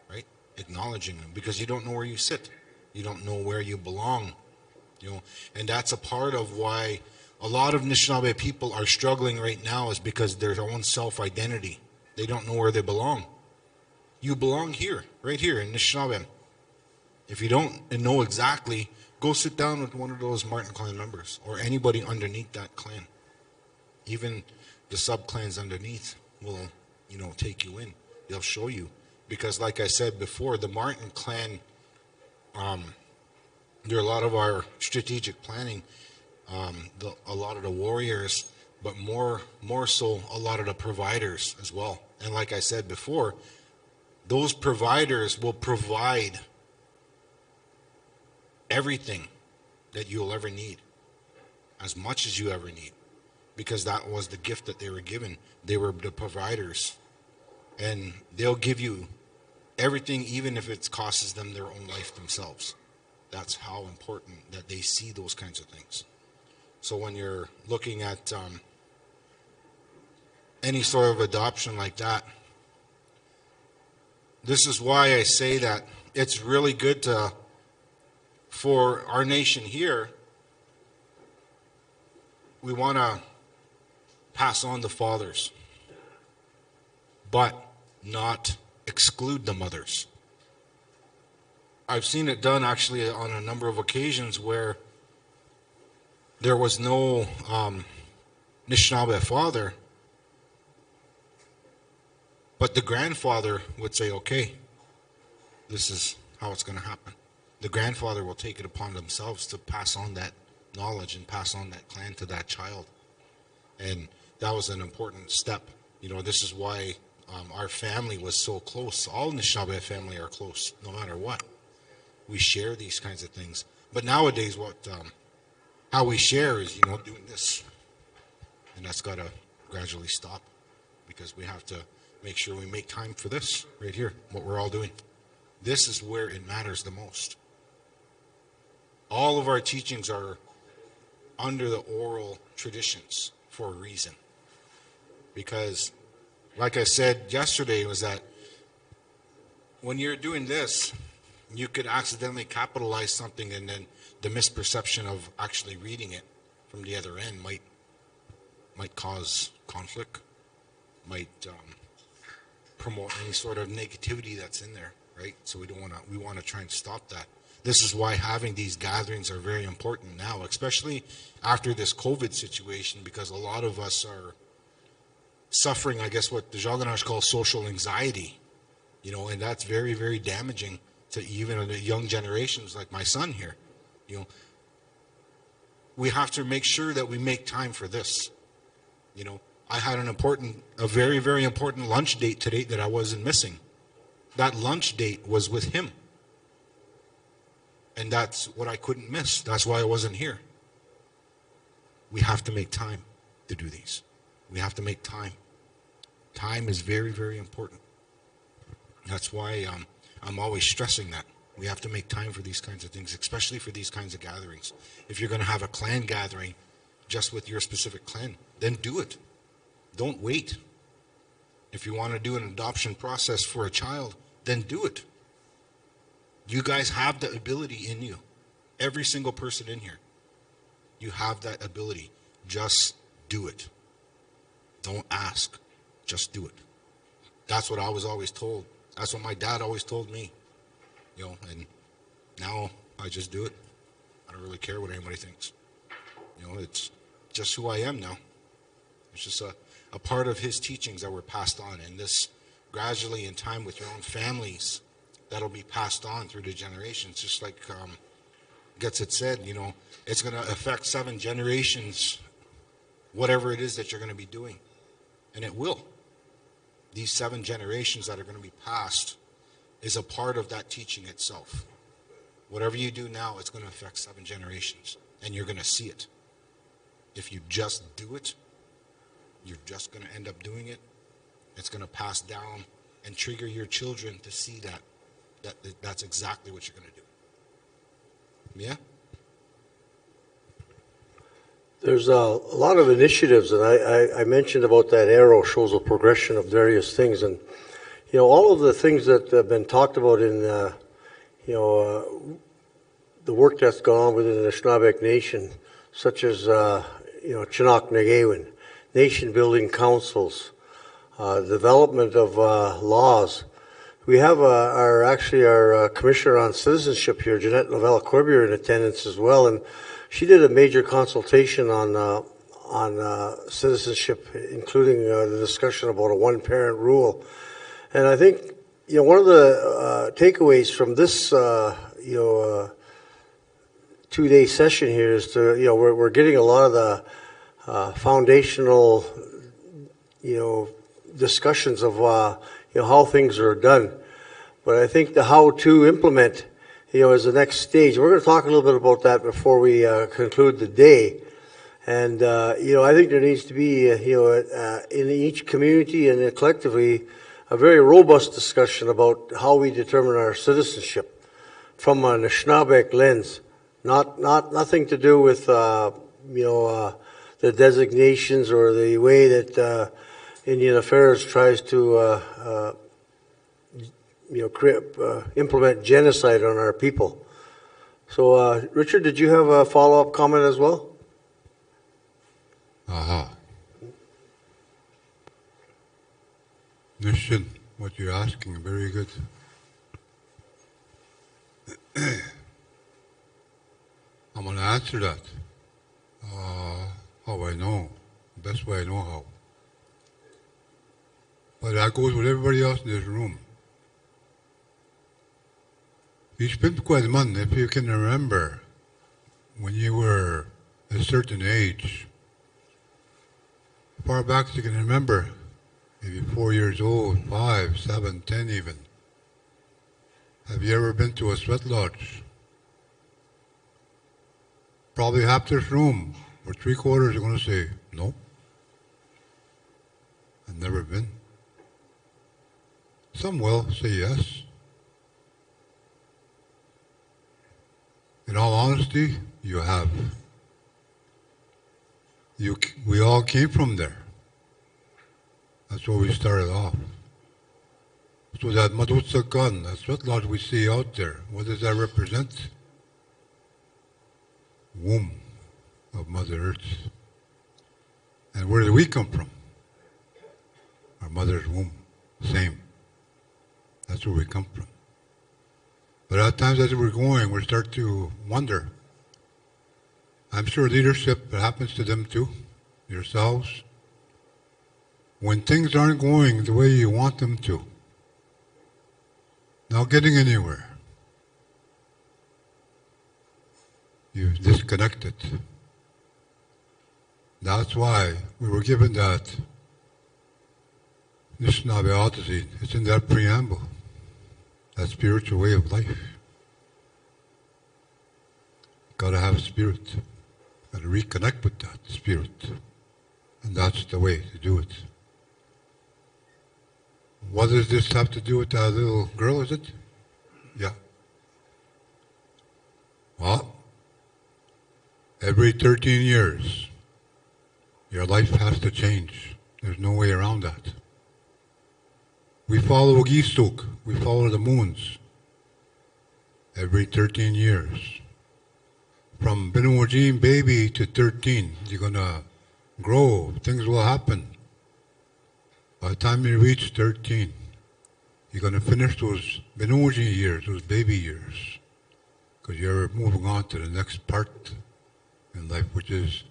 right? Acknowledging them, because you don't know where you sit. You don't know where you belong. And that's a part of why a lot of Anishinaabe people are struggling right now, is because their own self-identity. They don't know where they belong. You belong here, right here in Anishinaabe. If you don't know exactly, go sit down with one of those Martin clan members or anybody underneath that clan. Even the sub-clans underneath will, take you in. They'll show you. Because like I said before, the Martin clan, there are a lot of our strategic planning, a lot of the warriors, but more so a lot of the providers as well. And like I said before, those providers will provide everything that you'll ever need, as much as you ever need, because that was the gift that they were given. They were the providers, and they'll give you everything, even if it costs them their own life themselves. That's how important that they see those kinds of things. So when you're looking at any sort of adoption like that, this is why I say that it's really good for our nation here we want to pass on the fathers, but not exclude the mothers. I've seen it done actually on a number of occasions where there was no Anishinaabe father, but the grandfather would say, okay, this is how it's going to happen. The grandfather will take it upon themselves to pass on that knowledge and pass on that clan to that child. And that was an important step. You know, this is why our family was so close. All Anishinaabe family are close, no matter what. We share these kinds of things. But nowadays, how we share is, you know, doing this. And that's got to gradually stop, because we have to make sure we make time for this right here, what we're all doing. This is where it matters the most. All of our teachings are under the oral traditions for a reason. Because, like I said yesterday, was that when you're doing this, you could accidentally capitalize something, and then the misperception of actually reading it from the other end might cause conflict, might promote any sort of negativity that's in there, right? So we want to try and stop that. This is why having these gatherings are very important now, especially after this COVID situation, because a lot of us are suffering, I guess, what the Jaganash calls social anxiety, you know, and that's very, very damaging to even the young generations like my son here. You know, we have to make sure that we make time for this. You know, I had a very, very important lunch date today that I wasn't missing. That lunch date was with him. And that's what I couldn't miss. That's why I wasn't here. We have to make time to do these. We have to make time. Time is very, very important. That's why I'm always stressing that. We have to make time for these kinds of things, especially for these kinds of gatherings. If you're going to have a clan gathering just with your specific clan, then do it. Don't wait. If you want to do an adoption process for a child, then do it. You guys have the ability in you. Every single person in here. You have that ability. Just do it. Don't ask. Just do it. That's what I was always told. That's what my dad always told me. You know, and now I just do it. I don't really care what anybody thinks. You know, it's just who I am now. It's just a part of his teachings that were passed on. And this gradually in time with your own families, that'll be passed on through the generations. Just like gets it said, you know, it's going to affect 7 generations, whatever it is that you're going to be doing. And it will. These 7 generations that are going to be passed is a part of that teaching itself. Whatever you do now, it's going to affect 7 generations. And you're going to see it. If you just do it, you're just going to end up doing it. It's going to pass down and trigger your children to see that's exactly what you're going to do. Yeah? There's a lot of initiatives, and I mentioned about that arrow shows a progression of various things, and you know, all of the things that have been talked about in you know, the work that's gone on within the Anishinaabe Nation, such as you know, Chinook Nagawin, nation building councils, development of laws. We have our commissioner on citizenship here, Jeanette Novella Corbier, in attendance as well, and she did a major consultation on citizenship, including the discussion about a one-parent rule. And I think, you know, one of the takeaways from this, you know, 2-day session here is to, you know, we're getting a lot of the foundational, you know, discussions of, you know, how things are done. But I think the how to implement, you know, is the next stage. We're going to talk a little bit about that before we conclude the day. And, you know, I think there needs to be, you know, in each community and collectively, a very robust discussion about how we determine our citizenship from an Anishinaabe lens. Nothing to do with, you know, the designations or the way that Indian Affairs tries to, you know, implement genocide on our people. So, Richard, did you have a follow-up comment as well? Aha. Nishin, what you're asking, very good. I'm going to answer that. How I know. Best way I know how. But that goes with everybody else in this room. If you can remember when you were a certain age, far back as you can remember, maybe 4 years old, 5, 7, 10 even. Have you ever been to a sweat lodge? Probably half this room, or 3/4 are going to say, no. I've never been. Some will say yes. In all honesty, you have. We all came from there. That's where we started off. So that Madhutsakan, that sweat lodge we see out there, what does that represent? Womb of Mother Earth. And where did we come from? Our mother's womb. Same. That's where we come from. But at times as we're going, we start to wonder. I'm sure leadership, it happens to them too, yourselves. When things aren't going the way you want them to, not getting anywhere, you're disconnected. That's why we were given that Nishnabhe Odyssey. It's in that preamble, that spiritual way of life. Got to have a spirit. Got to reconnect with that spirit. And that's the way to do it. What does this have to do with that little girl, is it? Yeah. Well, every 13 years, your life has to change. There's no way around that. We follow Gisuk, we follow the moons. Every 13 years. From Binuwajin baby to 13, you're going to grow, things will happen. By the time you reach 13, you're going to finish those Binuwajin years, those baby years. Because you're moving on to the next part in life, which is,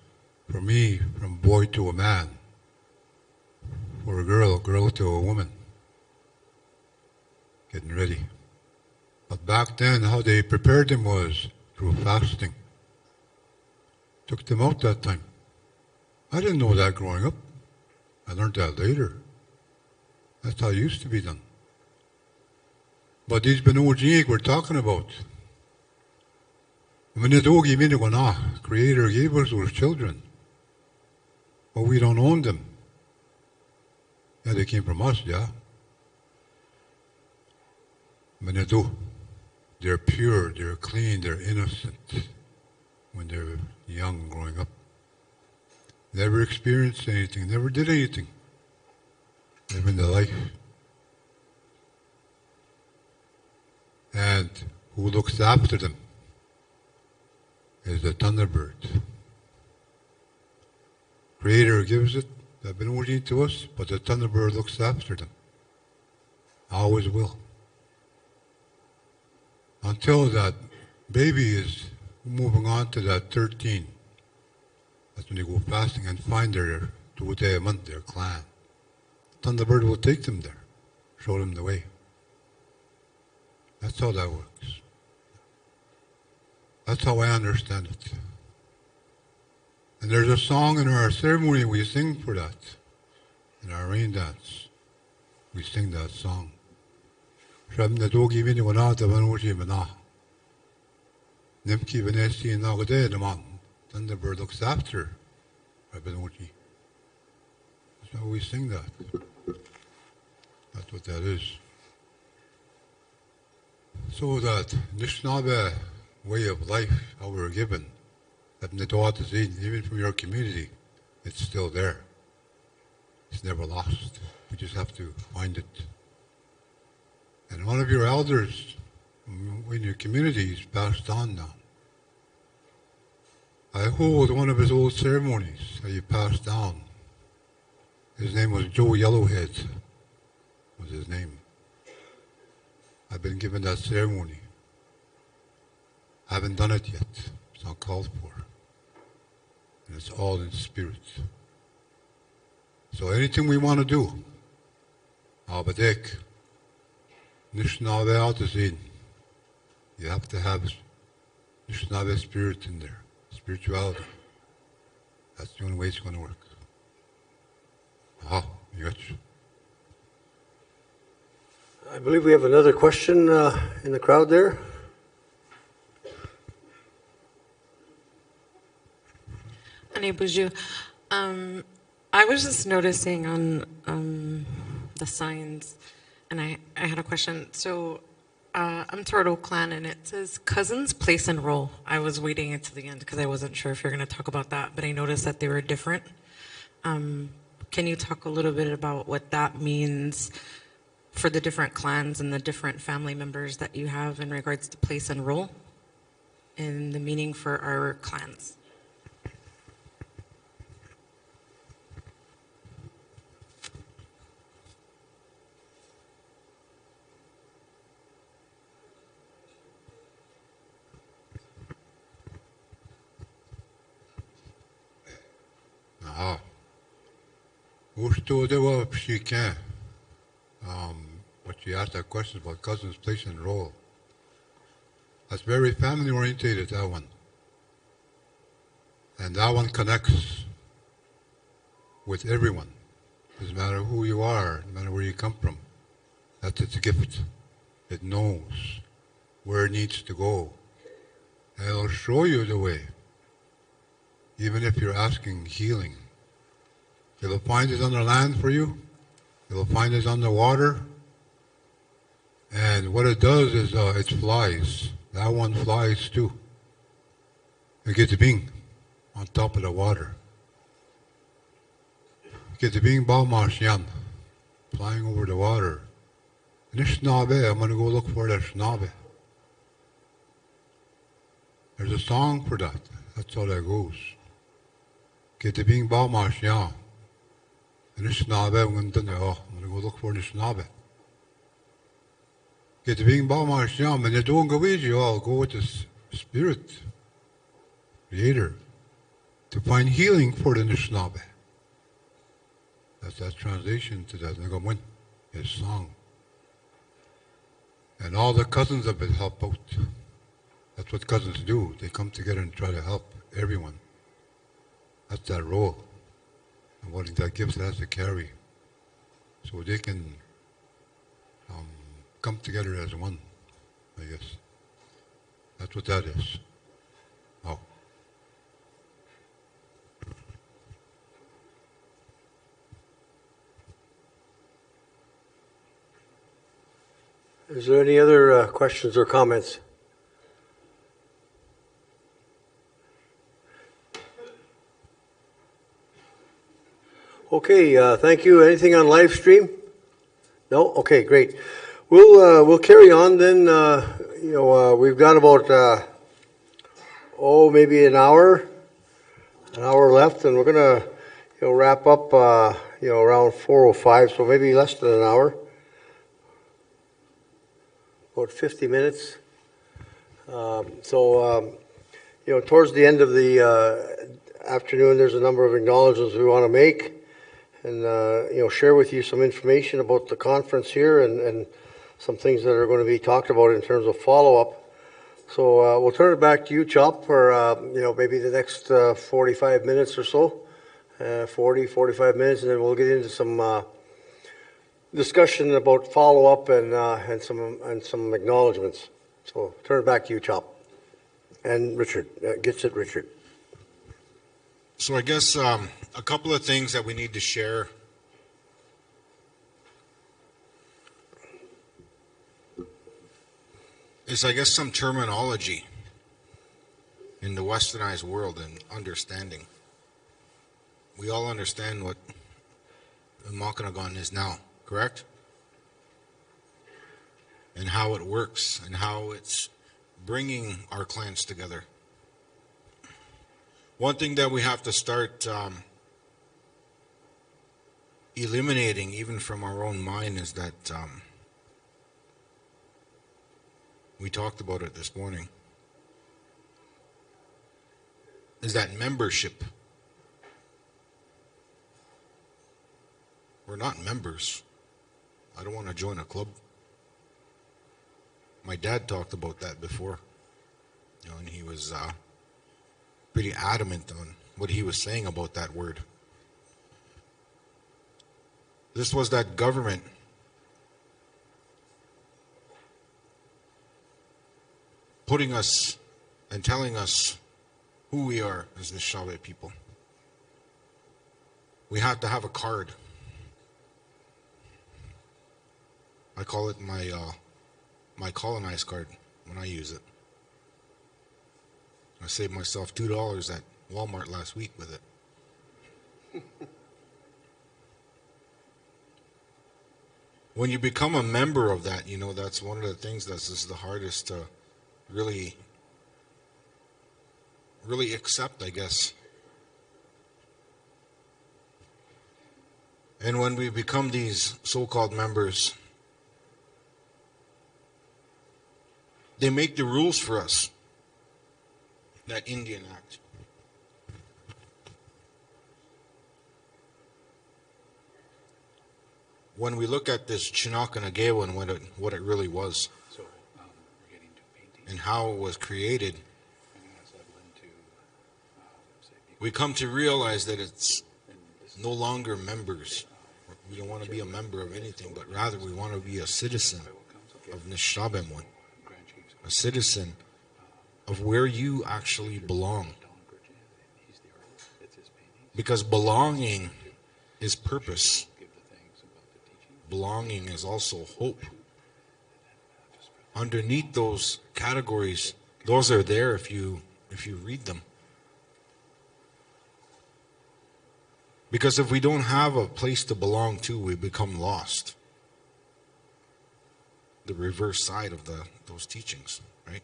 for me, from boy to a man. For a girl to a woman. Getting ready. But back then, how they prepared them was through fasting. Took them out that time. I didn't know that growing up. I learned that later. That's how it used to be done. But these Binuwajin we're talking about, Creator gave us those children, but we don't own them. Yeah, they came from us, yeah. They're pure, they're clean, they're innocent when they're young, growing up. Never experienced anything, never did anything. Living the life. And who looks after them is the Thunderbird. Creator gives it, the Binuwajin to us, but the Thunderbird looks after them. Always will. Until that baby is moving on to that 13. That's when they go fasting and find their Tuuteyaman, their clan. Thunderbird will take them there, show them the way. That's how that works. That's how I understand it. And there's a song in our ceremony we sing for that. In our rain dance, we sing that song. Thunderbird looks after Binuwajin. That's how we sing that. That's what that is. So that Nishnabhe way of life, how we were given, that even from your community, it's still there. It's never lost. We just have to find it. And one of your elders in your community is passed on now. I hold one of his old ceremonies that he passed down. His name was Joe Yellowhead, was his name. I've been given that ceremony. I haven't done it yet. It's not called for. And it's all in spirit. So anything we want to do, Abadek, Nishnave Altazin, you have to have Nishnave spirit in there, spirituality. That's the only way it's going to work. Aha, you got you. I believe we have another question in the crowd there. Annie Boujou, I was just noticing on the signs, and I had a question. So I'm Turtle Clan, and it says cousins, place, and role. I was waiting until the end because I wasn't sure if you're going to talk about that, but I noticed that they were different. Can you talk a little bit about what that means for the different clans and the different family members that you have in regards to place and role and the meaning for our clans? Aha. Usto dewa pshike. What you asked that question about cousins, place, and role. That's very family orientated, that one. And that one connects with everyone. Doesn't matter who you are, no matter where you come from. That's its gift. It knows where it needs to go. And it'll show you the way. Even if you're asking healing. It'll find it on the land for you. It'll find it on the water. And what it does is it flies. That one flies too. It gets being on top of the water. It gets being Balmarshian, flying over the water. Nishnabe, I'm going to go look for that Shnabe. There's a song for that. That's how that goes. Get the being Balmarshian. Nishnabe, I'm going to go look for Nishnabe. Get the being Balmarshian, and you don't go with you all, go with the Spirit, Creator, to find healing for the Nishnabe. That's that translation to that Nagamun, his song. And all the cousins of it help out. That's what cousins do. They come together and try to help everyone. That's that role. And what that gives has to carry. So they can come together as one, I guess. That's what that is. Oh. Is there any other questions or comments? Okay, thank you. Anything on live stream? No? Okay, great. We'll carry on then. We've got about maybe an hour left, and we're gonna wrap up around 4:05, so maybe less than an hour. About 50 minutes. Towards the end of the afternoon, there's a number of acknowledgements we want to make, and share with you some information about the conference here and some things that are going to be talked about in terms of follow-up. So we'll turn it back to you, Chop, for maybe the next 45 minutes or so, 45 minutes, and then we'll get into some discussion about follow-up and some acknowledgements. So turn it back to you, Chop. And Richard, gets it, Richard. So I guess a couple of things that we need to share. Is, I guess, some terminology in the westernized world and understanding. We all understand what Makanagan is now, correct? And how it works and how it's bringing our clans together. One thing that we have to start eliminating, even from our own mind, is that we talked about it this morning, is that membership. We're not members. I don't want to join a club. My dad talked about that before, and he was pretty adamant on what he was saying about that word. This was that government putting us and telling us who we are as Nishnawbe people. We have to have a card. I call it my colonized card when I use it. I saved myself $2 at Walmart last week with it. When you become a member of that, that's one of the things that's the hardest to really accept, I guess. And when we become these so-called members, they make the rules for us. That Indian Act. When we look at this Chinaka and what it really was, and how it was created, we come to realize that it's no longer members. We don't want to be a member of anything, but rather we want to be a citizen of Nishnawbe, a citizen of where you actually belong. Because belonging is purpose. Belonging is also hope. Underneath those categories, those are there if you read them. Because if we don't have a place to belong to, we become lost. The reverse side of those teachings, right?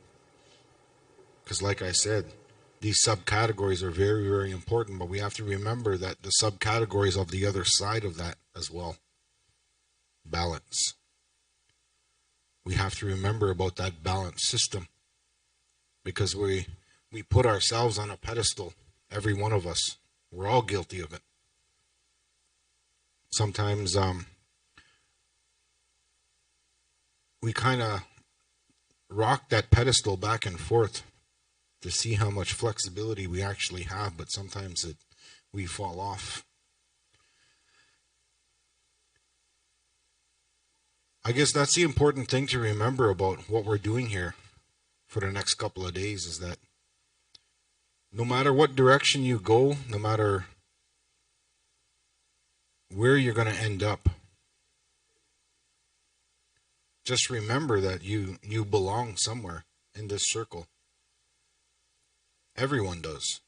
Because like I said, these subcategories are very, very important, but we have to remember that the subcategories of the other side of that as well. Balance. We have to remember about that balance system, because we put ourselves on a pedestal, every one of us. We're all guilty of it. Sometimes we kind of rock that pedestal back and forth to see how much flexibility we actually have, but sometimes we fall off. I guess that's the important thing to remember about what we're doing here for the next couple of days, is that no matter what direction you go, no matter where you're going to end up, just remember that you belong somewhere in this circle. Everyone does.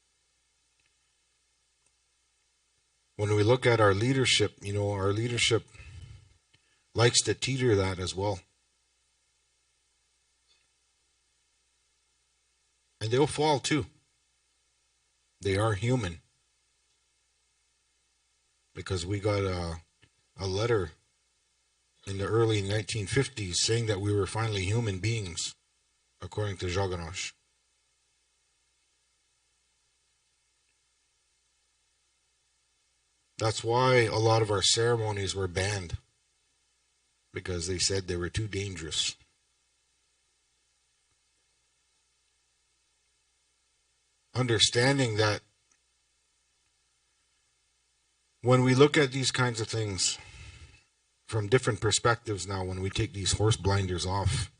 When we look at our leadership, our leadership likes to teeter that as well. And they'll fall too. They are human. Because we got a letter in the early 1950s saying that we were finally human beings, according to Jaganosh. That's why a lot of our ceremonies were banned, because they said they were too dangerous. Understanding that when we look at these kinds of things from different perspectives now, when we take these horse blinders off,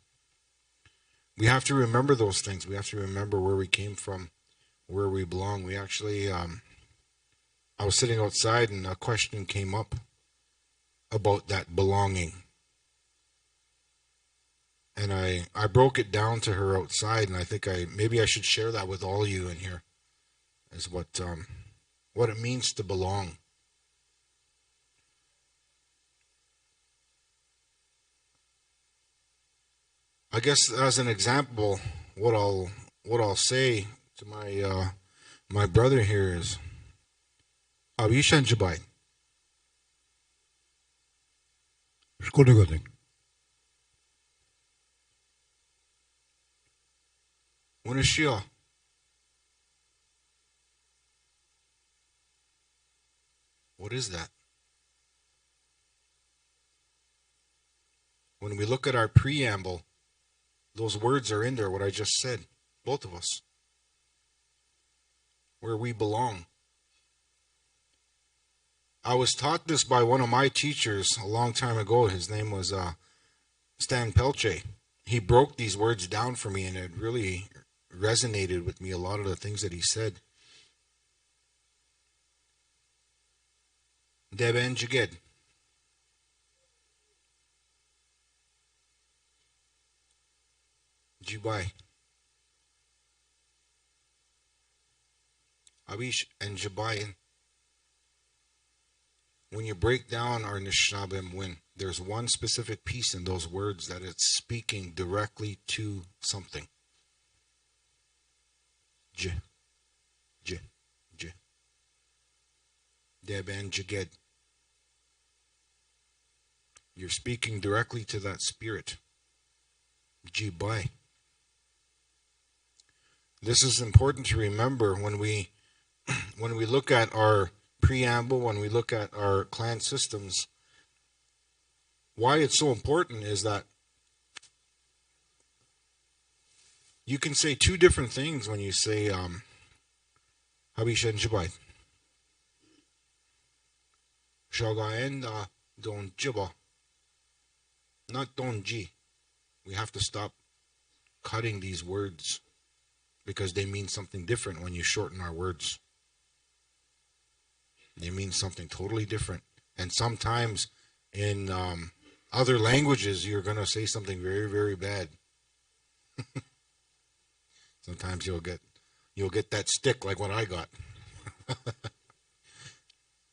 we have to remember those things. We have to remember where we came from, where we belong. We actually, I was sitting outside and a question came up about that belonging. And I broke it down to her outside, and I think maybe I should share that with all of you in here, is what it means to belong. I guess as an example, what I'll say to My brother here is Abishan Jabai. Shkuligoting. Unashia. What is that? When we look at our preamble, those words are in there, what I just said, both of us. Where we belong. I was taught this by one of my teachers a long time ago. His name was Stan Pelche. He broke these words down for me, and it really resonated with me, a lot of the things that he said. Deben Jaged. Jubai. Abish and Jabayan. When you break down our Nishnabim win, there's one specific piece in those words that it's speaking directly to something. J. J. J. Deben Jaged. You're speaking directly to that spirit. Jibai. This is important to remember when we look at our preamble, when we look at our clan systems. Why it's so important is that you can say two different things when you say Habishan Jibai. Shagaenda Don Jiba. Not Don Ji. We have to stop cutting these words because they mean something different when you shorten our words. They mean something totally different. And sometimes in other languages, you're going to say something very, very bad. Sometimes you'll get that stick like what I got.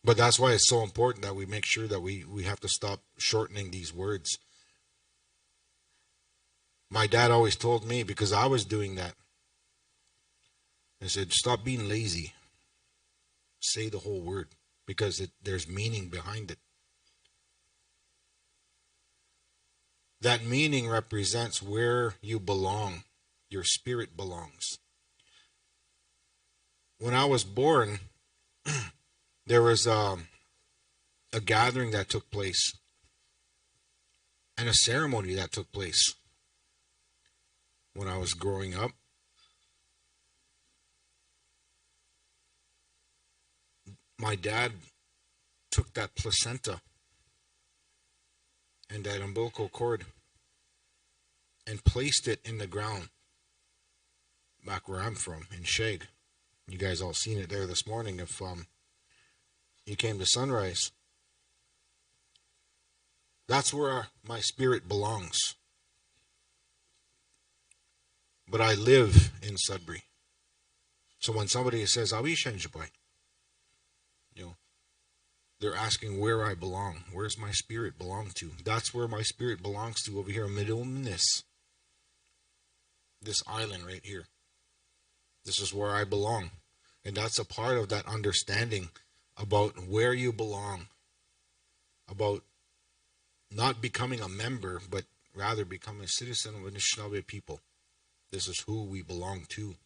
But that's why it's so important that we make sure that we have to stop shortening these words. My dad always told me, because I was doing that, he said, stop being lazy. Say the whole word, because there's meaning behind it. That meaning represents where you belong. Your spirit belongs. When I was born, there was a gathering that took place and a ceremony that took place when I was growing up. My dad took that placenta and that umbilical cord and placed it in the ground back where I'm from, in Shag. You guys all seen it there this morning if you came to Sunrise. That's where my spirit belongs. But I live in Sudbury. So when somebody says, Awishanjabai, they're asking where I belong. Where's my spirit belong to? That's where my spirit belongs to, over here in Midumnis. This island right here. This is where I belong. And that's a part of that understanding about where you belong. About not becoming a member, but rather becoming a citizen of the Anishinaabe people. This is who we belong to.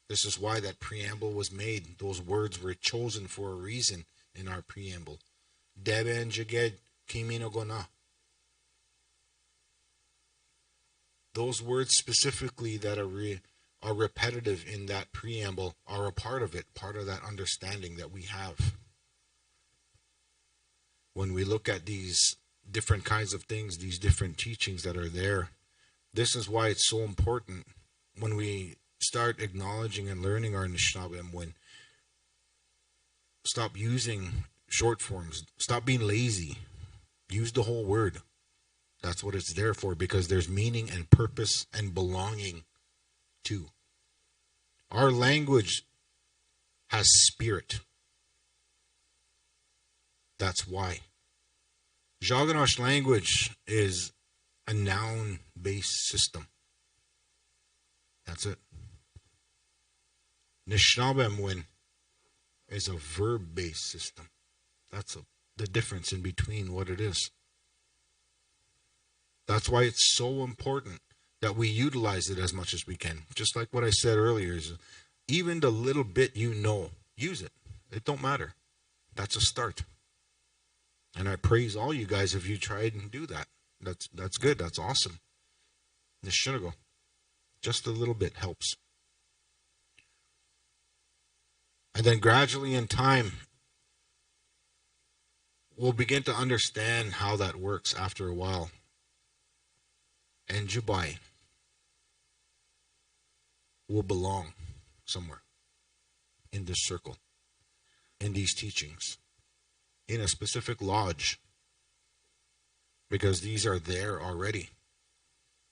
This is why that preamble was made. Those words were chosen for a reason in our preamble. Deben Jaged Kimino Gona. Those words specifically that are repetitive in that preamble are a part of it, part of that understanding that we have. When we look at these different kinds of things, these different teachings that are there, this is why it's so important when we start acknowledging and learning our Anishinaabe, when stop using short forms, stop being lazy, use the whole word. That's what it's there for, because there's meaning and purpose and belonging to. Our language has spirit. That's why. Jaganosh language is a noun-based system. That's it. Nishnabemwin is a verb-based system. That's the difference in between what it is. That's why it's so important that we utilize it as much as we can. Just like what I said earlier, is even the little bit you know, use it. It don't matter. That's a start. And I praise all you guys if you tried and do that. That's good. That's awesome. Nishinago. Just a little bit helps. And then gradually in time, we'll begin to understand how that works after a while. And Jubai will belong somewhere in this circle, in these teachings, in a specific lodge, because these are there already.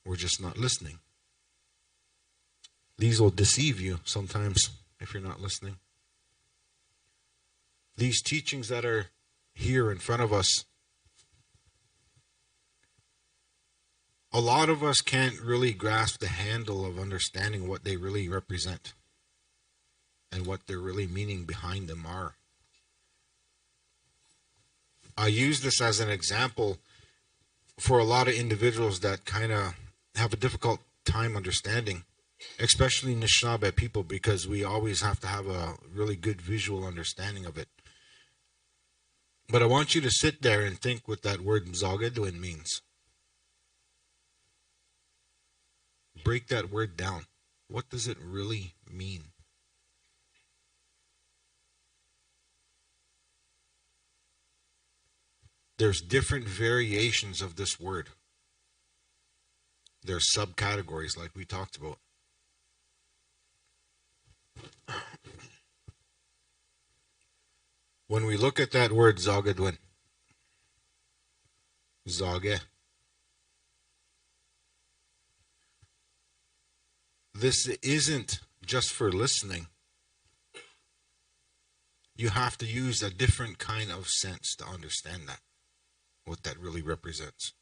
We're just not listening. These will deceive you sometimes if you're not listening. These teachings that are here in front of us, a lot of us can't really grasp the handle of understanding what they really represent and what their really meaning behind them are. I use this as an example for a lot of individuals that kind of have a difficult time understanding, especially Anishinaabe people, because we always have to have a really good visual understanding of it. But I want you to sit there and think what that word Mzagedwin means. Break that word down. What does it really mean? There's different variations of this word. There's subcategories like we talked about. When we look at that word Zagedwin, Zage, this isn't just for listening. You have to use a different kind of sense to understand that, what that really represents,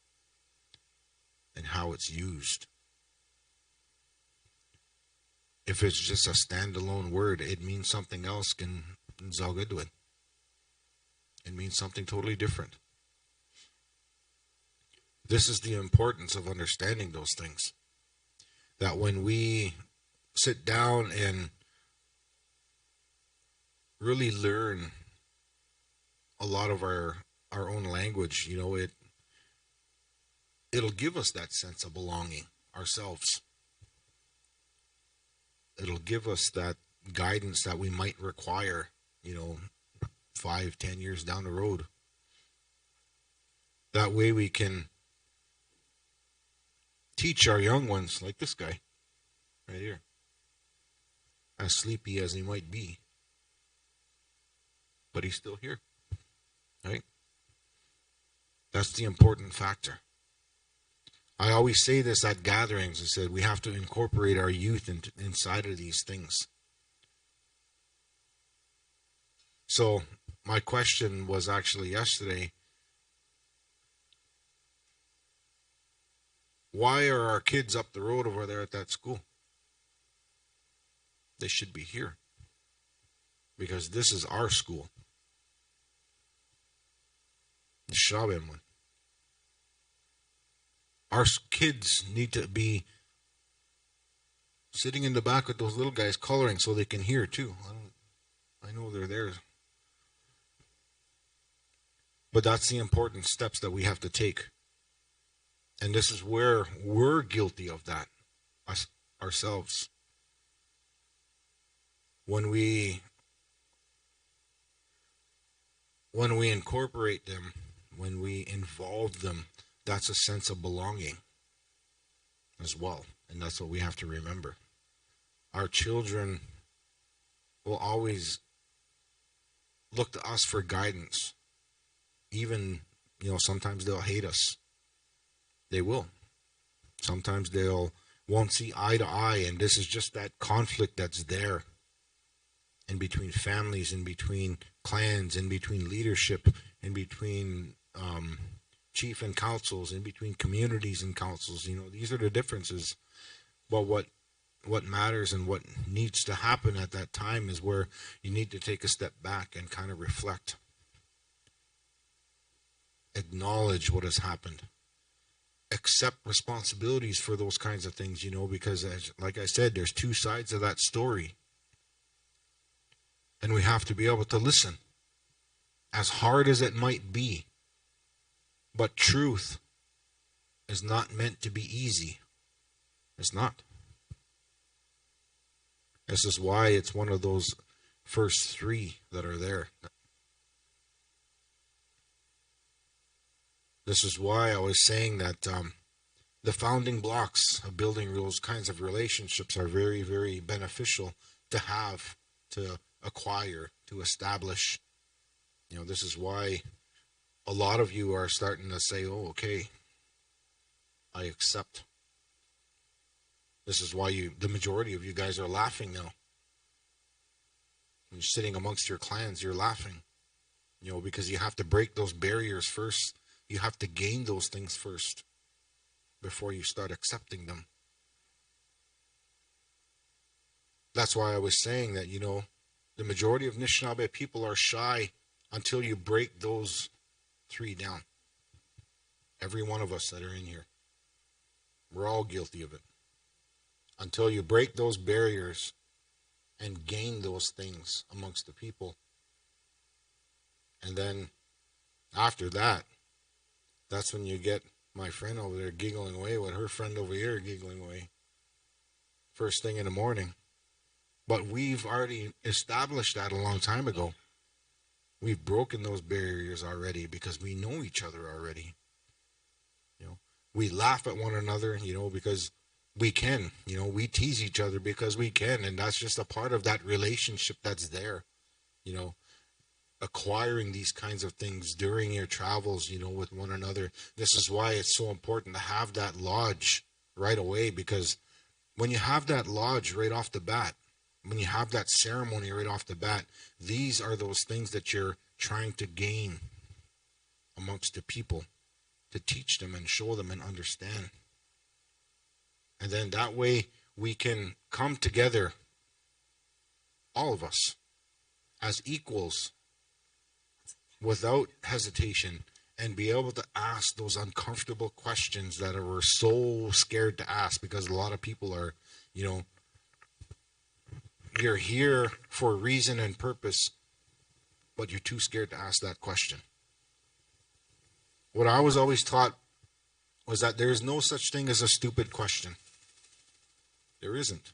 and how it's used. If it's just a standalone word, it means something else in Zagedwin. It means something totally different. This is the importance of understanding those things. That when we sit down and really learn a lot of our own language, you know, it'll give us that sense of belonging ourselves. It'll give us that guidance that we might require, you know, 5-10 years down the road. That way we can teach our young ones, like this guy right here, as sleepy as he might be, but he's still here, right? That's the important factor. I always say this at gatherings. I said we have to incorporate our youth inside of these things. So my question was actually yesterday, why are our kids up the road over there at that school? They should be here, because this is our school. The Shabemwan. Our kids need to be sitting in the back with those little guys coloring so they can hear too. I know they're there. But that's the important steps that we have to take. And this is where we're guilty of that, ourselves. When we incorporate them, when we involve them, that's a sense of belonging as well. And that's what we have to remember. Our children will always look to us for guidance. Even, you know, sometimes they'll hate us. They will. Sometimes won't see eye to eye, and this is just that conflict that's there in between families, in between clans, in between leadership, in between chief and councils, in between communities and councils. You know, these are the differences. But what what matters and what needs to happen at that time is where you need to take a step back and kind of reflect. Acknowledge what has happened. Accept responsibilities for those kinds of things, because like I said, there's two sides of that story. And we have to be able to listen. As hard as it might be. But truth is not meant to be easy. It's not. This is why it's one of those first three that are there. This is why I was saying that the founding blocks of building those kinds of relationships are very, very beneficial to have, to acquire, to establish. This is why a lot of you are starting to say, oh, okay, I accept. This is why the majority of you guys are laughing now. When you're sitting amongst your clans, you're laughing. Because you have to break those barriers first. You have to gain those things first before you start accepting them. That's why I was saying that, the majority of Anishinaabe people are shy until you break those three down. Every one of us that are in here. We're all guilty of it. Until you break those barriers and gain those things amongst the people. And then after that, that's when you get my friend over there giggling away with her friend over here giggling away. First thing in the morning. But we've already established that a long time ago. We've broken those barriers already because we know each other already. We laugh at one another, because we can. We tease each other because we can. And that's just a part of that relationship that's there. Acquiring these kinds of things during your travels, with one another. This is why it's so important to have that lodge right away, because when you have that lodge right off the bat, when you have that ceremony right off the bat, these are those things that you're trying to gain amongst the people, to teach them and show them and understand. And then that way we can come together, all of us, as equals, without hesitation, and be able to ask those uncomfortable questions that we're so scared to ask, because a lot of people are, you're here for a reason and purpose, but you're too scared to ask that question. What I was always taught was that there is no such thing as a stupid question. There isn't.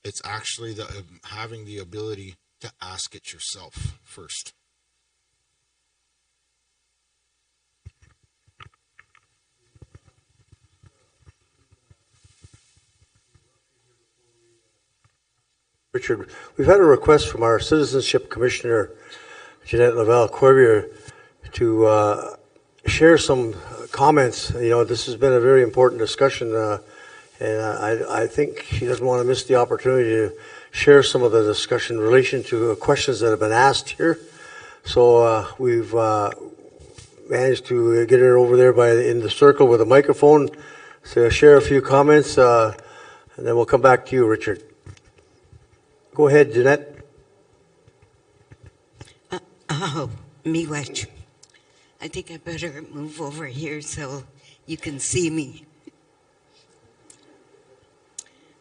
It's actually having the ability to ask it yourself first. Richard, we've had a request from our Citizenship Commissioner, Jeanette Laval-Corbier, to share some comments. This has been a very important discussion, and I think she doesn't want to miss the opportunity to share some of the discussion in relation to questions that have been asked here. So we've managed to get her over there in the circle with a microphone to share a few comments, and then we'll come back to you, Richard. Go ahead, Jeanette. Miigwech. I think I better move over here so you can see me.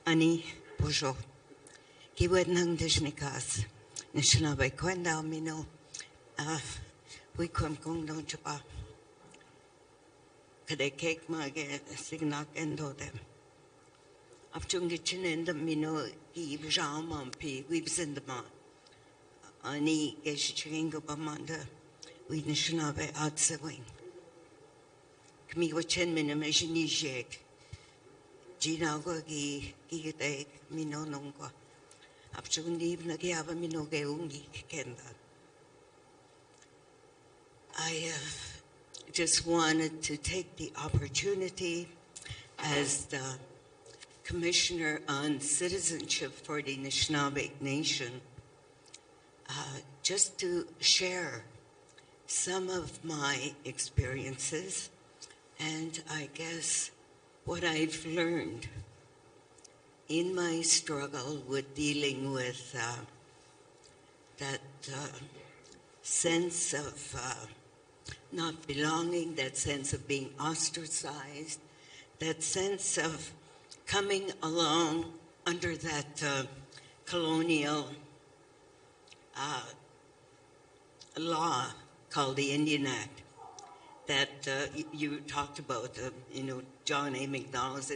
Ani Bojo. Kiwed nang dishnikas. Nishinabay kwenda mino. We come kong don chapa. Kade cake mage signak endo them. After getting the mino, he was on Mampi, we was in the man. Ani Geshing of Amanda, we Nishinabe at the wing. Kmi were 10 minutes, ni shake. Gina Gogi, Gigate, Mino Nonga. After leave Nagiava Mino Geungi Kenda. I just wanted to take the opportunity as the Commissioner on Citizenship for the Anishinaabe Nation, just to share some of my experiences And I guess what I've learned in my struggle with dealing with that sense of not belonging, that sense of being ostracized, that sense of coming along under that colonial law called the Indian Act that you talked about, John A. MacDonald's,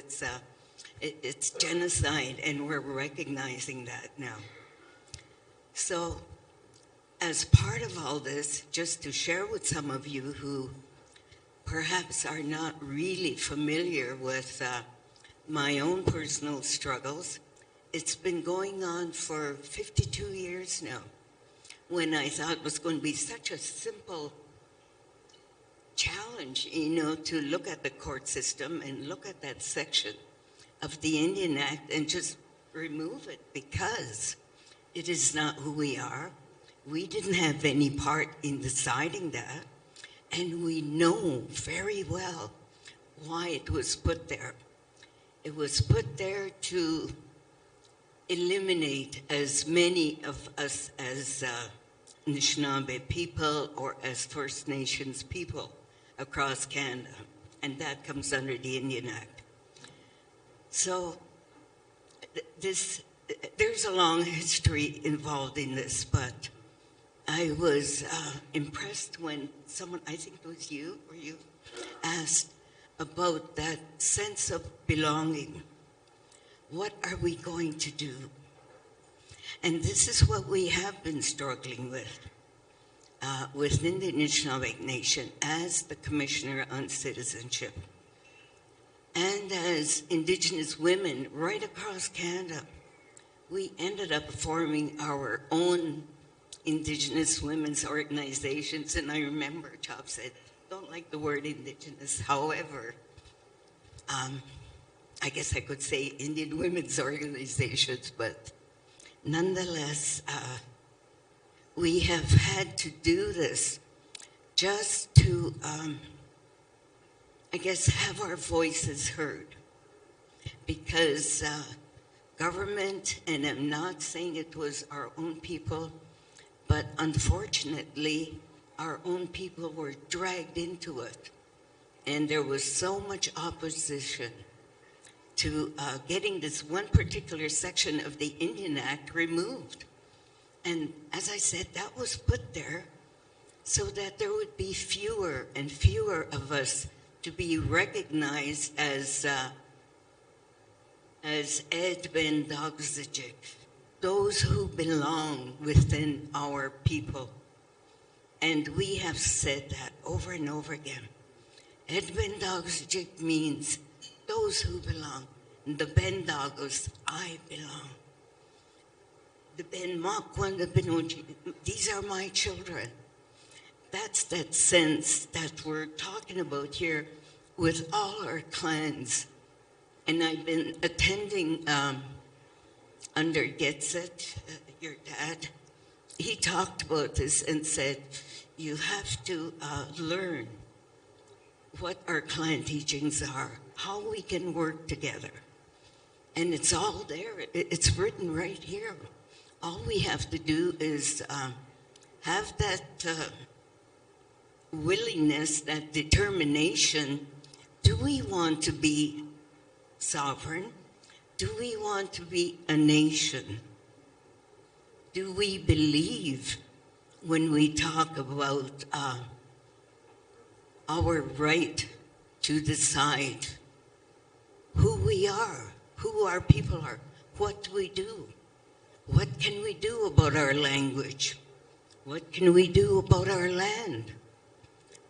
it's genocide, and we're recognizing that now. So as part of all this, just to share with some of you who perhaps are not really familiar with my own personal struggles, it's been going on for 52 years now, when I thought it was going to be such a simple challenge, to look at the court system and look at that section of the Indian Act and just remove it, because it is not who we are. We didn't have any part in deciding that, and we know very well why it was put there. It was put there to eliminate as many of us as Anishinaabe people or as First Nations people across Canada, and that comes under the Indian Act. So there's a long history involved in this, but I was impressed when someone, I think it was you, asked about that sense of belonging. What are we going to do? And this is what we have been struggling with within the Anishinaabe Nation as the Commissioner on Citizenship and as Indigenous women right across Canada. We ended up forming our own Indigenous women's organizations, and I remember Chop said, don't like the word Indigenous. However, I guess I could say Indian women's organizations, but nonetheless, we have had to do this just to, I guess, have our voices heard. Because government, and I'm not saying it was our own people, but unfortunately, our own people were dragged into it. And there was so much opposition to getting this one particular section of the Indian Act removed. And as I said, that was put there so that there would be fewer and fewer of us to be recognized as Edben Dogzijik, those who belong within our people. And we have said that over and over again. Edben Dogzijik means those who belong. The Ben Dagos, I belong. The Ben Makwan, the Benoji, these are my children. That's that sense that we're talking about here with all our clans. And I've been attending under Getset, your dad. He talked about this and said, you have to learn what our clan teachings are, how we can work together. And it's all there. It's written right here. All we have to do is have that willingness, that determination. Do we want to be sovereign? Do we want to be a nation? Do we believe when we talk about our right to decide who we are, who our people are, what do we do? What can we do about our language? What can we do about our land?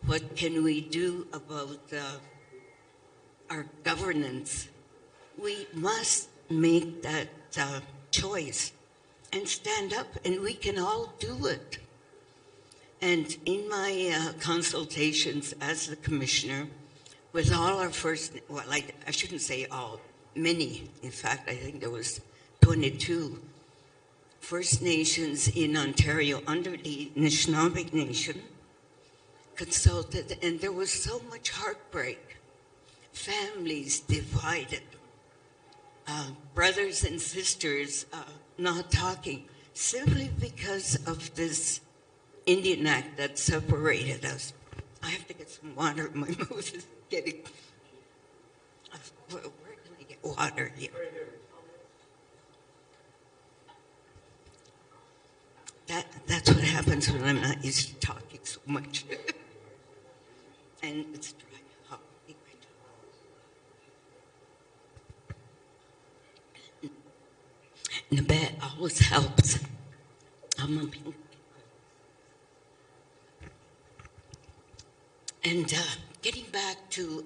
What can we do about our governance? We must make that choice and stand up, and we can all do it. And in my consultations as the commissioner with all our I shouldn't say all, many, in fact, I think there was 22 First Nations in Ontario under the Anishinaabe Nation consulted, and there was so much heartbreak families divided, brothers and sisters not talking, simply because of this Indian Act that separated us. I have to get some water. My mouth is getting... Where can I get water here? That's what happens when I'm not used to talking so much. And it's dry. Oh, Nabat always helps. And getting back to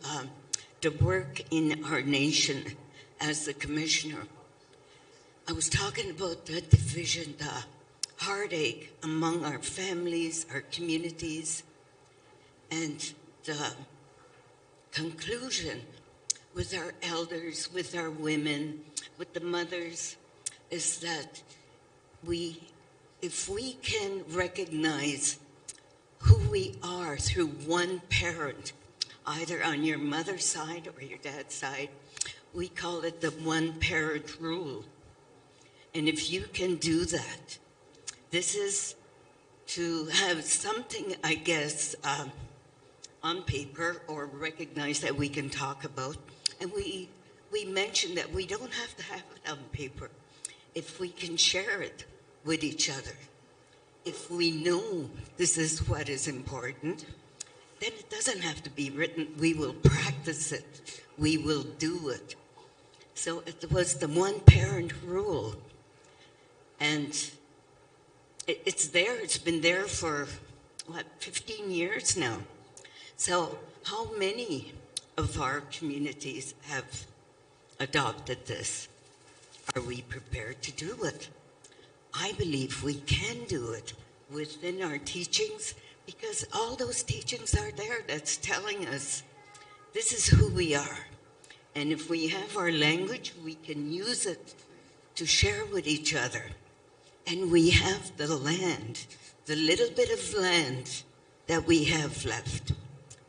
the work in our nation as the commissioner, I was talking about the division, the heartache among our families, our communities, and the conclusion with our elders, with our women, with the mothers, is that if we can recognize who we are through one parent, either on your mother's side or your dad's side, we call it the one parent rule. And if you can do that, this is to have something, I guess, on paper or recognize that we can talk about. And we mentioned that we don't have to have it on paper. If we can share it with each other, if we know this is what is important, then it doesn't have to be written. We will practice it. We will do it. So it was the one parent rule. And it's there. It's been there for, 15 years now. So how many of our communities have adopted this? Are we prepared to do it? I believe we can do it within our teachings, because all those teachings are there that's telling us this is who we are. And if we have our language, we can use it to share with each other. And we have the land, the little bit of land that we have left.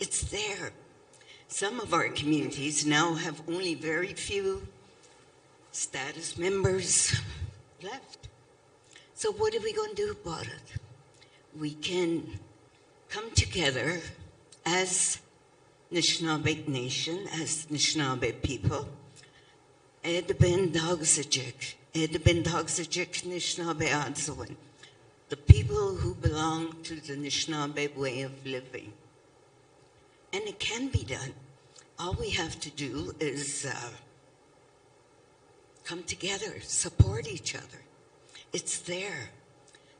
It's there. Some of our communities now have only very few status members left. So what are we going to do about it? We can come together as Anishinaabe Nation, as Anishinaabe people. Edben Dogzajik, Edben Dogzajik Anishinaabe Adzawan, the people who belong to the Anishinaabe way of living. And it can be done. All we have to do is come together, support each other. It's there.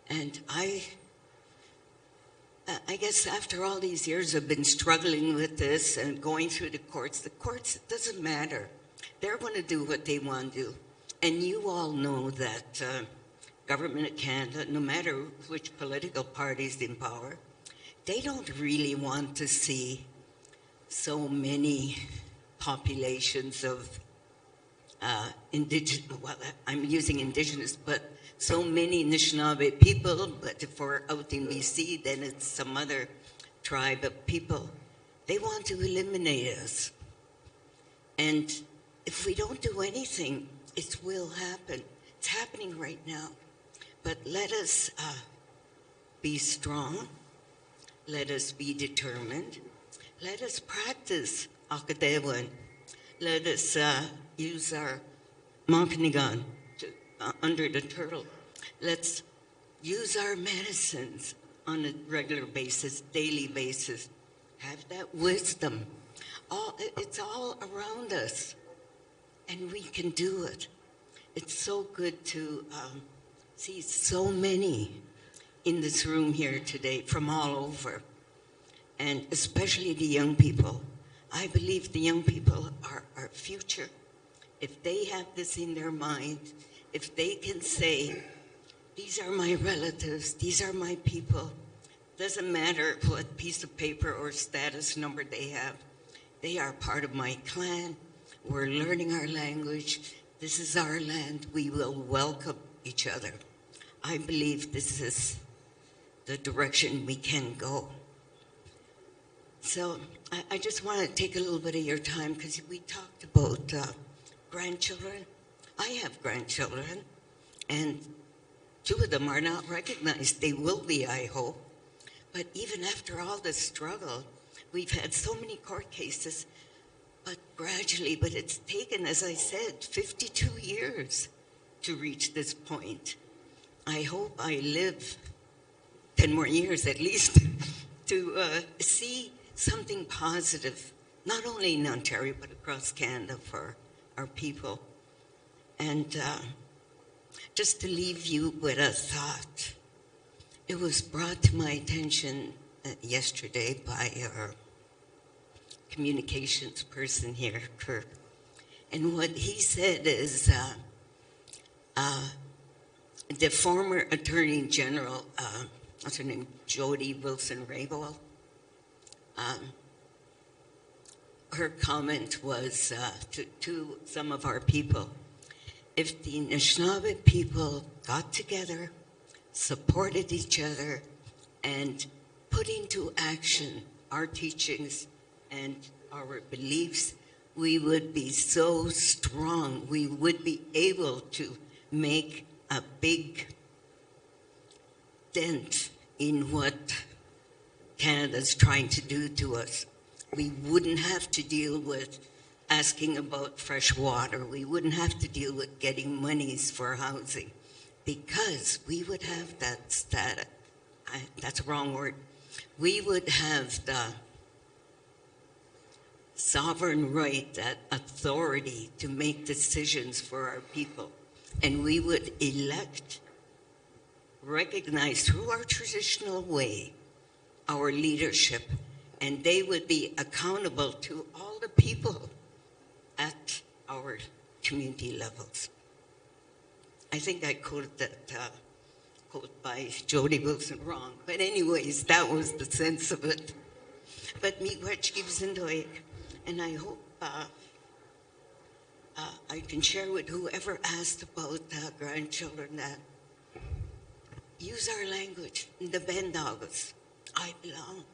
And I guess after all these years I've been struggling with this and going through the courts, it doesn't matter. They're going to do what they want to do. And you all know that government of Canada, no matter which political party's in power, they don't really want to see so many populations of indigenous, well, I'm using indigenous, but so many Anishinaabe people, but if we're out in BC, then it's some other tribe of people. They want to eliminate us. And if we don't do anything, it will happen. It's happening right now. But let us be strong. Let us be determined. Let us practice Akadewan. Let us use our Monkanigan under the turtle. Let's use our medicines on a regular basis, daily basis. Have that wisdom. It's all around us, and we can do it. It's so good to see so many in this room here today from all over, and especially the young people. I believe the young people are our future. If they have this in their mind, if they can say, these are my relatives, these are my people, doesn't matter what piece of paper or status number they have, they are part of my clan, we're learning our language, this is our land, we will welcome each other. I believe this is the direction we can go. So I just want to take a little bit of your time because we talked about grandchildren. I have grandchildren, and 2 of them are not recognized. They will be, I hope. But even after all this struggle, we've had so many court cases, but gradually, but it's taken, as I said, 52 years to reach this point. I hope I live 10 more years at least to see something positive, not only in Ontario, but across Canada for our people. And just to leave you with a thought, it was brought to my attention yesterday by our communications person here, Kirk. And what he said is the former Attorney General, what's her name, Jody Wilson-Raybould, her comment was to some of our people, if the Anishinaabe people got together, supported each other, and put into action our teachings and our beliefs, we would be so strong. We would be able to make a big dent in what Canada's trying to do to us. We wouldn't have to deal with asking about fresh water. We wouldn't have to deal with getting monies for housing because we would have that's a wrong word. We would have the sovereign right, that authority to make decisions for our people. And we would elect, recognize through our traditional way, our leadership, and they would be accountable to all the people at our community levels. I think I quoted that quote by Jody Wilson wrong, but anyways, that was the sense of it. But miigwech gibsendoik, and I hope I can share with whoever asked about grandchildren that use our language, the bendagas. I belong.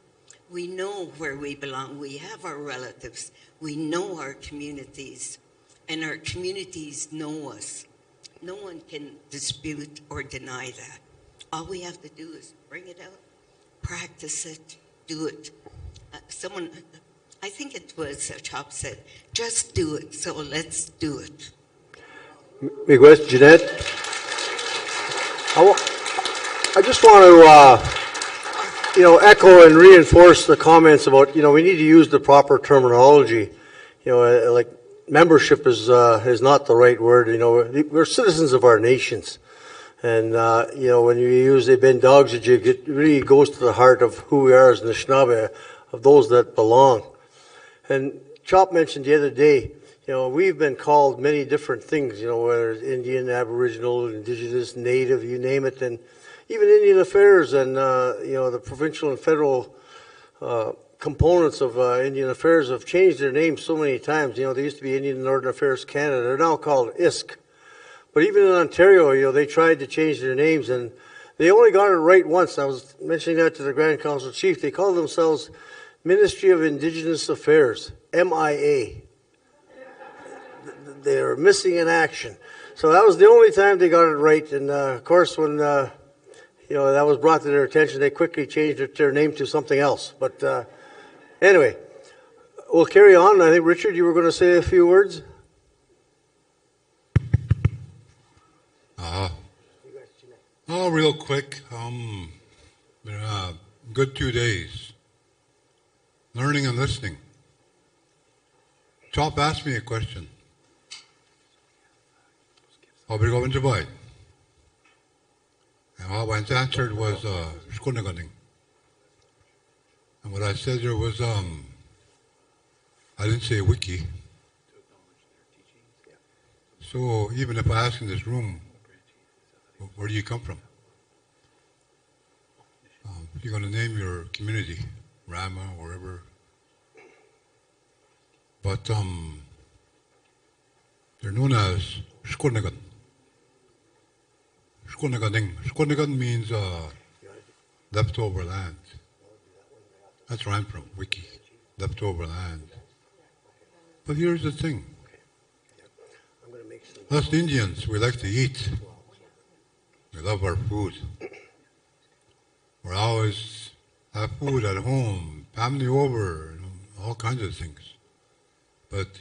We know where we belong. We have our relatives. We know our communities, and our communities know us. No one can dispute or deny that. All we have to do is bring it out, practice it, do it. Someone, I think it was Chop said, just do it, so let's do it. Miigwech, Jeanette, I just want to, echo and reinforce the comments about, we need to use the proper terminology. Like membership is not the right word. We're citizens of our nations. And, when you use the Bendagsijig, it really goes to the heart of who we are as Anishinaabe, of those that belong. And Chop mentioned the other day, we've been called many different things, whether it's Indian, Aboriginal, Indigenous, Native, you name it, and even Indian Affairs and, the provincial and federal components of Indian Affairs have changed their names so many times. They used to be Indian and Northern Affairs Canada. They're now called ISK. But even in Ontario, they tried to change their names, and they only got it right once. I was mentioning that to the Grand Council Chief. They called themselves Ministry of Indigenous Affairs, MIA. They're missing in action. So that was the only time they got it right. And, of course, when, that was brought to their attention, they quickly changed their name to something else. But anyway, we'll carry on. I think, Richard, you were going to say a few words? Real quick. Been a good 2 days. Learning and listening. Chop asked me a question. Obrigo Vinjabai. And what I answered was Shkunaganing. And what I said there was I didn't say wiki. So even if I ask in this room, where do you come from? You're going to name your community, Rama, wherever. But they're known as Shkurnagan. Shkurnagading. Shkurnagan means leftover land. That's where I'm from, Wiki. leftover land. But here's the thing. I'm gonna make some. Us Indians, we like to eat. We love our food. We always have food at home, family over, all kinds of things. But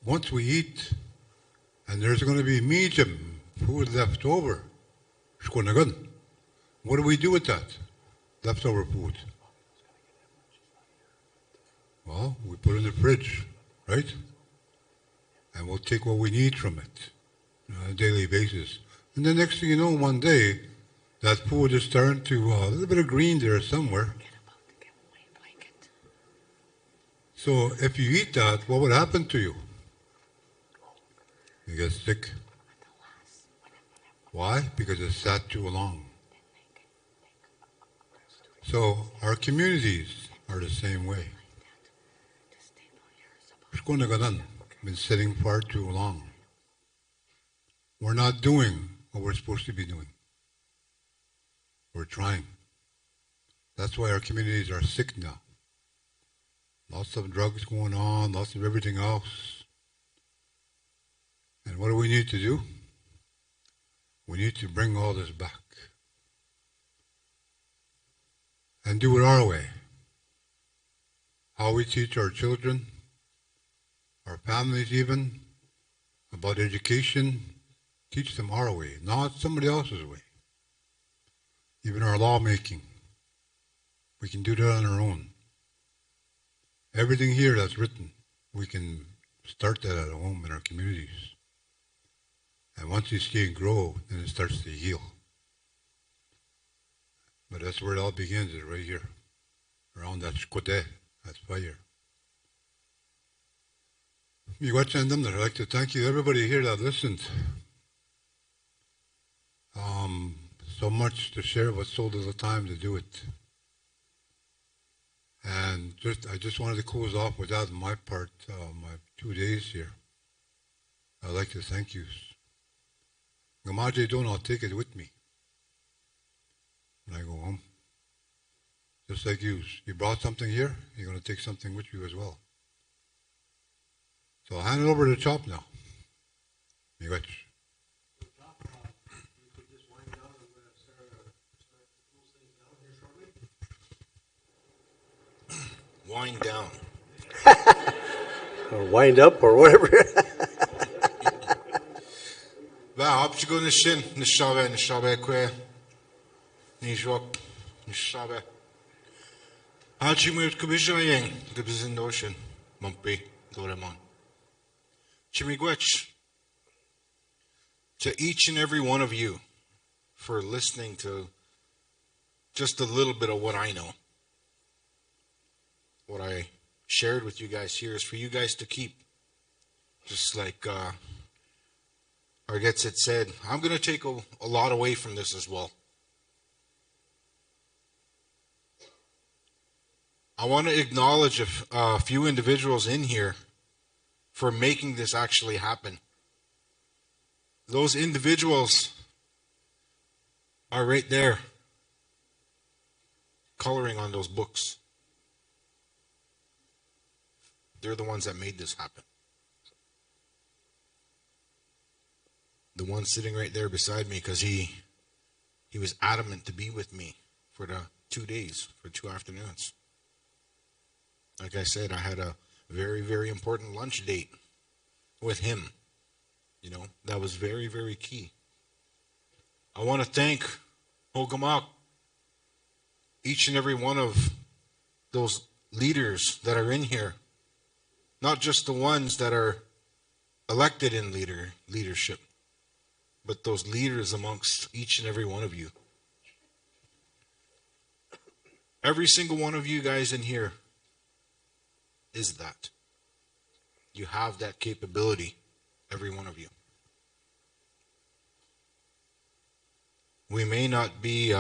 once we eat, and there's going to be medium food left over, what do we do with that leftover food? Well, we put it in the fridge, right? And we'll take what we need from it on a daily basis. And the next thing you know, one day, that food is starting to, a little bit of green there somewhere. So if you eat that, what would happen to you? You get sick. Why? Because it sat too long. So our communities are the same way. Been sitting far too long. We're not doing what we're supposed to be doing. We're trying. That's why our communities are sick now. Lots of drugs going on, lots of everything else. And what do we need to do? We need to bring all this back. And do it our way. How we teach our children, our families even, about education, teach them our way, not somebody else's way. Even our lawmaking, we can do that on our own. Everything here that's written, we can start that at home in our communities. And once you see it grow, then it starts to heal. But that's where it all begins, is right here, around that shkote, that fire. I'd like to thank you, everybody here that listened. So much to share, but so little time to do it. And I just wanted to close off with that on my part, my 2 days here. I'd like to thank you. Gamaje don't, I'll take it with me when I go home. Just like you. You brought something here, you're going to take something with you as well. So I'll hand it over to Chop now. Miigwech. Wind down. Or wind up or whatever. Va, optigo nishin, nishabe kwe, nishwak, nishabe. Hachi mut kubishayeng, gibizin ocean, mumpi, doremon. Chimigwech. To each and every one of you for listening to just a little bit of what I know. What I shared with you guys here is for you guys to keep. Just like Argetz had said, I'm going to take a lot away from this as well. I want to acknowledge a few individuals in here for making this actually happen. Those individuals are right there, coloring on those books. They're the ones that made this happen. The one sitting right there beside me, because he was adamant to be with me for the 2 days, for 2 afternoons. Like I said, I had a very, very important lunch date with him. You know, that was very, very key. I want to thank Hogamak, each and every one of those leaders that are in here. Not just the ones that are elected in leadership, but those leaders amongst each and every one of you. Every single one of you guys in here is that. You have that capability, every one of you. We may not be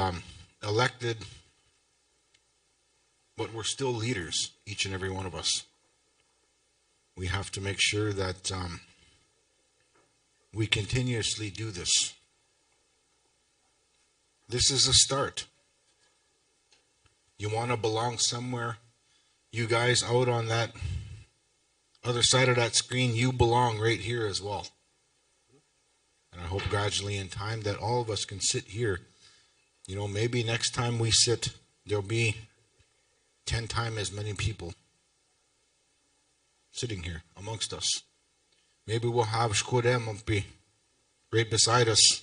elected, but we're still leaders, each and every one of us. We have to make sure that we continuously do this. This is a start. You want to belong somewhere, You guys out on that other side of that screen, you belong right here as well. And I hope gradually in time that all of us can sit here. You know, maybe next time we sit, there'll be 10 times as many people sitting here amongst us. Maybe we'll have Shkodem be right beside us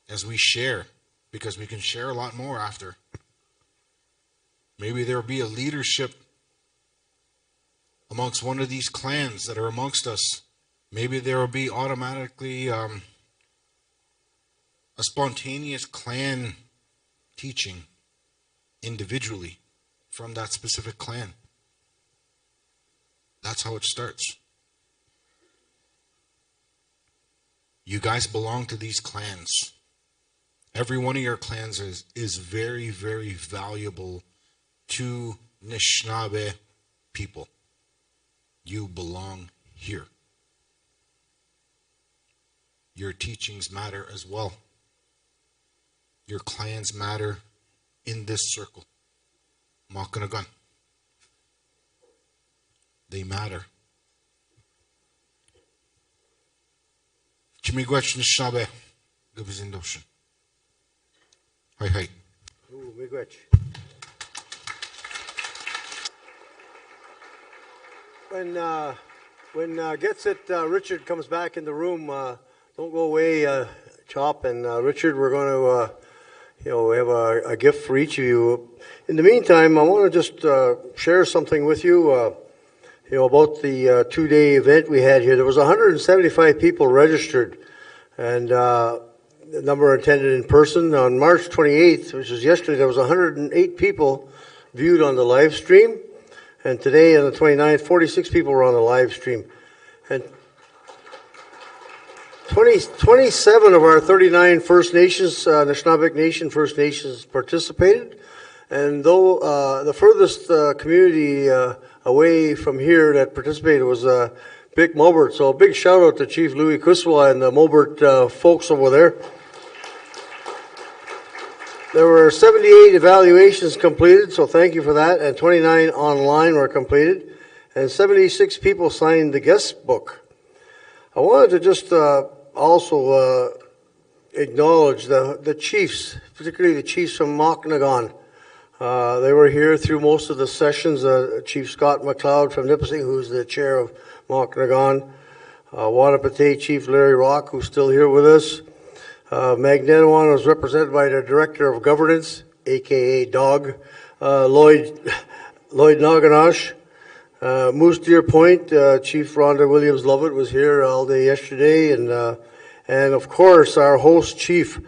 as we share, because we can share a lot more after. Maybe there'll be a leadership amongst one of these clans that are amongst us. Maybe there will be automatically a spontaneous clan teaching individually from that specific clan. That's how it starts. You guys belong to these clans. Every one of your clans is very, very valuable to Anishinaabe people. You belong here. Your teachings matter as well. Your clans matter in this circle. Makanagan. They matter. Chimigwach Anishinaabe. Gabizindoshin. Hi, hi. Ooh, miigwech. When Gets It, Richard comes back in the room, don't go away, Chop and Richard. We're going to, we have a gift for each of you. In the meantime, I want to just share something with you, about the two-day event we had here. There was 175 people registered, and the number attended in person. On March 28th, which was yesterday, there was 108 people viewed on the live stream. And today, on the 29th, 46 people were on the live stream. And 27 of our 39 First Nations, Anishinaabe Nation First Nations participated. And though the furthest community away from here that participated was Big Mulbert. So a big shout out to Chief Louis Kuswa and the Mulbert folks over there. There were 78 evaluations completed, so thank you for that, and 29 online were completed, and 76 people signed the guest book. I wanted to just also acknowledge the chiefs, particularly the chiefs from Makanagan. They were here through most of the sessions. Chief Scott McLeod from Nipissing, who's the chair of Makanagan. Wanapate Chief Larry Rock, who's still here with us. Magnetawan was represented by the Director of Governance, a.k.a. Dog, Lloyd Naganash. Moose Deer Point, Chief Rhonda Williams-Lovett was here all day yesterday. And of course, our host chief,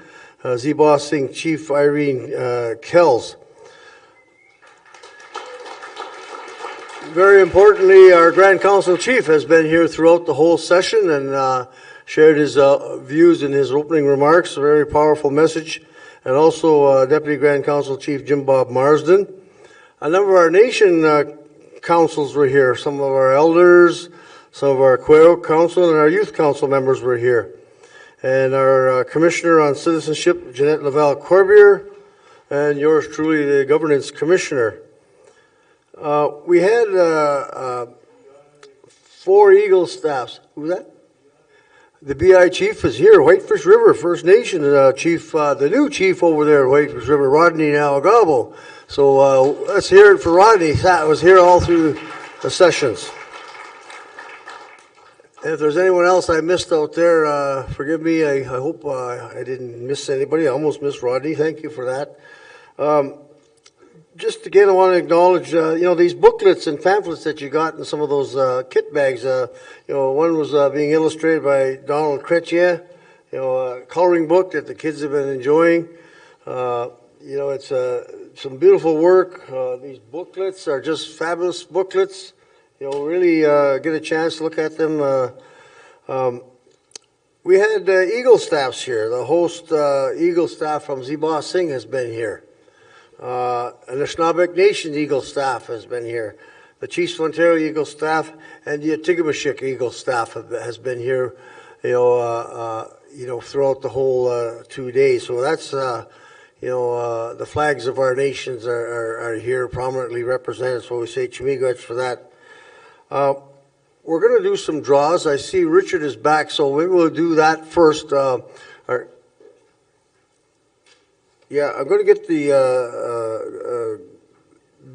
Zebah Singh Chief Irene Kells. Very importantly, our Grand Council Chief has been here throughout the whole session and shared his views in his opening remarks, a very powerful message. And also Deputy Grand Council Chief Jim Bob Marsden. A number of our nation councils were here. Some of our elders, some of our Quail Council, and our Youth Council members were here. And our Commissioner on Citizenship, Jeanette Laval-Corbier, and yours truly, the Governance Commissioner. We had 4 Eagle staffs. Who was that? The BI chief is here, Whitefish River First Nation chief, the new chief over there at Whitefish River, Rodney Nalagabo. So let's hear it for Rodney. He was here all through the sessions. And if there's anyone else I missed out there, forgive me. I hope I didn't miss anybody. I almost missed Rodney. Thank you for that. Just again, I want to acknowledge, these booklets and pamphlets that you got in some of those kit bags. One was being illustrated by Donald Chrétien, a coloring book that the kids have been enjoying. It's some beautiful work. These booklets are just fabulous booklets. Really get a chance to look at them. We had Eagle staffs here. The host Eagle staff from Zebah Singh has been here. Anishinaabe Nation Eagle staff has been here. The Chiefs of Ontario Eagle staff and the Atigamashik Eagle staff has been here, throughout the whole 2 days. So that's, the flags of our nations are here prominently represented, so we say Chimigach for that. We're going to do some draws. I see Richard is back, so maybe we'll do that first. I'm going to get the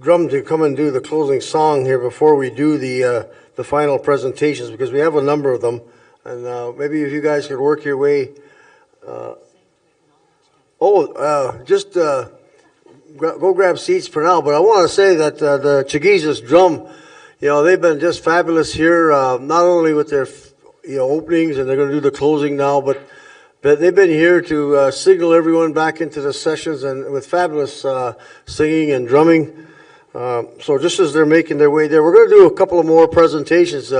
drum to come and do the closing song here before we do the final presentations, because we have a number of them, and maybe if you guys could work your way. Just go grab seats for now. But I want to say that the Chagizas drum, they've been just fabulous here. Not only with their openings, and they're going to do the closing now, but they've been here to signal everyone back into the sessions, and with fabulous singing and drumming. So just as they're making their way there, we're going to do a couple of more presentations.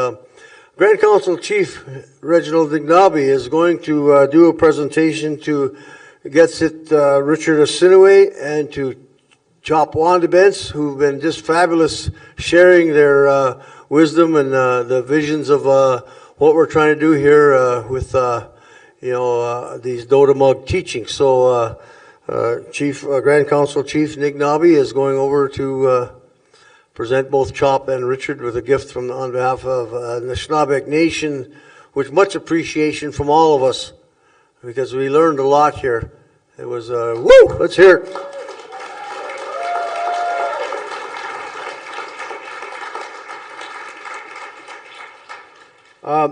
Grand Council Chief Reginald Dignabi is going to do a presentation to Getsit Richard Asinaway and to Chop Wandabents, who've been just fabulous sharing their wisdom and the visions of what we're trying to do here with these Dodamug teachings. So Grand Council Chief Dignabi is going over to present both Chop and Richard with a gift on behalf of the Anishinaabe Nation, with much appreciation from all of us, because we learned a lot here. It was, woo! Let's hear it.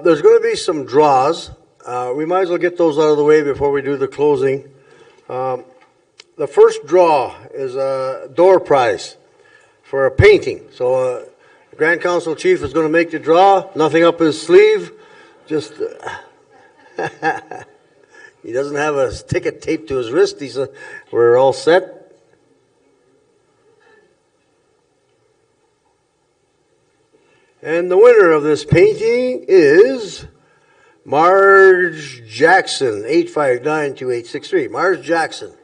There's going to be some draws. We might as well get those out of the way before we do the closing. The first draw is a door prize for a painting. So the Grand Council Chief is going to make the draw. Nothing up his sleeve. Just... He doesn't have a ticket taped to his wrist. We're all set. And the winner of this painting is Marge Jackson, 859-2863. Marge Jackson.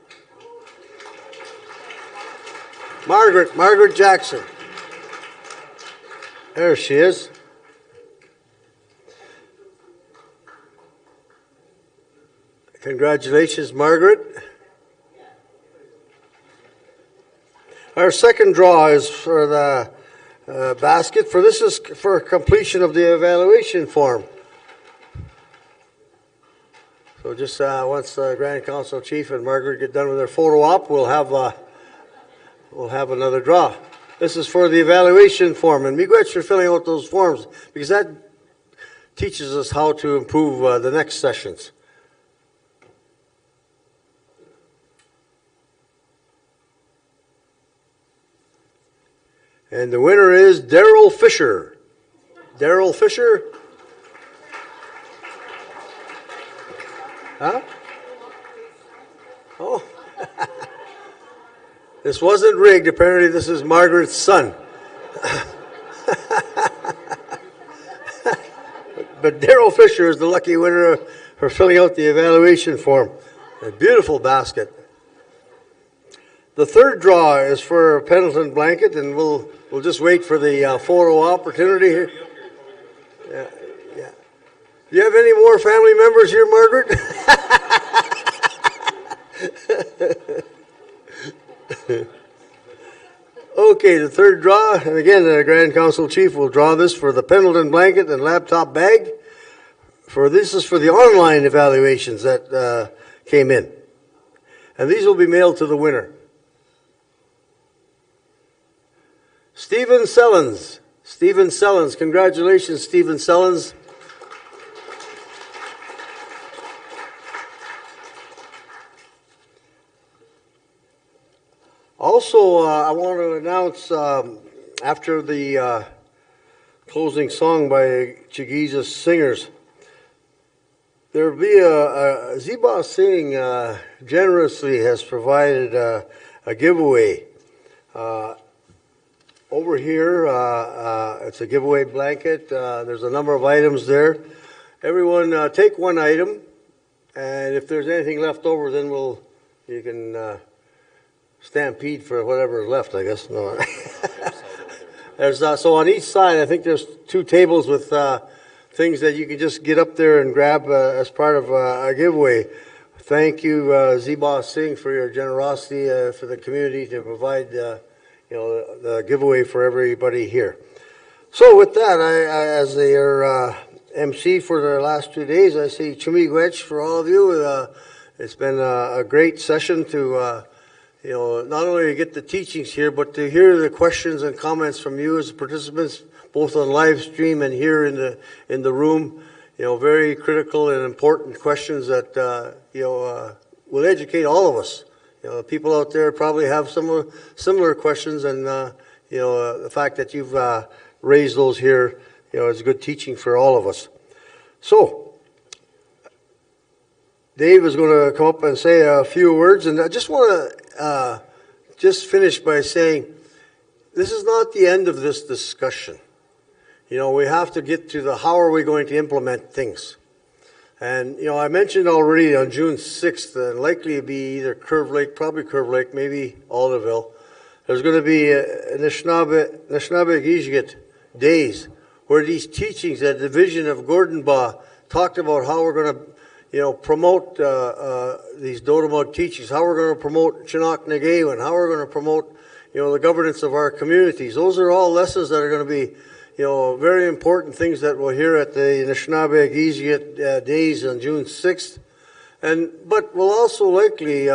Margaret Jackson. There she is. Congratulations, Margaret. Our second draw is for the basket. This is for completion of the evaluation form. So just once the Grand Council Chief and Margaret get done with their photo op, we'll have another draw. This is for the evaluation form, and miigwech for filling out those forms, because that teaches us how to improve the next sessions. And the winner is Daryl Fisher. Daryl Fisher. Huh? Oh. This wasn't rigged. Apparently this is Margaret's son. But Daryl Fisher is the lucky winner for filling out the evaluation form. A beautiful basket. The third draw is for a Pendleton blanket, and we'll just wait for the photo opportunity here. Yeah. Do you have any more family members here, Margaret? Okay, the third draw, and again, the Grand Council Chief will draw this for the Pendleton blanket and laptop bag. This is for the online evaluations that came in. And these will be mailed to the winner. Stephen Sellens. Stephen Sellens. Congratulations, Stephen Sellens. Also, I want to announce, after the closing song by Chagizas singers, there will be a Ziba Singh generously has provided a giveaway. Over here, it's a giveaway blanket. There's a number of items there. Everyone take one item, and if there's anything left over, then you can stampede for whatever is left, I guess. No. There's so on each side, I think there's 2 tables with things that you can just get up there and grab as part of a giveaway. thank you, Zeba Singh, for your generosity for the community to provide, the giveaway for everybody here. So with that, I as your MC for the last 2 days, I say Chumigwech for all of you. It's been a great session to, not only get the teachings here, but to hear the questions and comments from you as participants, both on live stream and here in the room. Very critical and important questions that, will educate all of us. People out there probably have similar questions, and, the fact that you've raised those here, is good teaching for all of us. So, Dave is going to come up and say a few words, and I just want to just finish by saying this is not the end of this discussion. We have to get to the how are we going to implement things. And, I mentioned already on June 6th, and likely to be either Curve Lake, maybe Alderville, there's going to be Anishinaabe days where these teachings at the Division of Gordonbaugh talked about how we're going to promote these Dodamug teachings, how we're going to promote Chinook Nagawan, how we're going to promote, the governance of our communities. Those are all lessons that are going to be, very important things that we'll hear at the Anishinaabe days on June 6th. But we'll also likely,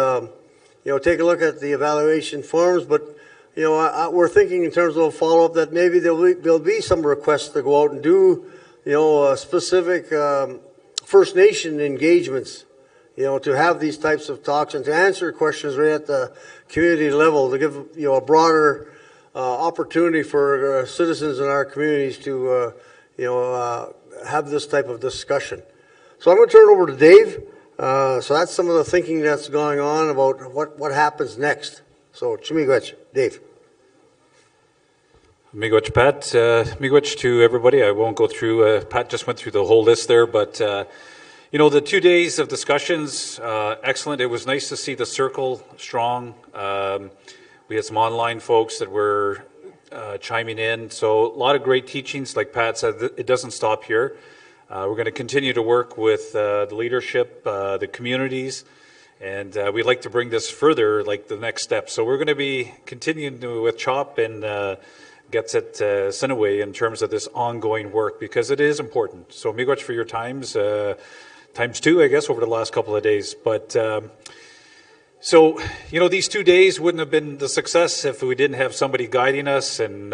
take a look at the evaluation forms, but, we're thinking in terms of a follow-up that maybe there'll be some requests to go out and do, specific First Nation engagements, to have these types of talks and to answer questions right at the community level, to give, a broader opportunity for citizens in our communities to, have this type of discussion. So I'm going to turn it over to Dave. So that's some of the thinking that's going on about what happens next. So, Chumigwech, Dave. Miigwech, Pat. Miigwech to everybody. I won't go through, Pat just went through the whole list there, but, the 2 days of discussions, excellent. It was nice to see the circle strong. We had some online folks that were chiming in. So a lot of great teachings. Like Pat said, it doesn't stop here. We're going to continue to work with the leadership, the communities, and we'd like to bring this further, like the next step. So we're going to be continuing with CHOP and Gets It Sinaway in terms of this ongoing work, because it is important. So miigwech for your times 2, I guess, over the last couple of days. But so, these 2 days wouldn't have been the success if we didn't have somebody guiding us and,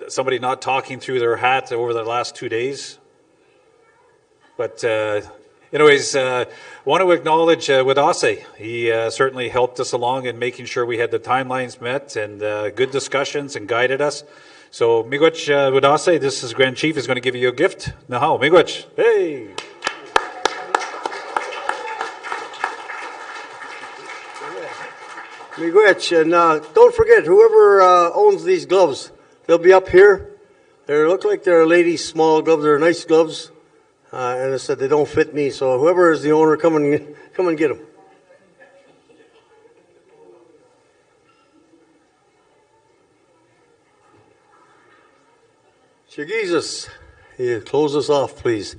somebody not talking through their hat over the last 2 days. But anyways, I want to acknowledge Wadase. He certainly helped us along in making sure we had the timelines met and good discussions and guided us. So, miigwech Wadase, this is Grand Chief, is going to give you a gift. Nahau, miigwech. Hey! Miigwech, and don't forget, whoever owns these gloves, they'll be up here. They look like they're ladies' small gloves. They're nice gloves. And I said they don't fit me, so whoever is the owner, come and get them. Jesus, close us off, please.